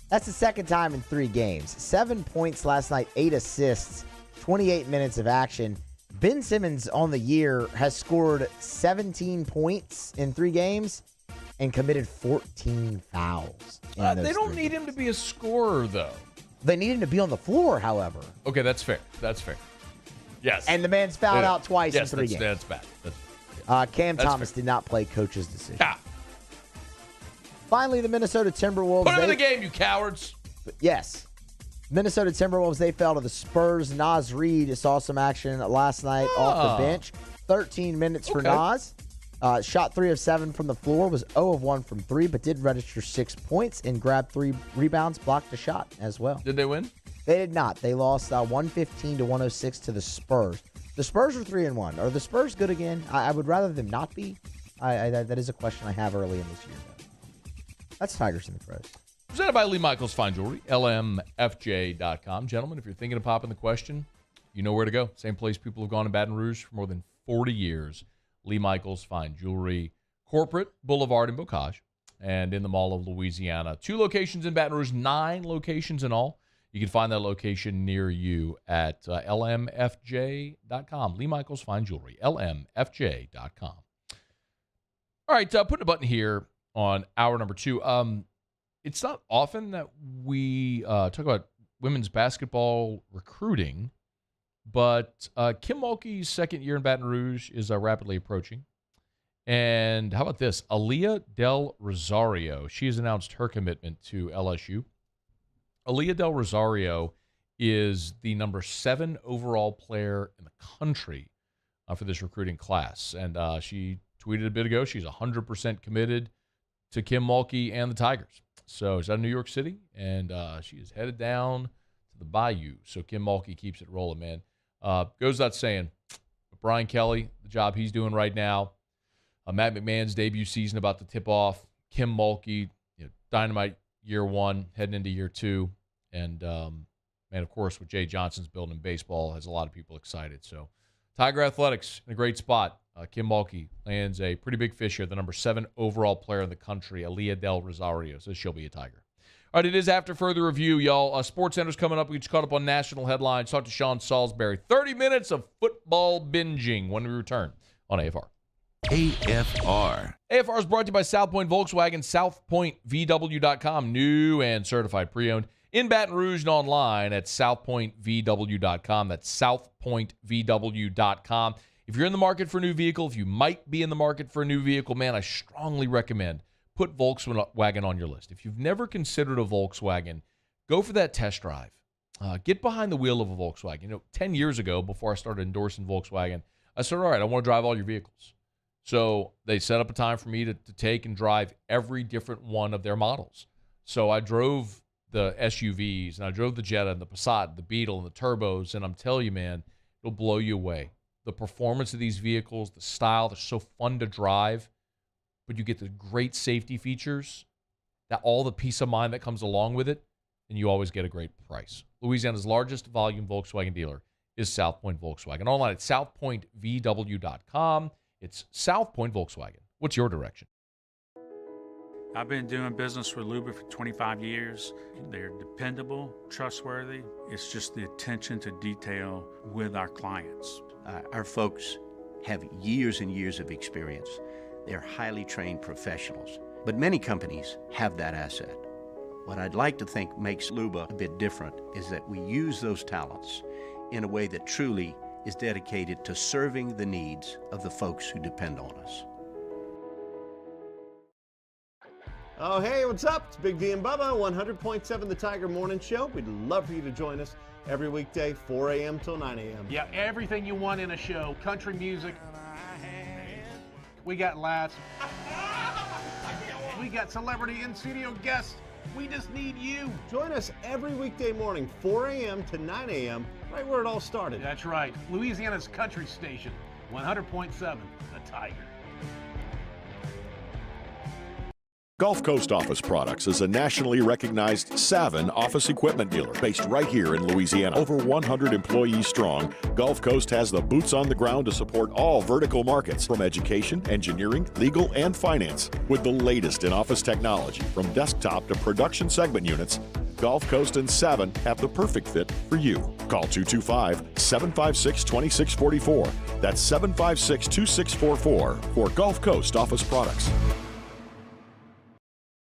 S10: That's the second time in 3 games. 7 points last night, 8 assists, 28 minutes of action. Ben Simmons on the year has scored 17 points in 3 games and committed 14 fouls.
S5: They don't need him to be a scorer, though.
S10: They need him to be on the floor, however.
S5: Okay, that's fair. That's fair. Yes.
S10: And the man's fouled out twice in 3 games.
S5: That's bad.
S10: Cam Thomas did not play coach's decision. Finally, the Minnesota Timberwolves.
S5: Put him in the game, you cowards.
S10: Yes. Minnesota Timberwolves, they fell to the Spurs. Naz Reid saw some action last night off the bench. 13 minutes for Naz. Shot 3 of 7 from the floor, was 0 of 1 from 3, but did register 6 points and grabbed 3 rebounds, blocked a shot as well.
S5: Did they win?
S10: They did not. They lost 115-106 to the Spurs. The Spurs are 3-1. Are the Spurs good again? I would rather them not be. That is a question I have early in this year, though. That's Tigers in the Pros.
S5: Presented by Lee Michaels Fine Jewelry, lmfj.com. Gentlemen, if you're thinking of popping the question, you know where to go. Same place people have gone in Baton Rouge for more than 40 years. Lee Michaels Fine Jewelry, Corporate Boulevard in Bocage, and in the Mall of Louisiana. 2 locations in Baton Rouge, 9 locations in all. You can find that location near you at lmfj.com. Lee Michaels Fine Jewelry, lmfj.com. All right, putting a button here on hour number 2. It's not often that we talk about women's basketball recruiting, but Kim Mulkey's second year in Baton Rouge is rapidly approaching. And how about this? Aaliyah Del Rosario. She has announced her commitment to LSU. Aaliyah Del Rosario is the number 7 overall player in the country for this recruiting class. And she tweeted a bit ago she's 100% committed to Kim Mulkey and the Tigers. So she's out of New York City, and she is headed down to the Bayou. So Kim Mulkey keeps it rolling, man. Goes without saying, Brian Kelly, the job he's doing right now, Matt McMahon's debut season about to tip off, Kim Mulkey, dynamite year 1, heading into year 2, and of course, what Jay Johnson's building in baseball has a lot of people excited. So Tiger Athletics in a great spot. Kim Mulkey lands a pretty big fish here, the number 7 overall player in the country, Aaliyah Del Rosario. So she'll be a Tiger. All right, it is after further review, y'all. Sports Center's coming up. We just caught up on national headlines. Talk to Sean Salisbury. 30 minutes of football binging when we return on AFR.
S2: AFR.
S5: AFR is brought to you by South Point Volkswagen, southpointvw.com. New and certified pre-owned. in Baton Rouge and online at southpointvw.com. That's southpointvw.com. If you're in the market for a new vehicle, if you might be in the market for a new vehicle, man, I strongly recommend put Volkswagen on your list. If you've never considered a Volkswagen, go for that test drive. Get behind the wheel of a Volkswagen. 10 years ago, before I started endorsing Volkswagen, I said, all right, I want to drive all your vehicles. So they set up a time for me to take and drive every different one of their models. So I drove the SUVs, and I drove the Jetta and the Passat, the Beetle and the Turbos, and I'm telling you, man, it'll blow you away. The performance of these vehicles, the style, they're so fun to drive, but you get the great safety features, that all the peace of mind that comes along with it, and you always get a great price. Louisiana's largest volume Volkswagen dealer is South Point Volkswagen. Online at southpointvw.com. It's South Point Volkswagen. What's your direction?
S20: I've been doing business with Luba for 25 years. They're dependable, trustworthy. It's just the attention to detail with our clients.
S13: Our folks have years and years of experience. They're highly trained professionals, but many companies have that asset. What I'd like to think makes Luba a bit different is that we use those talents in a way that truly is dedicated to serving the needs of the folks who depend on us.
S3: Oh, hey, what's up? It's Big D and Bubba, 100.7 The Tiger Morning Show. We'd love for you to join us every weekday, 4 a.m. till 9 a.m.
S9: Yeah, everything you want in a show. Country music. We got laughs. We got celebrity in-studio guests. We just need you.
S3: Join us every weekday morning, 4 a.m. to 9 a.m., right where it all started.
S9: That's right. Louisiana's country station, 100.7 The Tiger.
S6: Gulf Coast Office Products is a nationally recognized Savin office equipment dealer based right here in Louisiana. Over 100 employees strong, Gulf Coast has the boots on the ground to support all vertical markets, from education, engineering, legal, and finance. With the latest in office technology, from desktop to production segment units, Gulf Coast and Savin have the perfect fit for you. Call 225-756-2644. That's 756-2644 for Gulf Coast Office Products.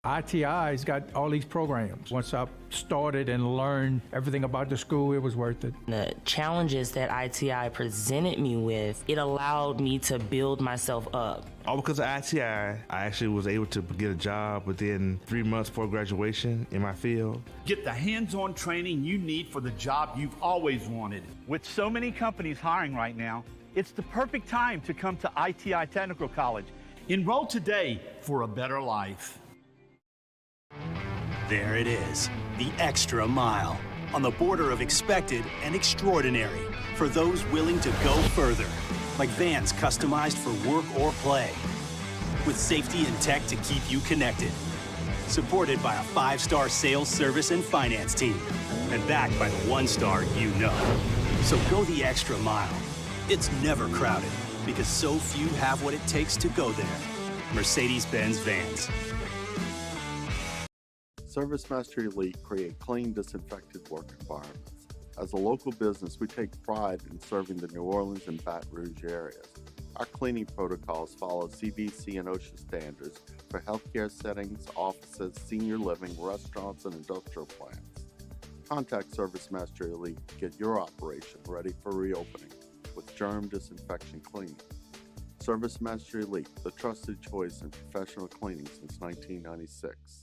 S11: ITI's got all these programs. Once I started and learned everything about the school, it was worth it.
S14: The challenges that ITI presented me with, it allowed me to build myself up.
S15: All because of ITI, I actually was able to get a job within 3 months before graduation in my field.
S24: Get the hands-on training you need for the job you've always wanted. With so many companies hiring right now, it's the perfect time to come to ITI Technical College. Enroll today for a better life.
S25: There it is, the extra mile, on the border of expected and extraordinary for those willing to go further, like vans customized for work or play, with safety and tech to keep you connected, supported by a 5-star sales, service, and finance team, and backed by the 1-star you know. So go the extra mile. It's never crowded, because so few have what it takes to go there. Mercedes-Benz Vans.
S26: ServiceMaster Elite create clean, disinfected work environments. As a local business, we take pride in serving the New Orleans and Baton Rouge areas. Our cleaning protocols follow CDC and OSHA standards for healthcare settings, offices, senior living, restaurants, and industrial plants. Contact ServiceMaster Elite to get your operation ready for reopening with germ disinfection cleaning. ServiceMaster Elite, the trusted choice in professional cleaning since 1996.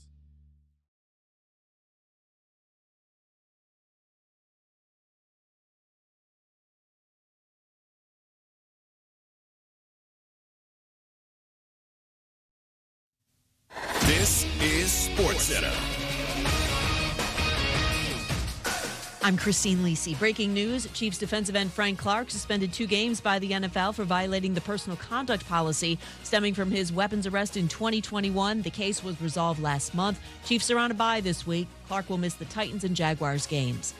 S29: This is SportsCenter.
S30: I'm Christine Lisi. Breaking news, Chiefs defensive end Frank Clark suspended 2 games by the NFL for violating the personal conduct policy stemming from his weapons arrest in 2021. The case was resolved last month. Chiefs are on a bye this week. Clark will miss the Titans and Jaguars games.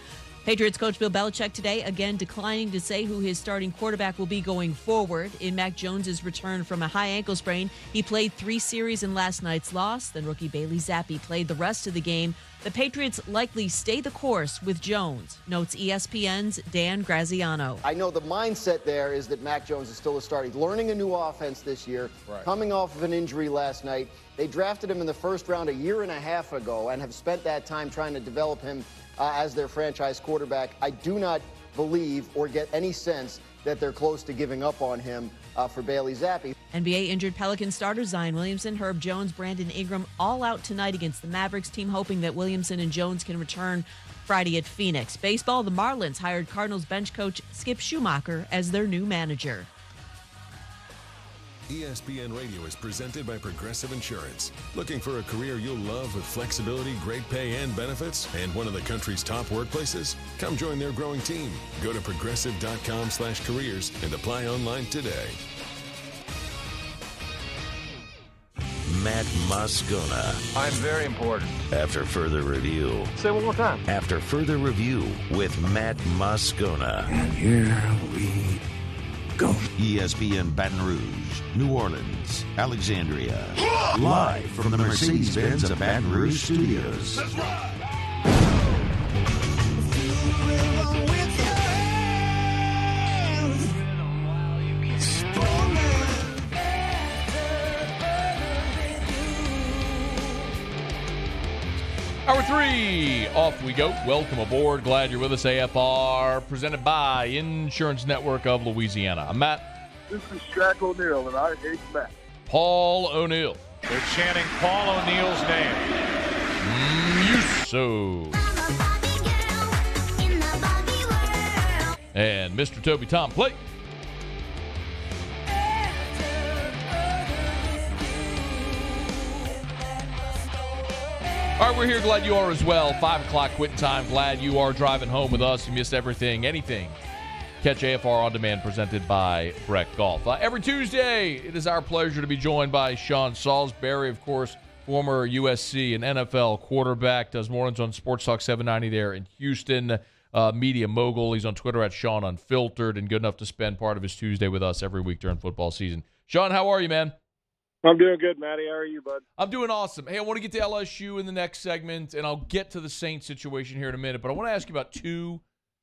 S30: Patriots coach Bill Belichick today again declining to say who his starting quarterback will be going forward. In Mac Jones's return from a high ankle sprain, he played 3 series in last night's loss. Then rookie Bailey Zappi played the rest of the game. The Patriots likely stay the course with Jones, notes ESPN's Dan Graziano.
S7: I know the mindset there is that Mac Jones is still a starter. He's learning a new offense this year, coming off of an injury last night. They drafted him in the first round a year and a half ago and have spent that time trying to develop him as their franchise quarterback. I do not believe or get any sense that they're close to giving up on him for Bailey Zappi.
S30: NBA injured Pelicans starters Zion Williamson, Herb Jones, Brandon Ingram all out tonight against the Mavericks, team hoping that Williamson and Jones can return Friday at Phoenix. Baseball, the Marlins hired Cardinals bench coach Skip Schumacher as their new manager.
S8: ESPN Radio is presented by Progressive Insurance. Looking for a career you'll love with flexibility, great pay, and benefits, and one of the country's top workplaces? Come join their growing team. Go to progressive.com/careers and apply online today.
S2: Matt Moscona.
S12: I'm very important.
S2: After further review.
S12: Say it one more time.
S2: After further review with Matt Moscona.
S12: And here we go.
S2: ESPN Baton Rouge, New Orleans, Alexandria. Live from the Mercedes-Benz of Baton Rouge studios.
S12: That's right.
S5: Hour 3, off we go. Welcome aboard. Glad you're with us. AFR, presented by Insurance Network of Louisiana. I'm Matt.
S16: This is Shaq O'Neal, and I hate Matt.
S5: Paul O'Neal.
S16: They're chanting Paul O'Neal's name.
S5: Muso. And Mr. Toby Tom Plate. All right, we're here. Glad you are as well. 5 o'clock quitting time. Glad you are driving home with us. You missed everything, anything. Catch AFR On Demand, presented by Breck Golf. Every Tuesday, it is our pleasure to be joined by Sean Salisbury, of course, former USC and NFL quarterback. Does mornings on Sports Talk 790 there in Houston. Media mogul. He's on Twitter at Sean Unfiltered, and good enough to spend part of his Tuesday with us every week during football season. Sean, how are you, man?
S16: I'm doing good, Matty. How are you, bud?
S5: I'm doing awesome. Hey, I want to get to LSU in the next segment, and I'll get to the Saints situation here in a minute, but I want to ask you about two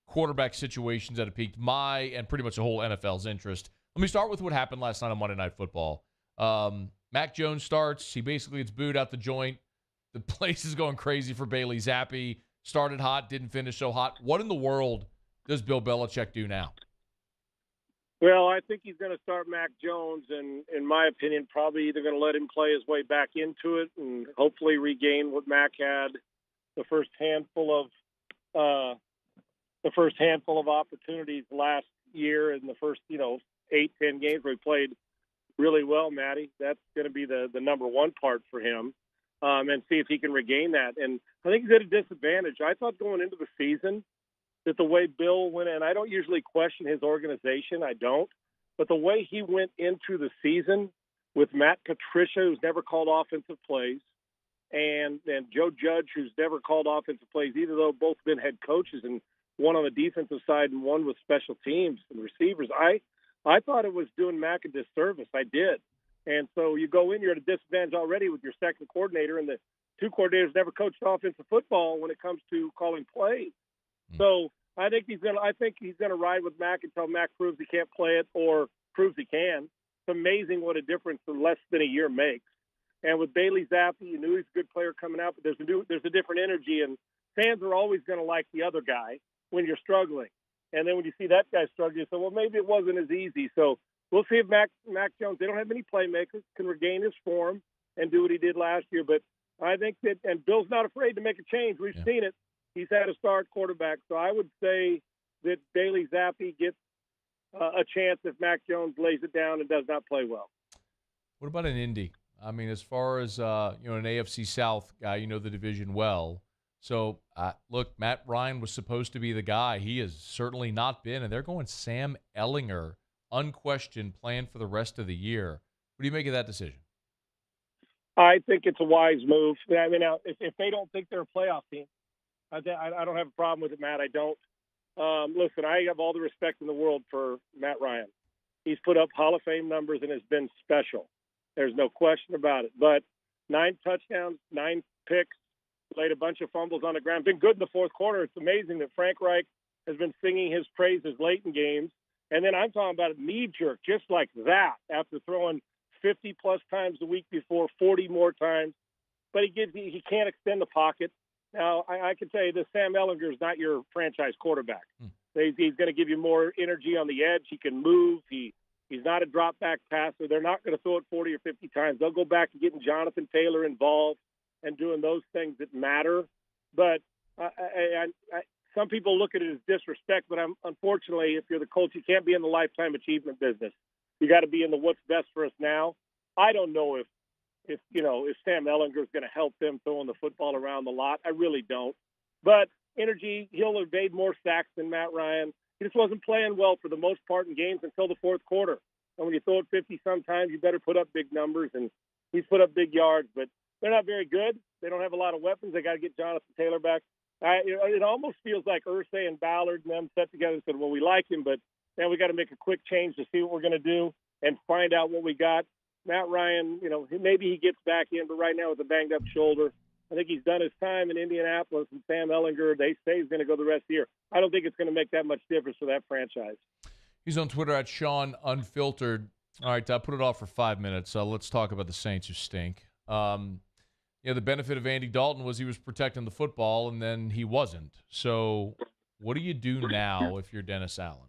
S5: quarterback situations that have piqued my and pretty much the whole NFL's interest. Let me start with what happened last night on Monday Night Football. Mac Jones starts. He basically gets booed out the joint. The place is going crazy for Bailey Zappi. Started hot, didn't finish so hot. What in the world does Bill Belichick do now?
S16: Well, I think he's going to start Mac Jones, and in my opinion, probably either going to let him play his way back into it and hopefully regain what Mac had the first handful of opportunities last year in the first 8-10 games where he played really well. Matty, that's going to be the number one part for him, and see if he can regain that. And I think he's at a disadvantage. I thought going into the season that the way Bill went in, I don't usually question his organization, I don't, but the way he went into the season with Matt Patricia, who's never called offensive plays, and Joe Judge, who's never called offensive plays, either though both been head coaches, and one on the defensive side and one with special teams and receivers, I thought it was doing Mac a disservice. I did. And so you go in, you're at a disadvantage already with your second coordinator, and the two coordinators never coached offensive football when it comes to calling plays. So I think he's gonna ride with Mac until Mac proves he can't play it or proves he can. It's amazing what a difference in less than a year makes. And with Bailey Zappi, you knew he's a good player coming out, but there's a different energy, and fans are always going to like the other guy when you're struggling. And then when you see that guy struggling, you say, well, maybe it wasn't as easy. So we'll see if Mac Jones, they don't have many playmakers, can regain his form and do what he did last year. But I think that, and Bill's not afraid to make a change. We've seen it. He's had a start quarterback. So I would say that Bailey Zappi gets a chance if Mac Jones lays it down and does not play well.
S5: What about an Indy? I mean, as far as an AFC South guy, you know the division well. So, look, Matt Ryan was supposed to be the guy. He has certainly not been, and they're going Sam Ehlinger, unquestioned, plan for the rest of the year. What do you make of that decision?
S16: I think it's a wise move. I mean, now, if they don't think they're a playoff team, I don't have a problem with it, Matt. I don't. Listen, I have all the respect in the world for Matt Ryan. He's put up Hall of Fame numbers and has been special. There's no question about it. But 9 touchdowns, 9 picks, Played a bunch of fumbles on the ground. Been good in the fourth quarter. It's amazing that Frank Reich has been singing his praises late in games. And then I'm talking about a knee jerk just like that after throwing 50-plus times the week before, 40 more times. But he can't extend the pocket. Now, I can tell you this, Sam Ehlinger is not your franchise quarterback. He's going to give you more energy on the edge. He can move. He's not a drop-back passer. They're not going to throw it 40 or 50 times. They'll go back to getting Jonathan Taylor involved and doing those things that matter. But some people look at it as disrespect, but unfortunately, if you're the coach, you can't be in the lifetime achievement business. You got to be in the what's best for us now. I don't know if Sam Ehlinger is going to help them throwing the football around the lot. I really don't. But energy, he'll have made more sacks than Matt Ryan. He just wasn't playing well for the most part in games until the fourth quarter. And when you throw it 50 sometimes, you better put up big numbers, and he's put up big yards. But they're not very good. They don't have a lot of weapons. They got to get Jonathan Taylor back. It almost feels like Irsay and Ballard and them sat together and said, well, we like him, but now we got to make a quick change to see what we're going to do and find out what we got. Matt Ryan, maybe he gets back in, but right now with a banged-up shoulder, I think he's done his time in Indianapolis, and Sam Ehlinger, they say he's going to go the rest of the year. I don't think it's going to make that much difference for that franchise.
S5: He's on Twitter at Sean Unfiltered. All right, I put it off for 5 minutes. Let's talk about the Saints who stink. The benefit of Andy Dalton was he was protecting the football, and then he wasn't. So what do you do now if you're Dennis Allen?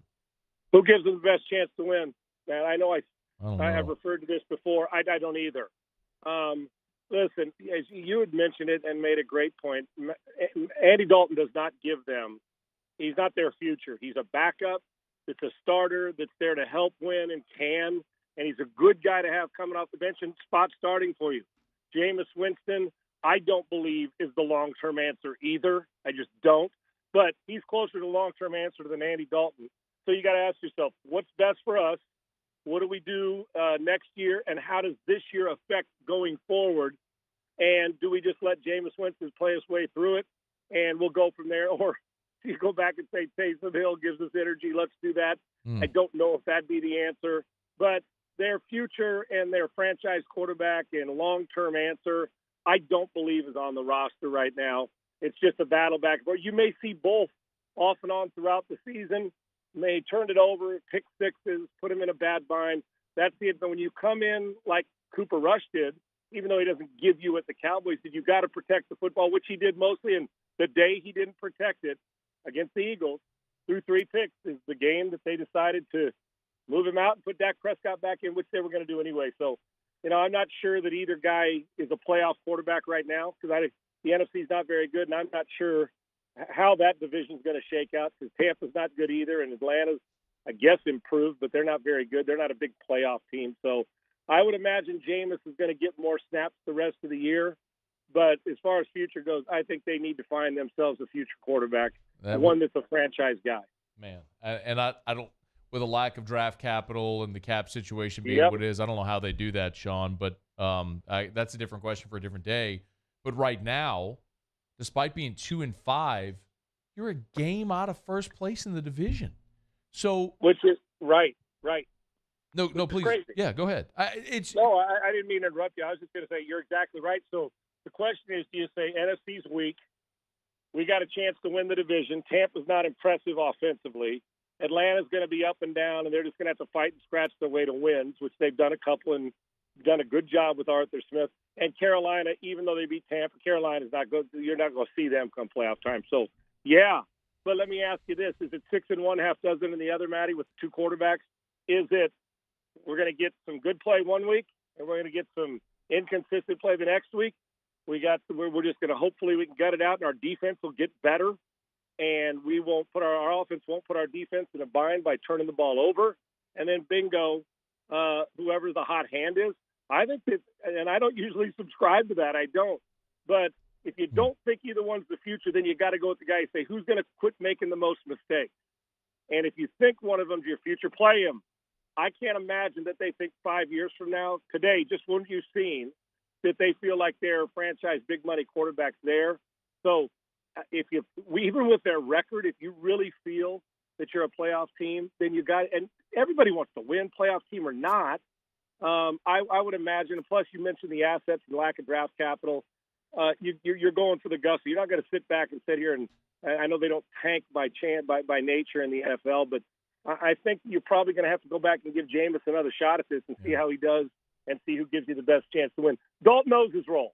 S16: Who gives them the best chance to win? Man, I know I have referred to this before. I don't either. Listen, as you had mentioned it and made a great point, Andy Dalton does not give them. He's not their future. He's a backup. It's a starter that's there to help win and can, and he's a good guy to have coming off the bench and spot starting for you. Jameis Winston, I don't believe is the long-term answer either. I just don't. But he's closer to the long-term answer than Andy Dalton. So you got to ask yourself, what's best for us? What do we do next year? And how does this year affect going forward? And do we just let Jameis Winston play his way through it and we'll go from there? Or do you go back and say Taysom Hill gives us energy, let's do that? I don't know if that'd be the answer. But their future and their franchise quarterback and long-term answer, I don't believe is on the roster right now. It's just a battle back and forth. You may see both off and on throughout the season. May turn it over, pick sixes, put him in a bad bind. That's it. But when you come in like Cooper Rush did, even though he doesn't give you what the Cowboys did, you got to protect the football, which he did mostly. And the day he didn't protect it against the Eagles, through 3 picks, is the game that they decided to move him out and put Dak Prescott back in, which they were going to do anyway. So, I'm not sure that either guy is a playoff quarterback right now because the NFC is not very good, and I'm not sure how that division is going to shake out because Tampa's not good either, and Atlanta's, I guess, improved, but they're not very good. They're not a big playoff team. So I would imagine Jameis is going to get more snaps the rest of the year. But as far as future goes, I think they need to find themselves a future quarterback, one that's a franchise guy.
S5: Man, and I don't – with a lack of draft capital and the cap situation being what it is, I don't know how they do that, Sean. But that's a different question for a different day. But right now, despite being 2-5, you're a game out of first place in the division. So,
S16: which is right.
S5: No, please.
S16: Crazy.
S5: Yeah, go ahead.
S16: I didn't mean to interrupt you. I was just going to say you're exactly right. So the question is, do you say NFC's weak? We got a chance to win the division. Tampa's not impressive offensively. Atlanta's going to be up and down, and they're just going to have to fight and scratch their way to wins, which they've done a couple and done a good job with Arthur Smith. And Carolina, even though they beat Tampa, Carolina's not good. You're not going to see them come playoff time. So, yeah. But let me ask you this. Is it 6-1, half dozen in the other, Matty, with 2 quarterbacks? Is it we're going to get some good play one week, and we're going to get some inconsistent play the next week? We're just going to hopefully we can gut it out, and our defense will get better. And we won't put our offense won't put our defense in a bind by turning the ball over. And then bingo, whoever the hot hand is. I think that, and I don't usually subscribe to that. I don't. But if you don't think either one's the future, then you got to go with the guy and say, who's going to quit making the most mistakes? And if you think one of them's your future, play him. I can't imagine that they think 5 years from now, today, just what you've seen, that they feel like they're franchise big money quarterbacks there. So, even with their record, if you really feel that you're a playoff team, then you got, and everybody wants to win, playoff team or not. I would imagine, and plus you mentioned the assets and lack of draft capital. you're going for the gusto. You're not going to sit back and sit here and I know they don't tank by nature in the NFL, but I think you're probably going to have to go back and give Jameis another shot at this and see how he does and see who gives you the best chance to win. Dalton knows his role.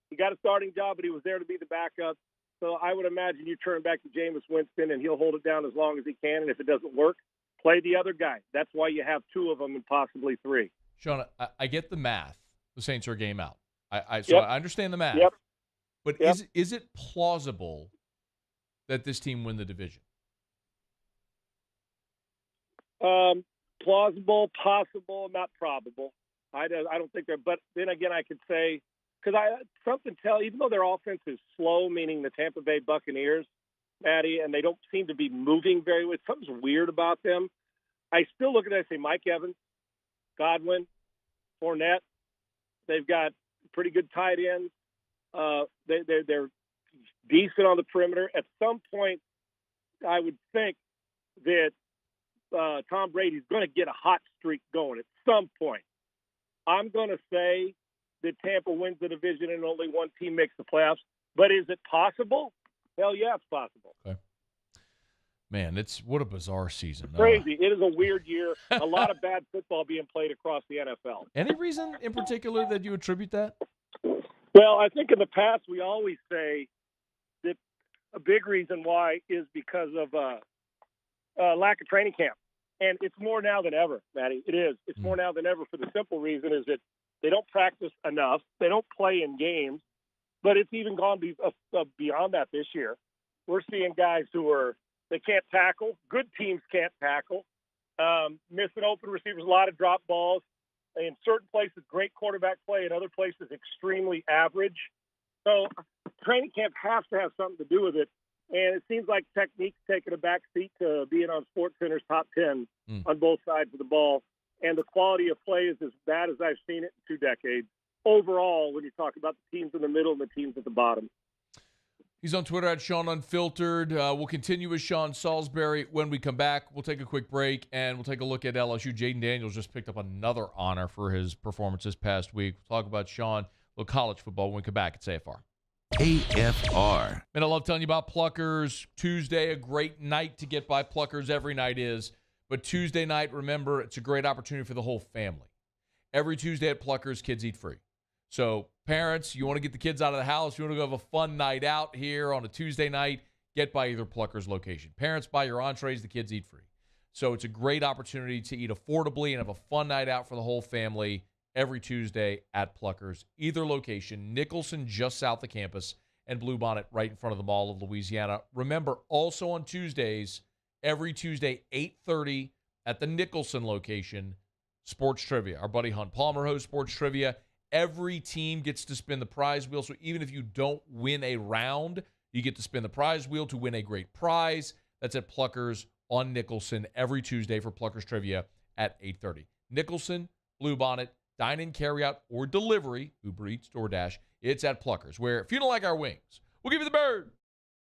S16: He got a starting job, but he was there to be the backup. So I would imagine you turn back to Jameis Winston, and he'll hold it down as long as he can. And if it doesn't work, play the other guy. That's why you have two of them and possibly three.
S5: Sean, I get the math. The Saints are a game out. I understand the math.
S16: Yep.
S5: But is it plausible that this team win the division?
S16: Plausible, possible, not probable. I don't think they're. But then again, I could say because even though their offense is slow, meaning the Tampa Bay Buccaneers, Maddie, and they don't seem to be moving very well. Something's weird about them. I still look at it and say Mike Evans, Godwin, Fournette. They've got pretty good tight ends. They're decent on the perimeter. At some point, I would think that Tom Brady's going to get a hot streak going at some point. I'm going to say that Tampa wins the division and only one team makes the playoffs. But is it possible? Hell yeah, it's possible.
S5: Okay. Man, what a bizarre season.
S16: Crazy. It is a weird year. A lot of bad football being played across the NFL.
S5: Any reason in particular that you attribute that?
S16: Well, I think in the past we always say that a big reason why is because of lack of training camp. And it's more now than ever, Matty. It is. It's more now than ever for the simple reason is that they don't practice enough. They don't play in games. But it's even gone beyond that this year. We're seeing guys they can't tackle. Good teams can't tackle. Missing open receivers, a lot of drop balls. In certain places, great quarterback play. In other places, extremely average. So training camp has to have something to do with it. And it seems like technique's taking a back seat to being on SportsCenter's top 10 on both sides of the ball. And the quality of play is as bad as I've seen it in 2 decades. Overall, when you talk about the teams in the middle and the teams at the bottom.
S5: He's on Twitter at Sean Unfiltered. We'll continue with Sean Salisbury. When we come back, we'll take a quick break, and we'll take a look at LSU. Jaden Daniels just picked up another honor for his performance this past week. We'll talk about Sean, a little college football when we come back. It's AFR.
S2: AFR.
S5: Man, I love telling you about Pluckers. Tuesday, a great night to get by Pluckers. Every night is. But Tuesday night, remember, it's a great opportunity for the whole family. Every Tuesday at Pluckers, kids eat free. So parents, you want to get the kids out of the house, you want to go have a fun night out here on a Tuesday night, get by either Pluckers location. Parents buy your entrees, the kids eat free. So it's a great opportunity to eat affordably and have a fun night out for the whole family every Tuesday at Pluckers. Either location, Nicholson just south of campus and Bluebonnet right in front of the Mall of Louisiana. Remember, also on Tuesdays, every Tuesday, 8:30 at the Nicholson location, Sports Trivia. Our buddy Hunt Palmer hosts Sports Trivia. Every team gets to spin the prize wheel, so even if you don't win a round, you get to spin the prize wheel to win a great prize. That's at Pluckers on Nicholson every Tuesday for Pluckers Trivia at 8:30. Nicholson, Bluebonnet, dine-in, carry-out, or delivery, Uber Eats, DoorDash, it's at Pluckers, where if you don't like our wings, we'll give you the bird.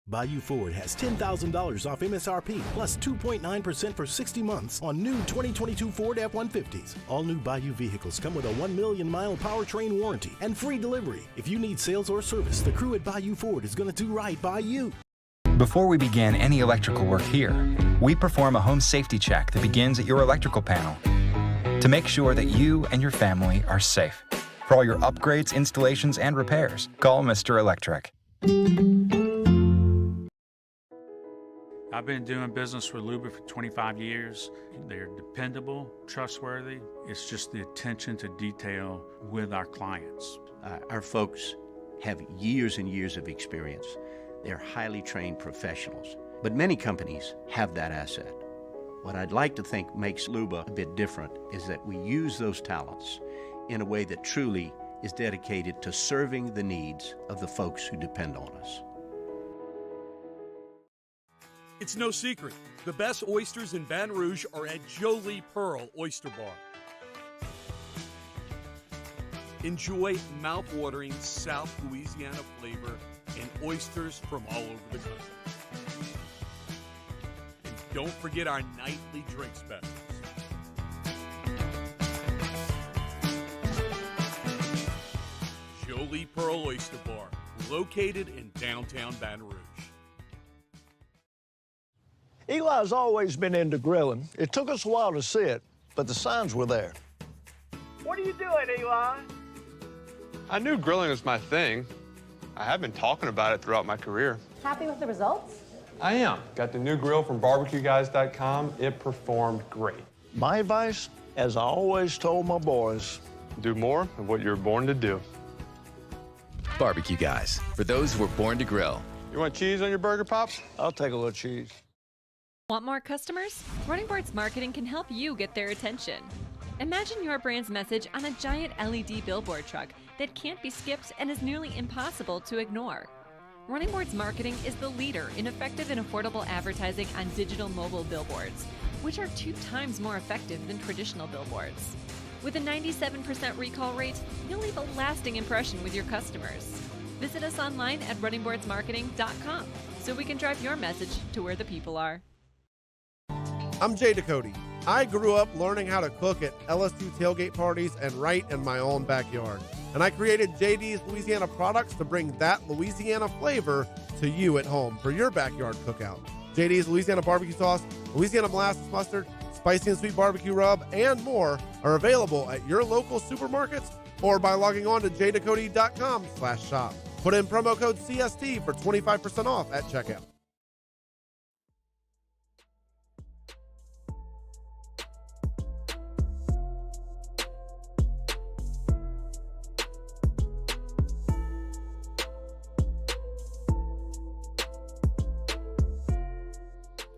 S1: Bayou Ford has $10,000 off MSRP plus 2.9% for 60 months on new 2022 Ford F-150s. All new Bayou vehicles come with a 1 million-mile powertrain warranty and free delivery. If you need sales or service, the crew at Bayou Ford is going to do right by you.
S4: Before we begin any electrical work here, we perform a home safety check that begins at your electrical panel to make sure that you and your family are safe. For all your upgrades, installations, and repairs, call Mr. Electric.
S20: I've been doing business with Luba for 25 years. They're dependable, trustworthy. It's just the attention to detail with our clients.
S13: Our folks have years and years of experience. They're highly trained professionals. But many companies have that asset. What I'd like to think makes Luba a bit different is that we use those talents in a way that truly is dedicated to serving the needs of the folks who depend on us.
S17: It's no secret, the best oysters in Baton Rouge are at Jolie Pearl Oyster Bar. Enjoy mouth-watering South Louisiana flavor and oysters from all over the country. And don't forget our nightly drink specials. Jolie Pearl Oyster Bar, located in downtown Baton Rouge.
S3: Eli's always been into grilling. It took us a while to see it, but the signs were there.
S9: What are you doing, Eli?
S10: I knew grilling was my thing. I have been talking about it throughout my career.
S18: Happy with the results?
S10: I am. Got the new grill from barbecueguys.com. It performed great.
S3: My advice, as I always told my boys,
S10: do more of what you're born to do.
S19: Barbecue Guys, for those who were born to grill.
S10: You want cheese on your burger, Pops?
S3: I'll take a little cheese.
S21: Want more customers? Running Boards Marketing can help you get their attention. Imagine your brand's message on a giant LED billboard truck that can't be skipped and is nearly impossible to ignore. Running Boards Marketing is the leader in effective and affordable advertising on digital mobile billboards, which are 2 times more effective than traditional billboards. With a 97% recall rate, you'll leave a lasting impression with your customers. Visit us online at runningboardsmarketing.com so we can drive your message to where the people are.
S22: I'm Jay Ducote. I grew up learning how to cook at LSU tailgate parties and right in my own backyard. And I created JD's Louisiana products to bring that Louisiana flavor to you at home for your backyard cookout. JD's Louisiana barbecue sauce, Louisiana molasses mustard, spicy and sweet barbecue rub, and more are available at your local supermarkets or by logging on to jducote.com/shop. Put in promo code CST for 25% off at checkout.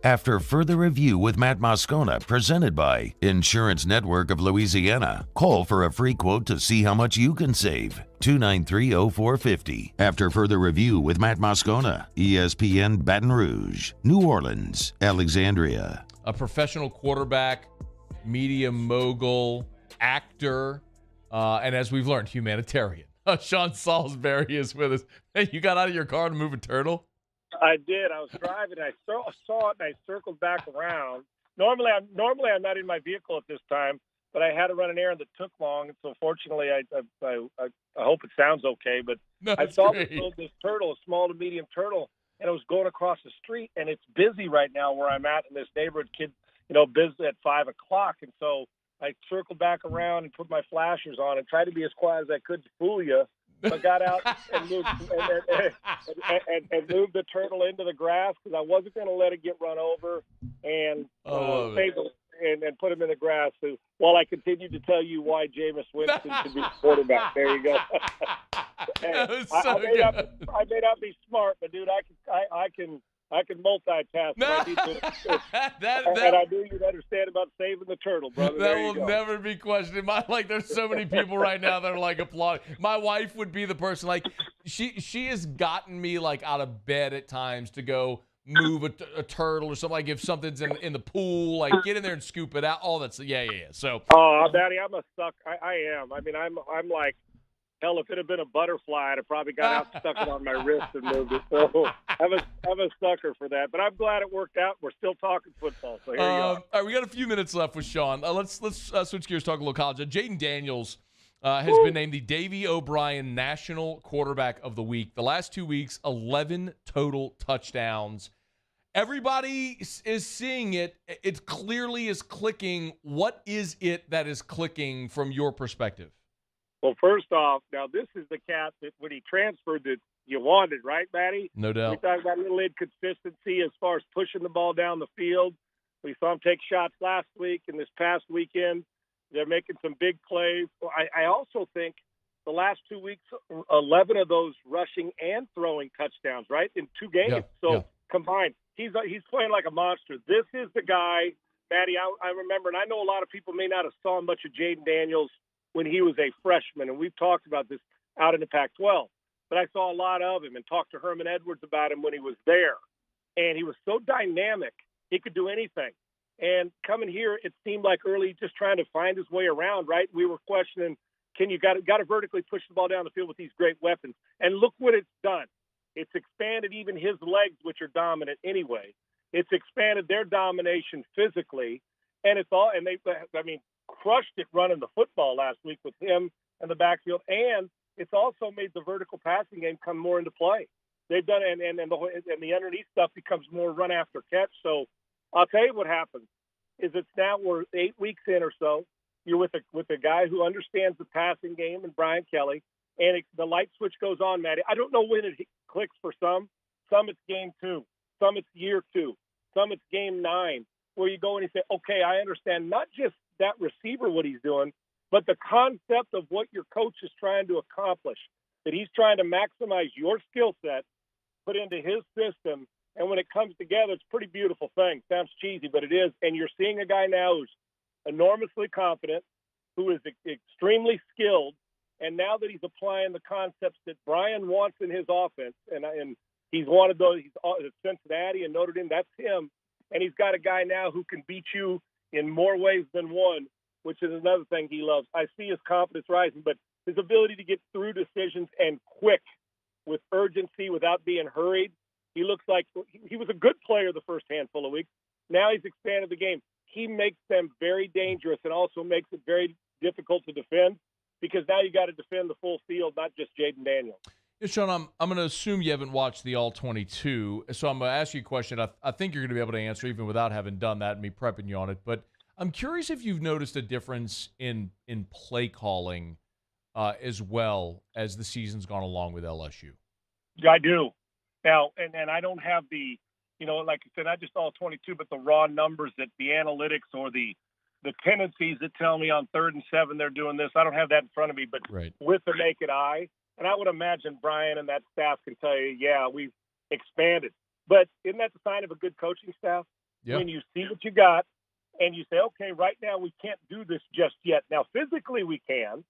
S2: After further review with Matt Moscona, presented by Insurance Network of Louisiana, call for a free quote to see how much you can save. 293-0450. After further review with Matt Moscona, ESPN Baton Rouge, New Orleans, Alexandria.
S5: A professional quarterback, media mogul, actor, and as we've learned, humanitarian. Sean Salisbury is with us. Hey, you got out of your car to move a turtle?
S16: I did. I was driving. I saw it, and I circled back around. Normally, I'm not in my vehicle at this time, but I had to run an errand that took long, and so fortunately, I hope it sounds okay. But I saw this turtle, a small to medium turtle, and it was going across the street, and it's busy right now where I'm at in this neighborhood. Busy at 5 o'clock, and so I circled back around and put my flashers on and tried to be as quiet as I could to fool you. I got out and moved moved the turtle into the grass because I wasn't going to let it get run over and put him in the grass while I continued to tell you why Jameis Winston should be the quarterback. There you go. I may not be smart, but dude, I can multitask. And I knew you'd understand about saving the turtle, brother.
S5: That will never be questioned. There's so many people right now that are applauding. My wife would be the person. She has gotten me out of bed at times to go move a turtle or something. If something's in the pool, get in there and scoop it out. All that's yeah. So.
S16: Oh, Daddy, I'm a sucker. I am. I mean, I'm like. Hell, if it had been a butterfly, I'd have probably got out, stuck it on my wrist, and moved it. So I'm a sucker for that. But I'm glad it worked out. We're still talking football. So here you go.
S5: All right, we got a few minutes left with Sean. Let's switch gears, talk a little college. Jaden Daniels has been named the Davey O'Brien National Quarterback of the Week. The last 2 weeks, 11 total touchdowns. Everybody is seeing it. It clearly is clicking. What is it that is clicking from your perspective?
S16: Well, first off, now this is the cat that when he transferred that you wanted, right, Matty?
S5: No doubt.
S16: We talked about a little inconsistency as far as pushing the ball down the field. We saw him take shots last week and this past weekend. They're making some big plays. I also think the last 2 weeks, 11 of those rushing and throwing touchdowns, right, in 2 games. Combined, he's playing like a monster. This is the guy, Matty, I remember, and I know a lot of people may not have saw much of Jaden Daniels when he was a freshman, and we've talked about this out in the Pac-12. But I saw a lot of him and talked to Herman Edwards about him when he was there. And he was so dynamic, he could do anything. And coming here, it seemed like early just trying to find his way around, right? We were questioning, you got to vertically push the ball down the field with these great weapons. And look what it's done. It's expanded even his legs, which are dominant anyway. It's expanded their domination physically. And crushed it running the football last week with him and the backfield. And it's also made the vertical passing game come more into play. They've done and the underneath stuff becomes more run after catch. So I'll tell you what happens is it's now we're 8 weeks in or so. You're with a guy who understands the passing game and Brian Kelly, and the light switch goes on, Matty. I don't know when it clicks for some. Some it's game 2, some it's year 2, some it's game 9, where you go and you say, okay, I understand not just that receiver what he's doing, but the concept of what your coach is trying to accomplish. That he's trying to maximize your skill set, put into his system, and when it comes together, it's a pretty beautiful thing. Sounds cheesy, but it is. And you're seeing a guy now who's enormously confident, who is extremely skilled, and now that he's applying the concepts that Brian wants in his offense, and he's wanted those, he's at Cincinnati and Notre Dame, that's him, and he's got a guy now who can beat you in more ways than one, which is another thing he loves. I see his confidence rising, but his ability to get through decisions and quick with urgency without being hurried. He looks like he was a good player the first handful of weeks. Now he's expanded the game. He makes them very dangerous and also makes it very difficult to defend because now you got to defend the full field, not just Jaden Daniels.
S5: Yeah, Sean, I'm going to assume you haven't watched the All-22, so I'm going to ask you a question I think you're going to be able to answer even without having done that and me prepping you on it. But I'm curious if you've noticed a difference in play calling as well as the season's gone along with LSU.
S16: I do. Now, and I don't have the, like I said, not just all 22, but the raw numbers that the analytics or the tendencies that tell me on 3rd and 7 they're doing this. I don't have that in front of me, but with the naked eye, and I would imagine Brian and that staff can tell you, yeah, we've expanded. But isn't that the sign of a good coaching staff? Yep. When you see what you got and you say, okay, right now we can't do this just yet. Now, physically we can,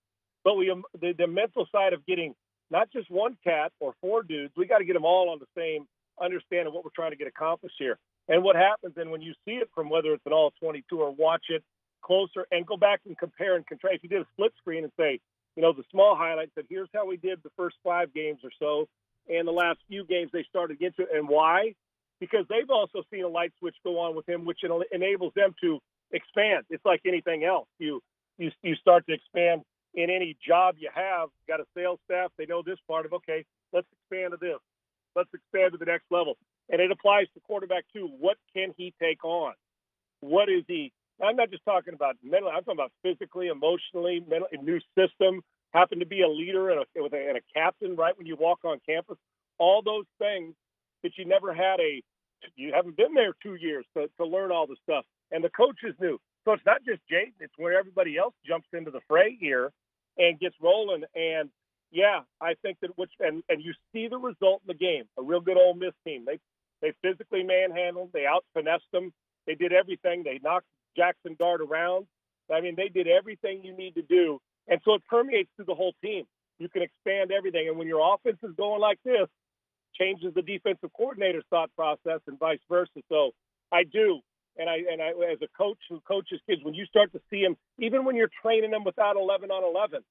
S16: but the mental side of getting not just one cat or 4 dudes, we got to get them all on the same understanding of what we're trying to get accomplished here. And what happens then when you see it from whether it's an all-22 or watch it closer and go back and compare and contrast. If you did a split screen and say, the small highlights that here's how we did the first 5 games or so, and the last few games they started to get to, and why? Because they've also seen a light switch go on with him, which enables them to expand. It's like anything else. You start to expand in any job you have. Got a sales staff, they know this part of, okay, let's expand to this. Let's expand to the next level. And it applies to quarterback too. What can he take on? What is he? I'm not just talking about mentally. I'm talking about physically, emotionally, a new system, happen to be a leader and a captain right when you walk on campus. All those things that you never had you haven't been there 2 years to learn all the stuff. And the coaches knew. So it's not just Jaden. It's where everybody else jumps into the fray here and gets rolling. And, yeah, I think that and you see the result in the game. A real good Ole Miss team. They physically manhandled. They out-finessed them. They did everything. They knocked Jackson Dart around. I mean, they did everything you need to do. And so it permeates through the whole team. You can expand everything. And when your offense is going like this, changes the defensive coordinator's thought process and vice versa. So I do. And I, as a coach who coaches kids, when you start to see them, even when you're training them without 11 on 11,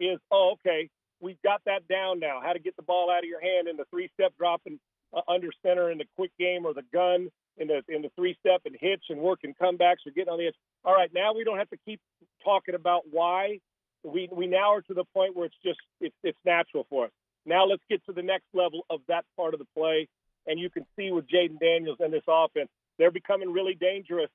S16: is, okay, we've got that down now. How to get the ball out of your hand in the 3-step drop and under center in the quick game, or the gun in the 3-step and hitch and working comebacks or getting on the edge. All right, now we don't have to keep talking about why. We now are to the point where it's natural for us. Now let's get to the next level of that part of the play, and you can see with Jaden Daniels and this offense, they're becoming really dangerous.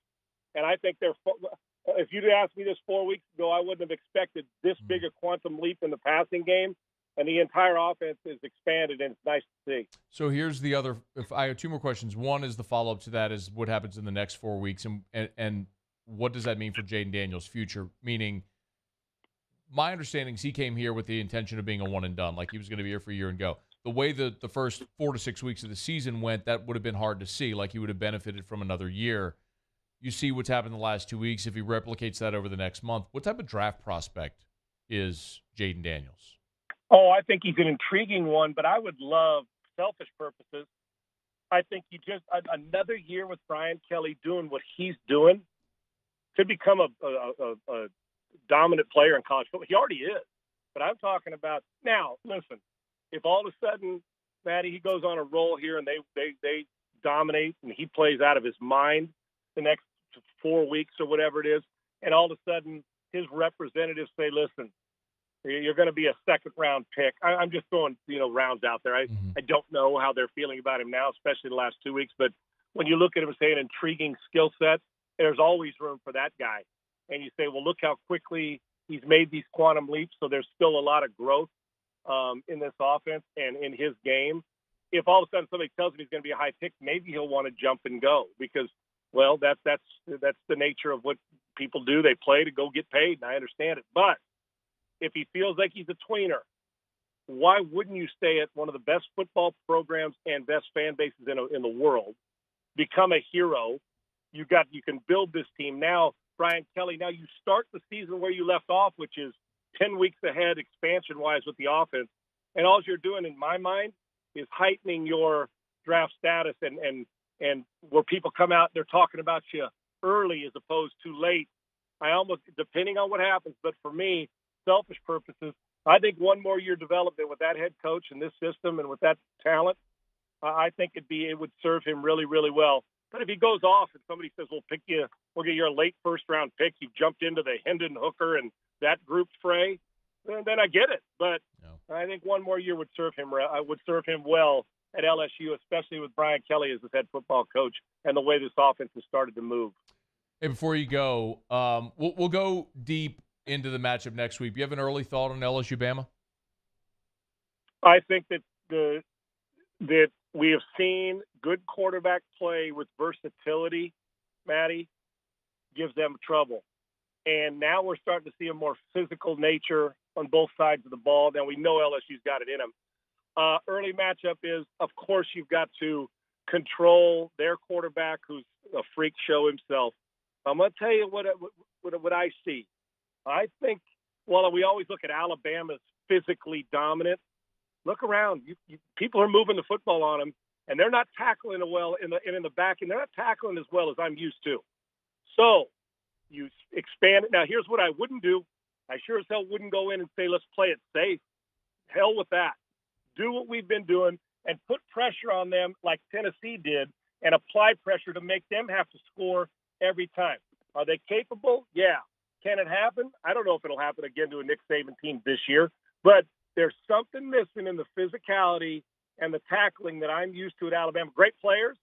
S16: And I think if you'd asked me this 4 weeks ago, I wouldn't have expected this big a quantum leap in the passing game. And the entire offense is expanded, and it's nice to see.
S5: So here's the other. If I have 2 more questions. One is the follow-up to that is what happens in the next 4 weeks, and what does that mean for Jaden Daniels' future? Meaning, my understanding is he came here with the intention of being a one and done, like he was going to be here for a year and go. The way the first 4 to 6 weeks of the season went, that would have been hard to see. Like he would have benefited from another year. You see what's happened the last 2 weeks. If he replicates that over the next month, what type of draft prospect is Jaden Daniels?
S16: Oh, I think he's an intriguing one, but I would love, selfish purposes, I think he just another year with Brian Kelly doing what he's doing to become a dominant player in college football. He already is, but I'm talking about now. Listen, if all of a sudden, Matty, he goes on a roll here and they dominate and he plays out of his mind the next 4 weeks or whatever it is, and all of a sudden his representatives say, "Listen, You're going to be a second-round pick. I'm just throwing, rounds out there. I don't know how they're feeling about him now, especially the last 2 weeks. But when you look at him and say an intriguing skill set, there's always room for that guy. And you say, well, look how quickly he's made these quantum leaps. So there's still a lot of growth in this offense and in his game. If all of a sudden somebody tells him he's going to be a high pick, maybe he'll want to jump and go because, well, that's the nature of what people do. They play to go get paid, and I understand it. But if he feels like he's a tweener, why wouldn't you stay at one of the best football programs and best fan bases in the world, become a hero? You can build this team now. Brian Kelly, now you start the season where you left off, which is 10 weeks ahead expansion-wise with the offense. And all you're doing, in my mind, is heightening your draft status and where people come out, they're talking about you early as opposed to late. I almost, depending on what happens, but for me, selfish purposes, I think one more year development with that head coach and this system and with that talent, I think it would serve him really, really well. But if he goes off and somebody says, we'll get your late first-round pick, you've jumped into the Hendon Hooker and that group fray, then I get it. But I think one more year would serve him well at LSU, especially with Brian Kelly as his head football coach and the way this offense has started to move.
S5: Hey, before you go, we'll go deep into the matchup next week. Do you have an early thought on LSU Bama?
S16: I think that we have seen good quarterback play with versatility, Matty, gives them trouble. And now we're starting to see a more physical nature on both sides of the ball. Now we know LSU's got it in them. Early matchup is, of course, you've got to control their quarterback, who's a freak show himself. I'm going to tell you what I see. I think, well, we always look at Alabama's physically dominant. Look around. People are moving the football on them, and they're not tackling well in the back, and they're not tackling as well as I'm used to. So you expand it. Now, here's what I wouldn't do. I sure as hell wouldn't go in and say, let's play it safe. Hell with that. Do what we've been doing and put pressure on them like Tennessee did and apply pressure to make them have to score every time. Are they capable? Yeah. Can it happen? I don't know if it'll happen again to a Nick Saban team this year, but there's something missing in the physicality and the tackling that I'm used to at Alabama. Great players,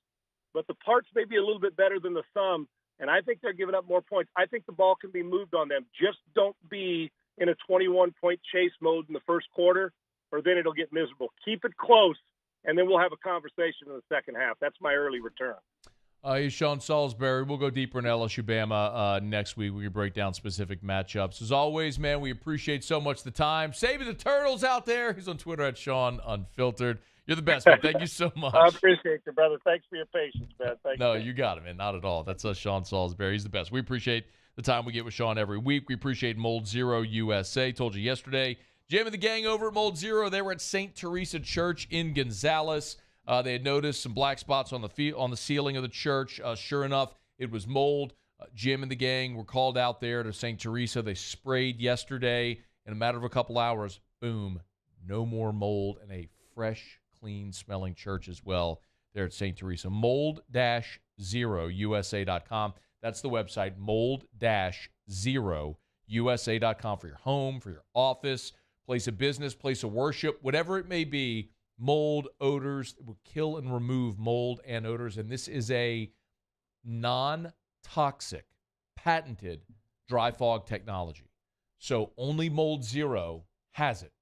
S16: but the parts may be a little bit better than the sum, and I think they're giving up more points. I think the ball can be moved on them. Just don't be in a 21-point chase mode in the first quarter, or then it'll get miserable. Keep it close, and then we'll have a conversation in the second half. That's my early return.
S5: He's Sean Salisbury. We'll go deeper in LSU Bama next week. We can break down specific matchups. As always, man, we appreciate so much the time. Saving the turtles out there. He's on Twitter at Sean Unfiltered. You're the best, man. Thank you so much.
S16: I appreciate you, brother. Thanks for your patience, man. Thank you.
S5: You got it, man. Not at all. That's Sean Salisbury. He's the best. We appreciate the time we get with Sean every week. We appreciate Mold Zero USA. Told you yesterday, Jim and the gang over at Mold Zero, they were at St. Teresa Church in Gonzales. They had noticed some black spots on the ceiling of the church. Sure enough, it was mold. Jim and the gang were called out there to St. Teresa. They sprayed yesterday. In a matter of a couple hours, boom, no more mold, and a fresh, clean-smelling church as well there at St. Teresa. Mold-0USA.com. That's the website, mold-0USA.com for your home, for your office, place of business, place of worship, whatever it may be. Mold, odors, will kill and remove mold and odors. And this is a non-toxic, patented dry fog technology. So only Mold Zero has it.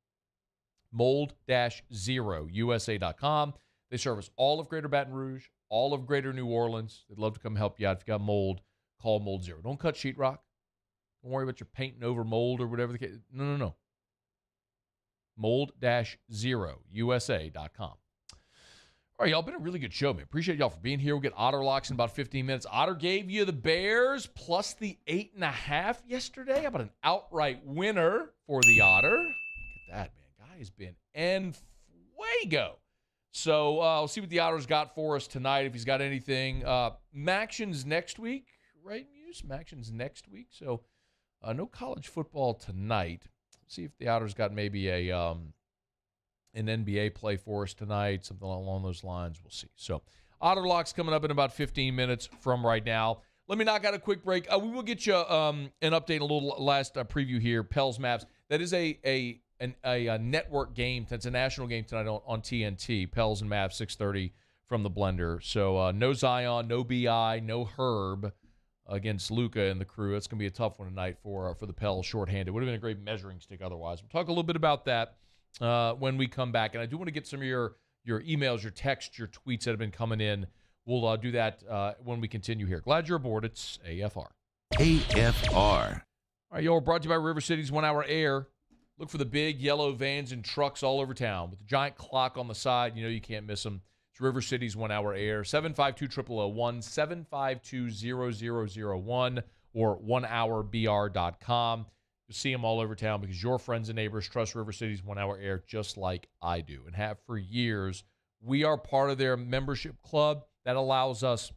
S5: Mold-0USA.com. They service all of Greater Baton Rouge, all of Greater New Orleans. They'd love to come help you out. If you got mold, call Mold Zero. Don't cut sheetrock. Don't worry about your painting over mold or whatever the case. No. Mold-0USA.com. All right, y'all, been a really good show, man. Appreciate y'all for being here. We'll get Otter Locks in about 15 minutes. Otter gave you the Bears plus the 8.5 yesterday. How about an outright winner for the Otter? Look at that, man. Guy has been en fuego. So we'll see what the Otter's got for us tonight, if he's got anything. Maction's next week, right, Muse? Maction's next week. So no college football tonight. See if the Otter's got maybe an NBA play for us tonight, something along those lines. We'll see. So Otter Locks coming up in about 15 minutes from right now. Let me knock out a quick break. We will get you an update, a little last preview here. Pels Mavs. That is a network game. That's a national game tonight on TNT. Pels and Mavs, 6:30 from the Blender. So no Zion, no BI, no Herb against Luka and the crew. That's going to be a tough one tonight for the Pels shorthanded. Would have been a great measuring stick otherwise. We'll talk a little bit about that when we come back. And I do want to get some of your emails, your texts, your tweets that have been coming in. We'll do that when we continue here. Glad you're aboard. It's AFR.
S2: AFR.
S5: All right, y'all, brought to you by River City's 1 Hour Air. Look for the big yellow vans and trucks all over town with the giant clock on the side. You know you can't miss them. It's River City's 1 Hour Air, 752-0001, 752-0001, or onehourbr.com. You'll see them all over town because your friends and neighbors trust River City's 1 Hour Air just like I do and have for years. We are part of their membership club that allows us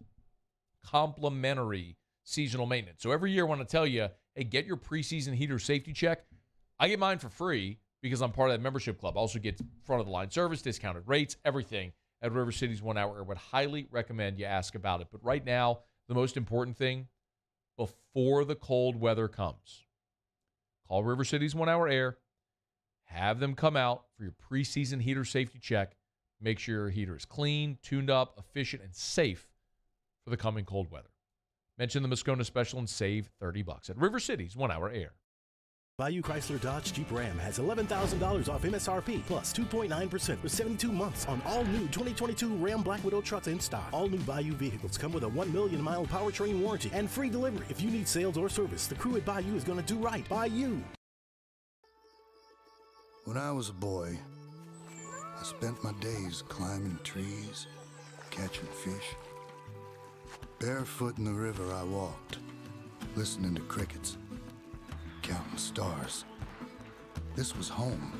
S5: complimentary seasonal maintenance. So every year I want to tell you, hey, get your preseason heater safety check. I get mine for free because I'm part of that membership club. I also get front-of-the-line service, discounted rates, everything at River City's 1 Hour Air. Would highly recommend you ask about it. But right now, the most important thing, before the cold weather comes, call River City's 1 Hour Air, have them come out for your preseason heater safety check. Make sure your heater is clean, tuned up, efficient, and safe for the coming cold weather. Mention the Moscona special and save $30 at River City's 1 Hour Air.
S1: Bayou Chrysler Dodge Jeep Ram has $11,000 off MSRP plus 2.9% for 72 months on all new 2022 Ram Black Widow trucks in stock. All new Bayou vehicles come with a 1 million mile powertrain warranty and free delivery. If you need sales or service, the crew at Bayou is going to do right by you.
S6: When I was a boy, I spent my days climbing trees, catching fish. Barefoot in the river I walked, listening to crickets, counting stars. This was home.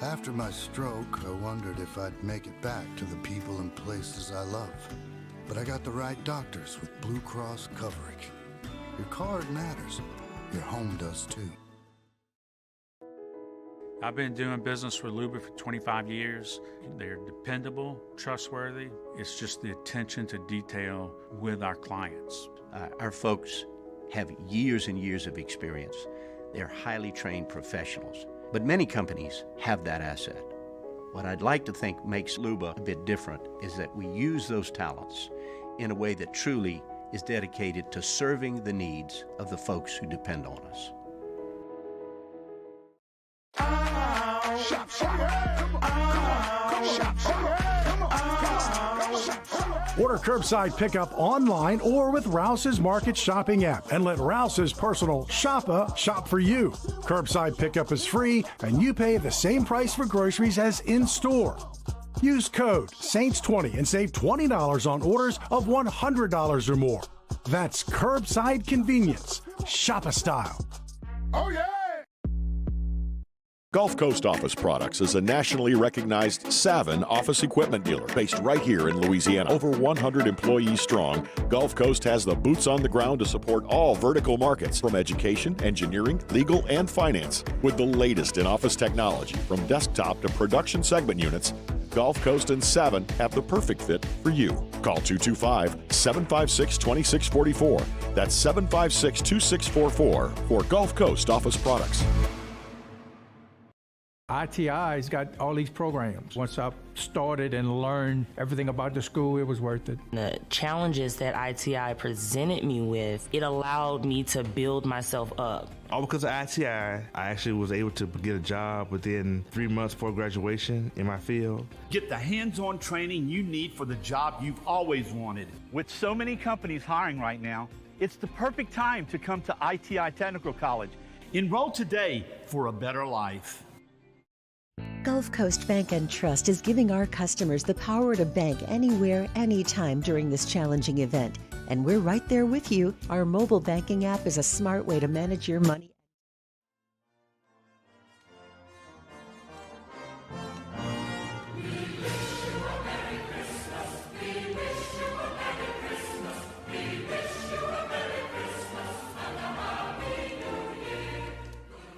S6: After my stroke, I wondered if I'd make it back to the people and places I love. But I got the right doctors with Blue Cross coverage. Your card matters. Your home does too.
S20: I've been doing business with Luba for 25 years. They're dependable, trustworthy. It's just the attention to detail with our clients.
S13: Our folks have years and years of experience. They're highly trained professionals. But many companies have that asset. What I'd like to think makes Luba a bit different is that we use those talents in a way that truly is dedicated to serving the needs of the folks who depend on us.
S11: Order curbside pickup online or with Rouse's Market Shopping app and let Rouse's personal shopper shop for you. Curbside pickup is free and you pay the same price for groceries as in-store. Use code SAINTS20 and save $20 on orders of $100 or more. That's curbside convenience. Shopper style.
S14: Oh, yeah! Gulf Coast Office Products is a nationally recognized Savin office equipment dealer based right here in Louisiana. Over 100 employees strong, Gulf Coast has the boots on the ground to support all vertical markets, from education, engineering, legal, and finance. With the latest in office technology, from desktop to production segment units, Gulf Coast and Savin have the perfect fit for you. Call 225-756-2644. That's 756-2644 for Gulf Coast Office Products.
S15: ITI's got all these programs. Once I started and learned everything about the school, it was worth it.
S18: The challenges that ITI presented me with, it allowed me to build myself up.
S23: All because of ITI, I actually was able to get a job within 3 months before graduation in my field.
S24: Get the hands-on training you need for the job you've always wanted. With so many companies hiring right now, it's the perfect time to come to ITI Technical College. Enroll today for a better life.
S25: Gulf Coast Bank and Trust is giving our customers the power to bank anywhere, anytime during this challenging event. And we're right there with you. Our mobile banking app is a smart way to manage your money.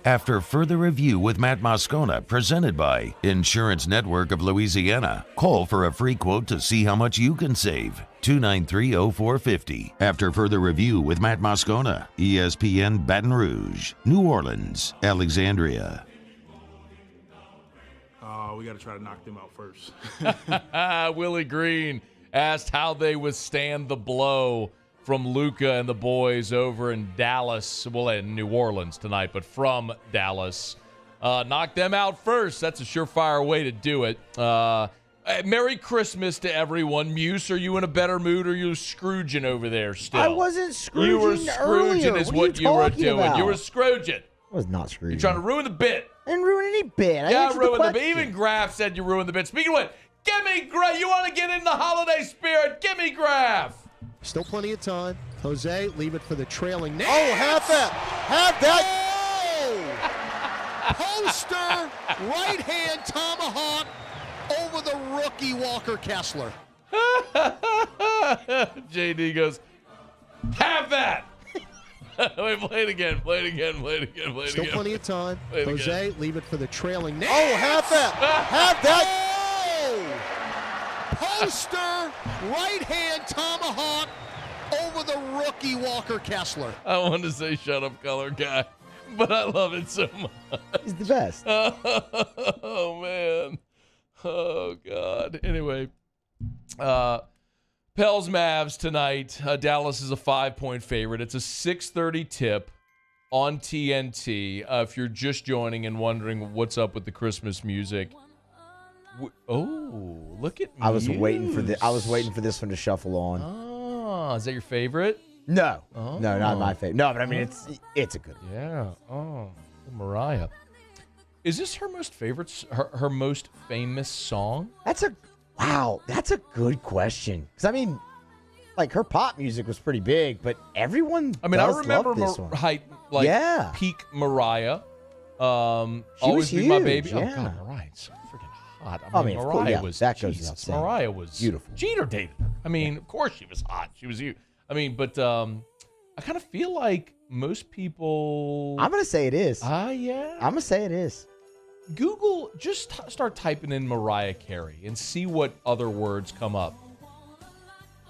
S2: After further review with Matt Moscona, presented by Insurance Network of Louisiana, call for a free quote to see how much you can save. 293-0450. After further review with Matt Moscona, ESPN Baton Rouge, New Orleans, Alexandria.
S23: We got to try to knock them out first.
S5: Willie Green asked how they withstand the blow from Luka and the boys over in Dallas. Well, in New Orleans tonight, but from Dallas. Knock them out first. That's a surefire way to do it. Merry Christmas to everyone. Muse, are you in a better mood or are you Scrooging over there still?
S4: I wasn't Scrooging.
S5: You were Scrooging
S4: earlier.
S5: is what you were doing.
S4: About?
S5: You were Scrooging.
S4: I was not Scrooging.
S5: You're trying to ruin the bit.
S4: I didn't ruin any bit.
S5: Yeah, ruin the bit. Even Graf said you ruined the bit. Speaking of what, give me Graf. You want to get in the holiday spirit? Give me Graf.
S7: Still plenty of time. Jose, leave it for the trailing.
S8: Oh, have that. Have that. Poster, right hand tomahawk over the rookie Walker Kessler.
S5: JD goes, have that. Wait, play it again.
S7: Still plenty of time. Jose, leave it for the trailing.
S8: Oh, have that. Have that. Poster, right hand tomahawk over the rookie Walker Kessler.
S5: I wanted to say shut up, color guy, but I love it so much.
S4: He's the best.
S5: Oh, man. Oh, God. Anyway, Pels Mavs tonight. Dallas is a 5-point favorite. It's a 6:30 tip on TNT. If you're just joining and wondering what's up with the Christmas music. Oh, look at
S4: I was waiting for this one to shuffle on.
S5: Oh, is that your favorite?
S4: No.
S5: Oh.
S4: No, not my favorite. No, but I mean it's a good one.
S5: Yeah. Oh, Mariah. Is this her most favorite, her most famous song?
S4: That's a good question. Because, I mean, like, her pop music was pretty big, but everyone
S5: I remember peak Mariah. Always
S4: was
S5: Be My
S4: huge,
S5: Baby.
S4: yeah.
S5: Oh, God, Mariah's so freaking hot.
S4: Mariah
S5: was,
S4: that goes without saying.
S5: Mariah was
S4: beautiful.
S5: Jeter dated her. I mean, of course she was hot. She was huge. I mean, but I kind of feel like most people.
S4: I'm going to say it is.
S5: Yeah.
S4: I'm going to say it is.
S5: Google, just start typing in Mariah Carey and see what other words come up.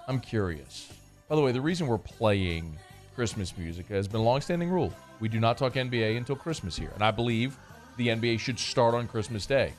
S5: I'm curious. By the way, the reason we're playing Christmas music has been a long-standing rule. We do not talk NBA until Christmas here. And I believe the NBA should start on Christmas Day.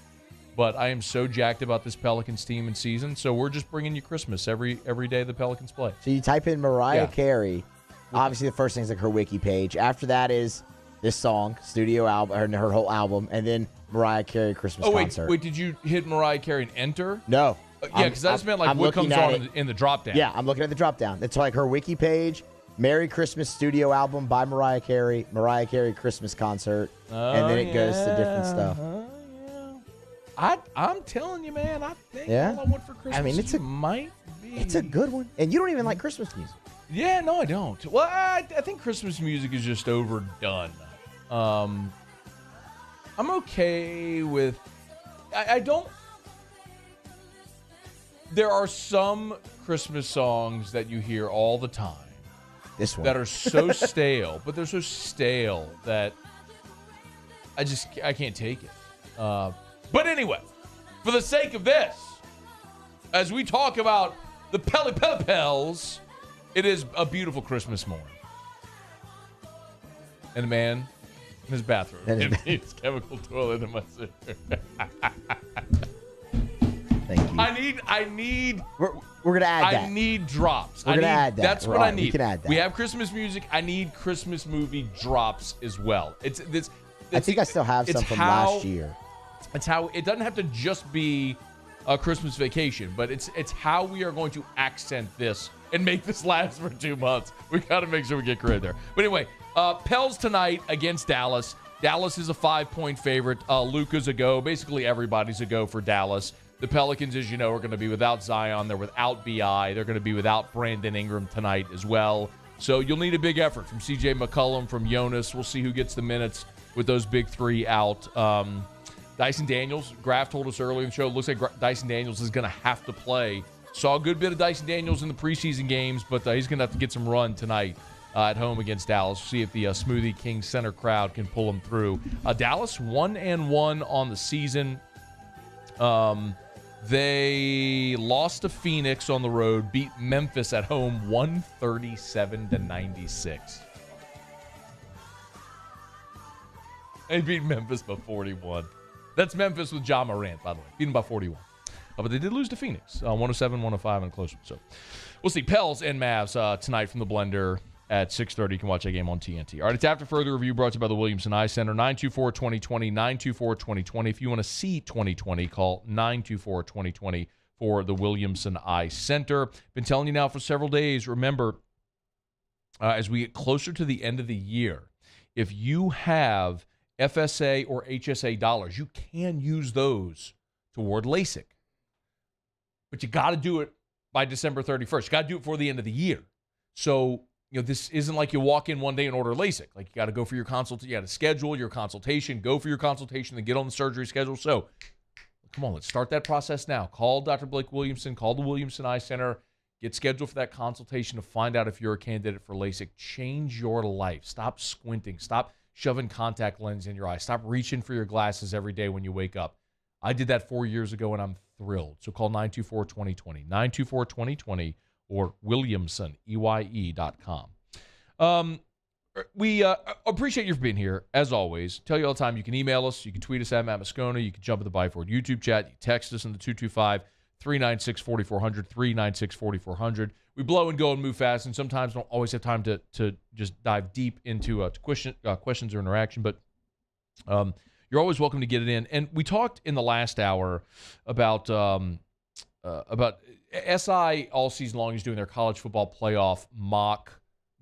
S5: But I am so jacked about this Pelicans team and season, so we're just bringing you Christmas every day the Pelicans play.
S4: So you type in Mariah Carey. Obviously, the first thing is like her wiki page. After that is this song, studio album, her whole album, and then Mariah Carey Christmas concert.
S5: Wait, did you hit Mariah Carey and enter?
S4: No.
S5: Yeah, because that's meant like what comes on in the drop down.
S4: Yeah, I'm looking at the drop down. It's like her wiki page, Merry Christmas studio album by Mariah Carey Christmas concert, and then it goes to different stuff.
S5: I'm telling you, man, I think all I want for Christmas might be.
S4: It's a good one. And you don't even like Christmas music.
S5: Yeah, no, I don't. Well, I think Christmas music is just overdone. I'm okay with. I don't. There are some Christmas songs that you hear all the time.
S4: This one.
S5: That are so stale, but they're so stale that I can't take it. But anyway, for the sake of this, as we talk about the Pels, it is a beautiful Christmas morning. And a man in his bathroom empties chemical toilet in my sister.
S4: Thank you.
S5: I need.
S4: We're gonna add that.
S5: I need drops.
S4: We're gonna add that.
S5: That's what I need.
S4: We can add that.
S5: We have Christmas music. I need Christmas movie drops as well. I
S4: think I still have some from last year.
S5: It's how it doesn't have to just be a Christmas Vacation, but it's how we are going to accent this and make this last for 2 months. We got to make sure we get credit there. But anyway, Pels tonight against Dallas. Dallas is a 5-point favorite. Luka's a go. Basically, everybody's a go for Dallas. The Pelicans, as you know, are going to be without Zion. They're without B.I. They're going to be without Brandon Ingram tonight as well. So you'll need a big effort from C.J. McCollum, from Jonas. We'll see who gets the minutes with those big three out. Dyson Daniels, Graf told us earlier in the show, looks like Dyson Daniels is going to have to play. Saw a good bit of Dyson Daniels in the preseason games, but he's going to have to get some run tonight at home against Dallas. See if the Smoothie King Center crowd can pull him through. Dallas 1-1 on the season. They lost to Phoenix on the road, beat Memphis at home 137-96. They beat Memphis by 41. That's Memphis with Ja Morant, by the way. Beat them by 41. But they did lose to Phoenix, 107-105 in a close one. So we'll see. Pels and Mavs tonight from the Blender at 6:30. You can watch that game on TNT. All right, it's After Further Review brought to you by the Williamson Eye Center. 924-2020, 924-2020. If you want to see 2020, call 924-2020 for the Williamson Eye Center. Been telling you now for several days, remember, as we get closer to the end of the year, if you have FSA or HSA dollars, you can use those toward LASIK. But you got to do it by December 31st. You got to do it before the end of the year. So, this isn't like you walk in one day and order LASIK. Like, you got to go for your consultation. You got to schedule your consultation, go for your consultation, then get on the surgery schedule. So, come on, let's start that process now. Call Dr. Blake Williamson. Call the Williamson Eye Center. Get scheduled for that consultation to find out if you're a candidate for LASIK. Change your life. Stop squinting. Stop shoving contact lens in your eye. Stop reaching for your glasses every day when you wake up. I did that 4 years ago, and I'm thrilled. So call 924-2020. 924-2020. Or WilliamsonEye.com. We appreciate you for being here, as always. Tell you all the time, you can email us. You can tweet us at Matt Moscona. You can jump in the Bayou YouTube chat. You text us in the 225-396-4400, 396-4400. We blow and go and move fast, and sometimes don't always have time to just dive deep into questions or interaction. But you're always welcome to get it in. And we talked in the last hour about SI all season long is doing their college football playoff mock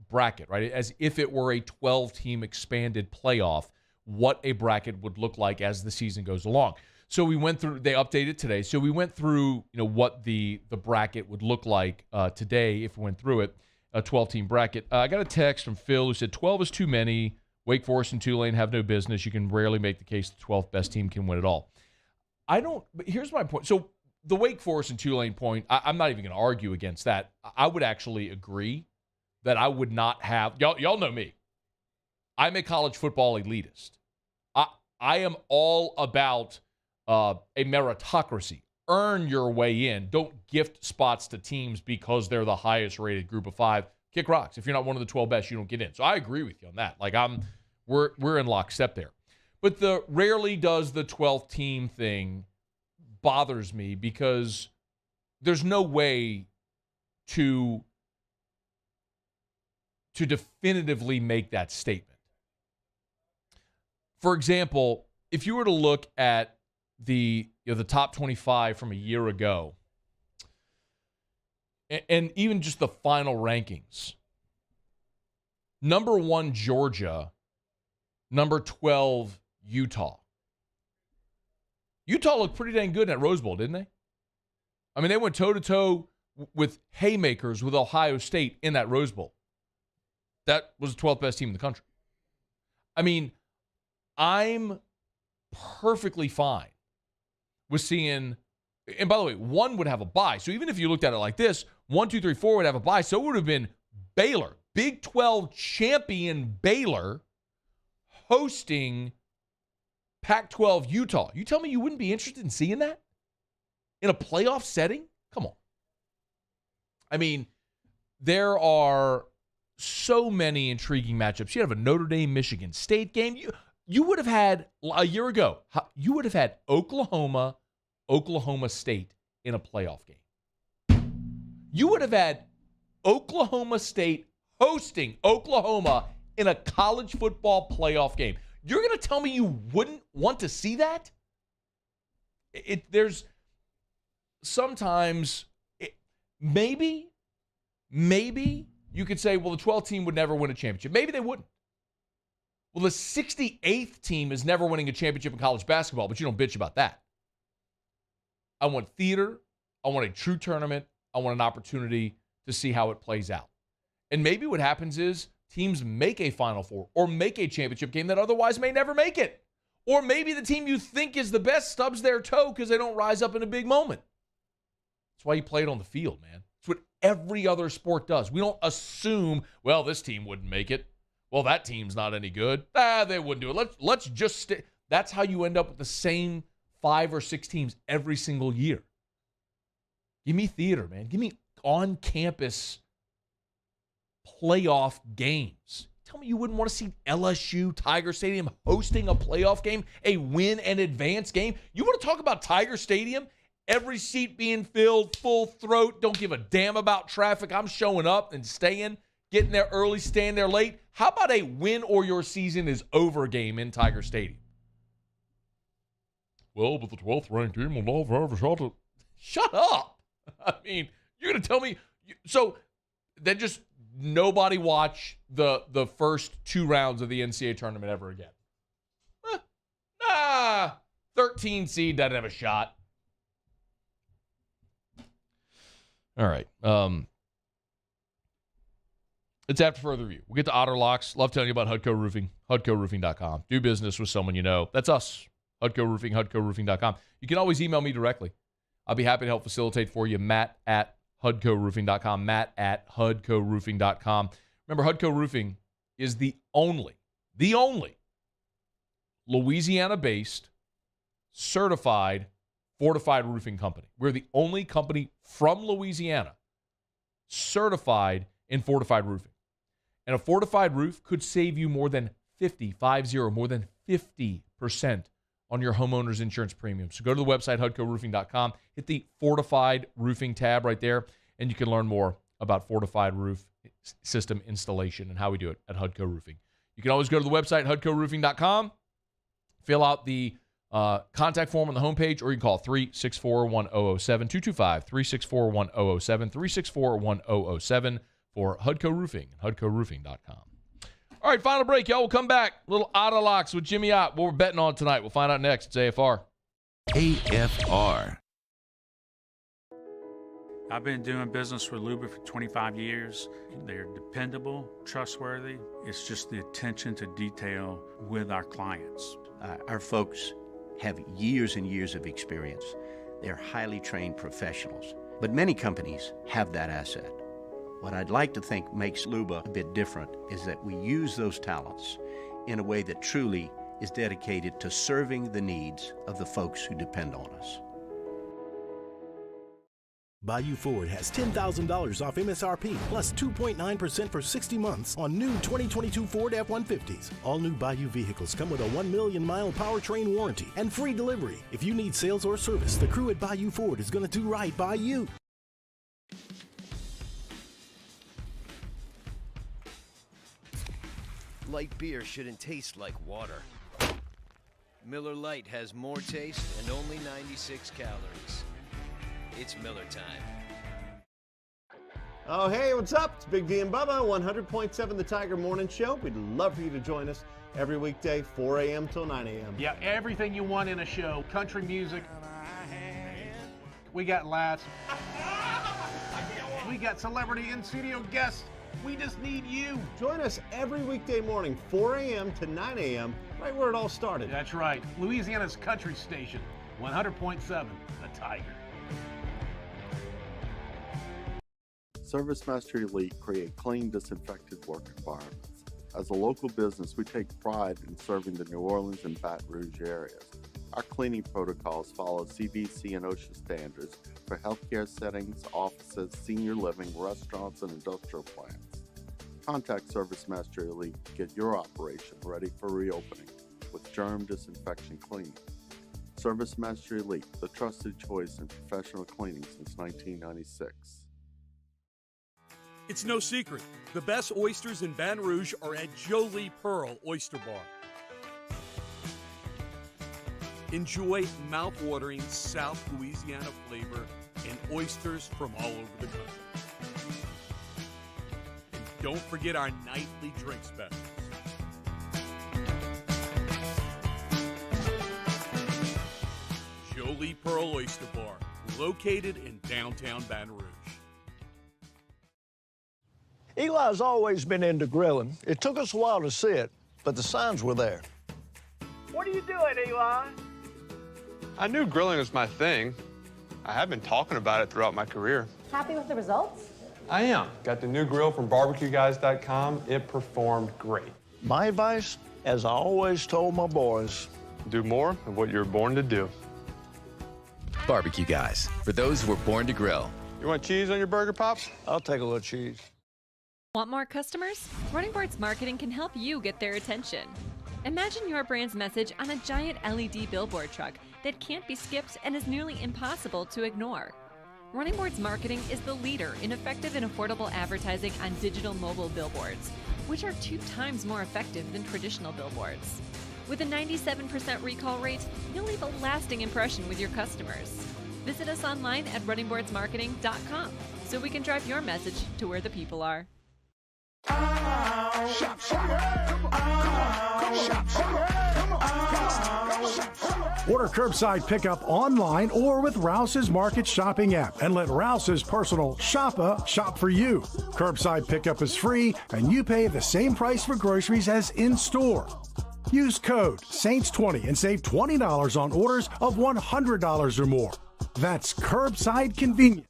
S5: bracket, right? As if it were a 12-team expanded playoff, what a bracket would look like as the season goes along. So we went through, they updated today. So we went through, what the bracket would look like today if we went through it, a 12-team bracket. I got a text from Phil who said 12 is too many. Wake Forest and Tulane have no business. You can rarely make the case the 12th best team can win it all. But here's my point. So the Wake Forest and Tulane point, I'm not even going to argue against that. I would actually agree that I would not have, y'all know me. I'm a college football elitist. I am all about a meritocracy. Earn your way in. Don't gift spots to teams because they're the highest rated group of 5. Kick rocks. If you're not one of the 12 best, you don't get in. So I agree with you on that. Like we're in lockstep there. But the rarely does the 12th team thing bothers me because there's no way to definitively make that statement. For example, if you were to look at the top 25 from a year ago, and even just the final rankings, number 1 Georgia, number 12 Utah. Utah looked pretty dang good in that Rose Bowl, didn't they? I mean, they went toe-to-toe with haymakers with Ohio State in that Rose Bowl. That was the 12th best team in the country. I mean, I'm perfectly fine with seeing, and by the way, 1 would have a bye. So even if you looked at it like this, 1, 2, 3, 4 would have a bye. So it would have been Baylor, Big 12 champion Baylor, hosting Pac-12 Utah. You tell me you wouldn't be interested in seeing that in a playoff setting? Come on. I mean, there are so many intriguing matchups. You have a Notre Dame-Michigan State game. You would have had, a year ago, you would have had Oklahoma State in a playoff game. You would have had Oklahoma State hosting Oklahoma in a college football playoff game. You're going to tell me you wouldn't want to see that? There's sometimes, maybe you could say, well, the 12th team would never win a championship. Maybe they wouldn't. Well, the 68th team is never winning a championship in college basketball, but you don't bitch about that. I want theater. I want a true tournament. I want an opportunity to see how it plays out. And maybe what happens is teams make a Final Four or make a championship game that otherwise may never make it. Or maybe the team you think is the best stubs their toe because they don't rise up in a big moment. That's why you play it on the field, man. It's what every other sport does. We don't assume, well, this team wouldn't make it. Well, that team's not any good. They wouldn't do it. Let's just stay. That's how you end up with the same 5 or 6 teams every single year. Give me theater, man. Give me on-campus playoff games. Tell me you wouldn't want to see LSU Tiger Stadium hosting a playoff game, a win and advance game. You want to talk about Tiger Stadium? Every seat being filled, full throat, don't give a damn about traffic. I'm showing up and staying, getting there early, staying there late. How about a win or your season is over game in Tiger Stadium? Well, but the 12th ranked team will never have a shot to... Shut up. I mean, you're going to tell me... So then just nobody watch the first 2 rounds of the NCAA tournament ever again. 13 seed doesn't have a shot. All right. It's after further review. We'll get to Otter Locks. Love telling you about Hudco Roofing, HudcoRoofing.com. Do business with someone you know. That's us. Hudco Roofing, HudcoRoofing.com. You can always email me directly. I'll be happy to help facilitate for you. Matt at HudcoRoofing.com. Matt at HudcoRoofing.com. Remember, Hudco Roofing is the only Louisiana-based certified fortified roofing company. We're the only company from Louisiana certified in fortified roofing. And a fortified roof could save you more than 50% on your homeowner's insurance premium. So go to the website, HudcoRoofing.com, hit the fortified roofing tab right there, and you can learn more about fortified roof system installation and how we do it at Hudco Roofing. You can always go to the website, HudcoRoofing.com, fill out the contact form on the homepage, or you can call 364-1007, 225-364-1007, 364-1007 for Hudco Roofing, HudcoRoofing.com. All right, final break, y'all. We'll come back. Little Otter Locks with Jimmy Ott. What we're betting on tonight. We'll find out next. It's AFR.
S2: AFR.
S20: I've been doing business with Luba for 25 years. They're dependable, trustworthy. It's just the attention to detail with our clients.
S13: Our folks have years and years of experience. They're highly trained professionals. But many companies have that asset. What I'd like to think makes Luba a bit different is that we use those talents in a way that truly is dedicated to serving the needs of the folks who depend on us.
S1: Bayou Ford has $10,000 off MSRP plus 2.9% for 60 months on new 2022 Ford F-150s. All new Bayou vehicles come with a 1 million mile powertrain warranty and free delivery. If you need sales or service, the crew at Bayou Ford is going to do right by you.
S9: Light beer shouldn't taste like water. Miller Lite has more taste and only 96 calories. It's Miller time.
S10: Oh, hey, what's up? It's Big D and Bubba, 100.7 The Tiger Morning Show. We'd love for you to join us every weekday, 4 a.m. till 9 a.m.
S12: Yeah, everything you want in a show. Country music. We got laughs. We got celebrity in-studio guests. We just need you.
S10: Join us every weekday morning, 4 a.m. to 9 a.m., right where it all started.
S12: That's right. Louisiana's country station, 100.7 The Tiger.
S17: ServiceMaster Elite create clean, disinfected work environments. As a local business, we take pride in serving the New Orleans and Baton Rouge areas. Our cleaning protocols follow CDC and OSHA standards for healthcare settings, offices, senior living, restaurants, and industrial plants. Contact ServiceMaster Elite to get your operation ready for reopening with germ disinfection cleaning. ServiceMaster Elite, the trusted choice in professional cleaning since 1996.
S19: It's no secret. The best oysters in Baton Rouge are at Jolie Pearl Oyster Bar. Enjoy mouth-watering South Louisiana flavor and oysters from all over the country. And don't forget our nightly drink specials. Jolie Pearl Oyster Bar, located in downtown Baton Rouge.
S3: Eli's always been into grilling. It took us a while to see it, but the signs were there.
S26: What are you doing, Eli?
S27: I knew grilling was my thing. I have been talking about it throughout my career.
S28: Happy with the results?
S27: I am. Got the new grill from barbecueguys.com. It performed great.
S3: My advice, as I always told my boys,
S27: do more of what you're born to do.
S6: Barbecue guys, for those who were born to grill.
S27: You want cheese on your burger, Pops?
S3: I'll take a little cheese.
S11: Want more customers? Running Boards Marketing can help you get their attention. Imagine your brand's message on a giant LED billboard truck that can't be skipped and is nearly impossible to ignore. Running Boards Marketing is the leader in effective and affordable advertising on digital mobile billboards, which are 2 times more effective than traditional billboards. With a 97% recall rate, you'll leave a lasting impression with your customers. Visit us online at runningboardsmarketing.com so we can drive your message to where the people are.
S14: Order curbside pickup online or with Rouse's Market Shopping app and let Rouse's personal shopper shop for you. Curbside pickup is free and you pay the same price for groceries as in-store. Use code SAINTS20 and save $20 on orders of $100 or more. That's curbside convenience.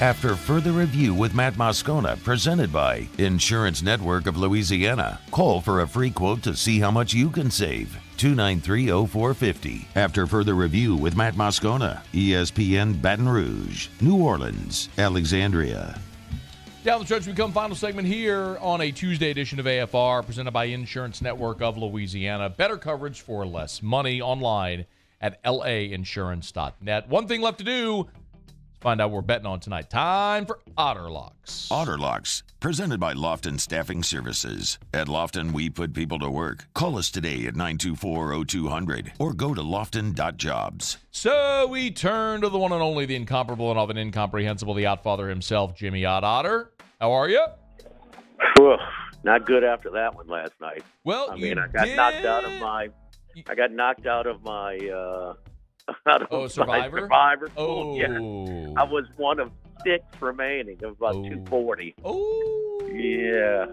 S2: After further review with Matt Moscona, presented by Insurance Network of Louisiana. Call for a free quote to see how much you can save. 293-0450. After further review with Matt Moscona, ESPN Baton Rouge, New Orleans, Alexandria.
S5: Down the stretch, we come final segment here on a Tuesday edition of AFR, presented by Insurance Network of Louisiana. Better coverage for less money online at lainsurance.net. One thing left to do. Find out what we're betting on tonight. Time for Otter Locks.
S2: Otter Locks, presented by Lofton Staffing Services. At Lofton, we put people to work. Call us today at 924-0200 or go to lofton.jobs.
S5: So we turn to the one and only, the incomparable and often incomprehensible, the Outfather himself, Jimmy Otter. How are you?
S15: Whew, not good after that one last night.
S5: Well,
S15: I got knocked out of my
S5: Survivor?
S15: Oh, yeah. I was one of 6 remaining of about 240.
S5: Oh.
S15: Yeah.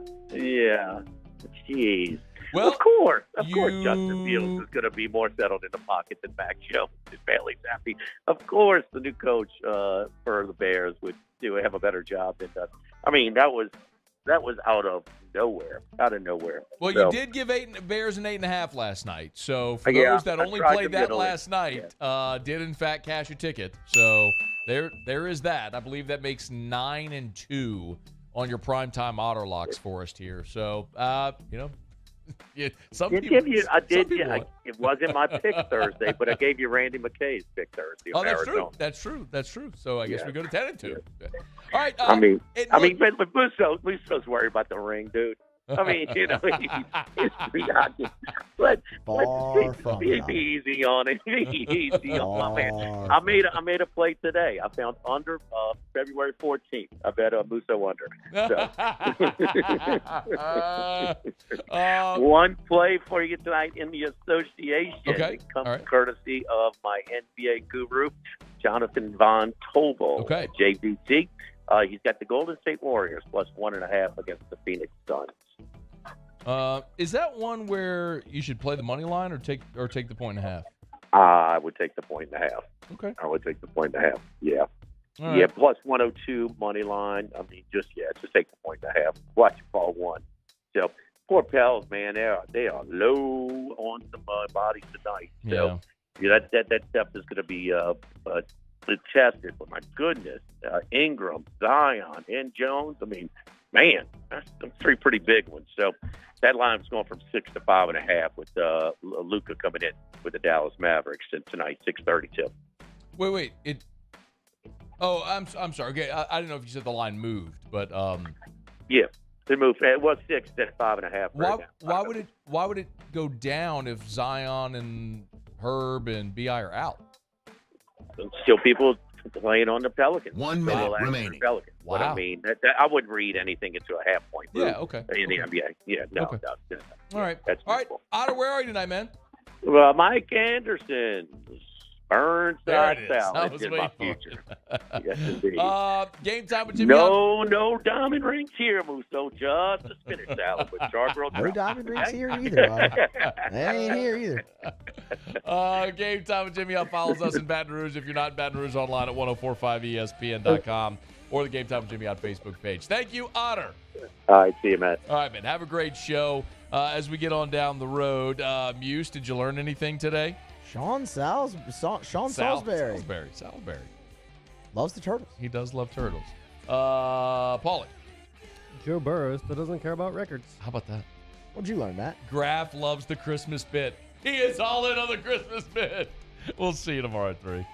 S15: Jeez.
S5: Well,
S15: of course, Justin Fields is going to be more settled in the pocket than Mac Jones. His family's happy. Of course, the new coach for the Bears would have a better job than that. I mean, that was out of nowhere.
S5: Well, you did give Bears an 8.5 last night. So for those that only played that last night, did in fact cash a ticket. So there is that. I believe that makes 9-2 on your primetime Otter Locks for us here. So it
S15: wasn't my pick Thursday, but I gave you Randy McKay's pick Thursday.
S5: Oh, that's true. So I guess we go to 10-2. All right.
S15: But Muso's worried about the ring, dude. I mean, he's let's be easy on it. Easy on my man. I made a play today. I found under February 14th. I bet a Muso under. So. One play for you tonight in the association.
S5: Okay.
S15: It comes courtesy of my NBA guru, Jonathan Von Tobel.
S5: Okay.
S15: JVT. He's got the Golden State Warriors plus 1.5 against the Phoenix Suns.
S5: Is that one where you should play the money line or take the 1.5?
S15: I would take the 1.5.
S5: Okay.
S15: I would take the 1.5. Yeah.
S5: All
S15: Yeah,
S5: right.
S15: plus 102 money line. I mean, just take the 1.5. Watch it fall one. So poor Pels, man, they are low on some bodies tonight. So that stuff is going to be tested. But my goodness, Ingram, Zion, and Jones. I mean, man, that's 3 pretty big ones. So that line's going from 6 to 5.5 with Luka coming in with the Dallas Mavericks tonight, 6:32.
S5: Wait. Oh, I'm sorry. Okay, I didn't know if you said the line moved, but
S15: yeah, it moved. It was 6 to 5.5.
S5: Why would it go down if Zion and Herb and BI are out?
S15: Still people playing on the Pelicans.
S16: 1 minute remaining.
S15: Pelicans.
S5: Wow.
S15: But I mean, I wouldn't read anything into a half point.
S5: Yeah, okay.
S15: In the NBA. Yeah, no.
S5: Okay.
S15: No.
S5: All right.
S15: That's
S5: All right. Otter, where are you tonight, man?
S15: Well, Mike Anderson, Burnside
S5: There it is.
S15: salad
S5: I was
S15: is my
S5: waiting for
S15: future. Yes, indeed.
S5: Game time with Jimmy.
S15: No diamond rings here, Muso. Just a spinach salad with charbroiled
S4: No
S15: trout.
S4: diamond rings here either. They ain't here either.
S5: Game time with Jimmy follows us in Baton Rouge. If you're not in Baton Rouge, online at 1045ESPN.com or the Game Time with Jimmy on Facebook page. Thank you, Otter.
S15: All right, see you, Matt.
S5: All right, man. Have a great show. As we get on down the road, Muse, did you learn anything today?
S4: Sean Salisbury.
S5: Salisbury.
S4: Loves the turtles.
S5: He does love turtles. Paulie.
S16: Joe Burrows, but doesn't care about records.
S5: How about that?
S4: What'd you learn, Matt?
S5: Graf loves the Christmas bit. He is all in on the Christmas bit. We'll see you tomorrow at 3.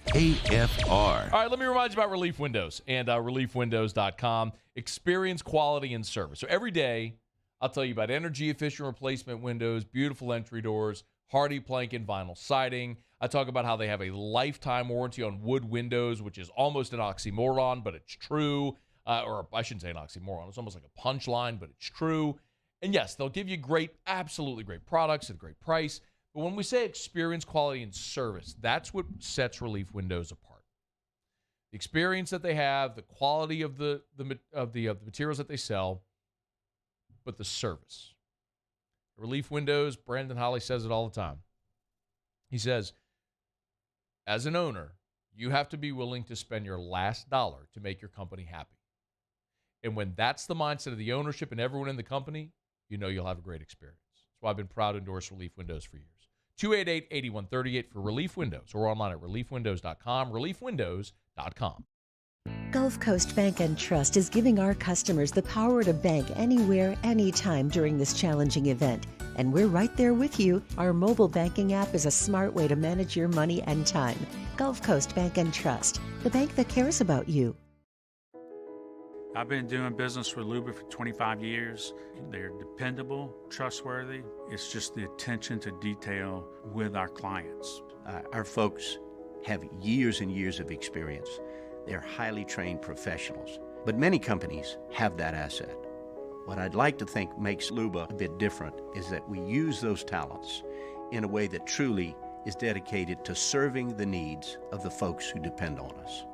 S2: AFR.
S5: All right, let me remind you about Relief Windows and reliefwindows.com. Experience, quality, and service. So every day, I'll tell you about energy-efficient replacement windows, beautiful entry doors, hardy plank and vinyl siding. I talk about how they have a lifetime warranty on wood windows, which is almost an oxymoron, but it's true. Or I shouldn't say an oxymoron. It's almost like a punchline, but it's true. And yes, they'll give you absolutely great products at a great price. But when we say experience, quality, and service, that's what sets Relief Windows apart. The experience that they have, the quality of the materials that they sell, but the service. Relief Windows, Brandon Holly says it all the time. He says, as an owner, you have to be willing to spend your last dollar to make your company happy. And when that's the mindset of the ownership and everyone in the company, you know you'll have a great experience. That's why I've been proud to endorse Relief Windows for years. 288-8138 for Relief Windows or online at reliefwindows.com, reliefwindows.com.
S18: Gulf Coast Bank and Trust is giving our customers the power to bank anywhere, anytime during this challenging event. And we're right there with you. Our mobile banking app is a smart way to manage your money and time. Gulf Coast Bank and Trust, the bank that cares about you.
S20: I've been doing business with Luba for 25 years. They're dependable, trustworthy. It's just the attention to detail with our clients.
S13: Our folks have years and years of experience. They're highly trained professionals, but many companies have that asset. What I'd like to think makes Luba a bit different is that we use those talents in a way that truly is dedicated to serving the needs of the folks who depend on us.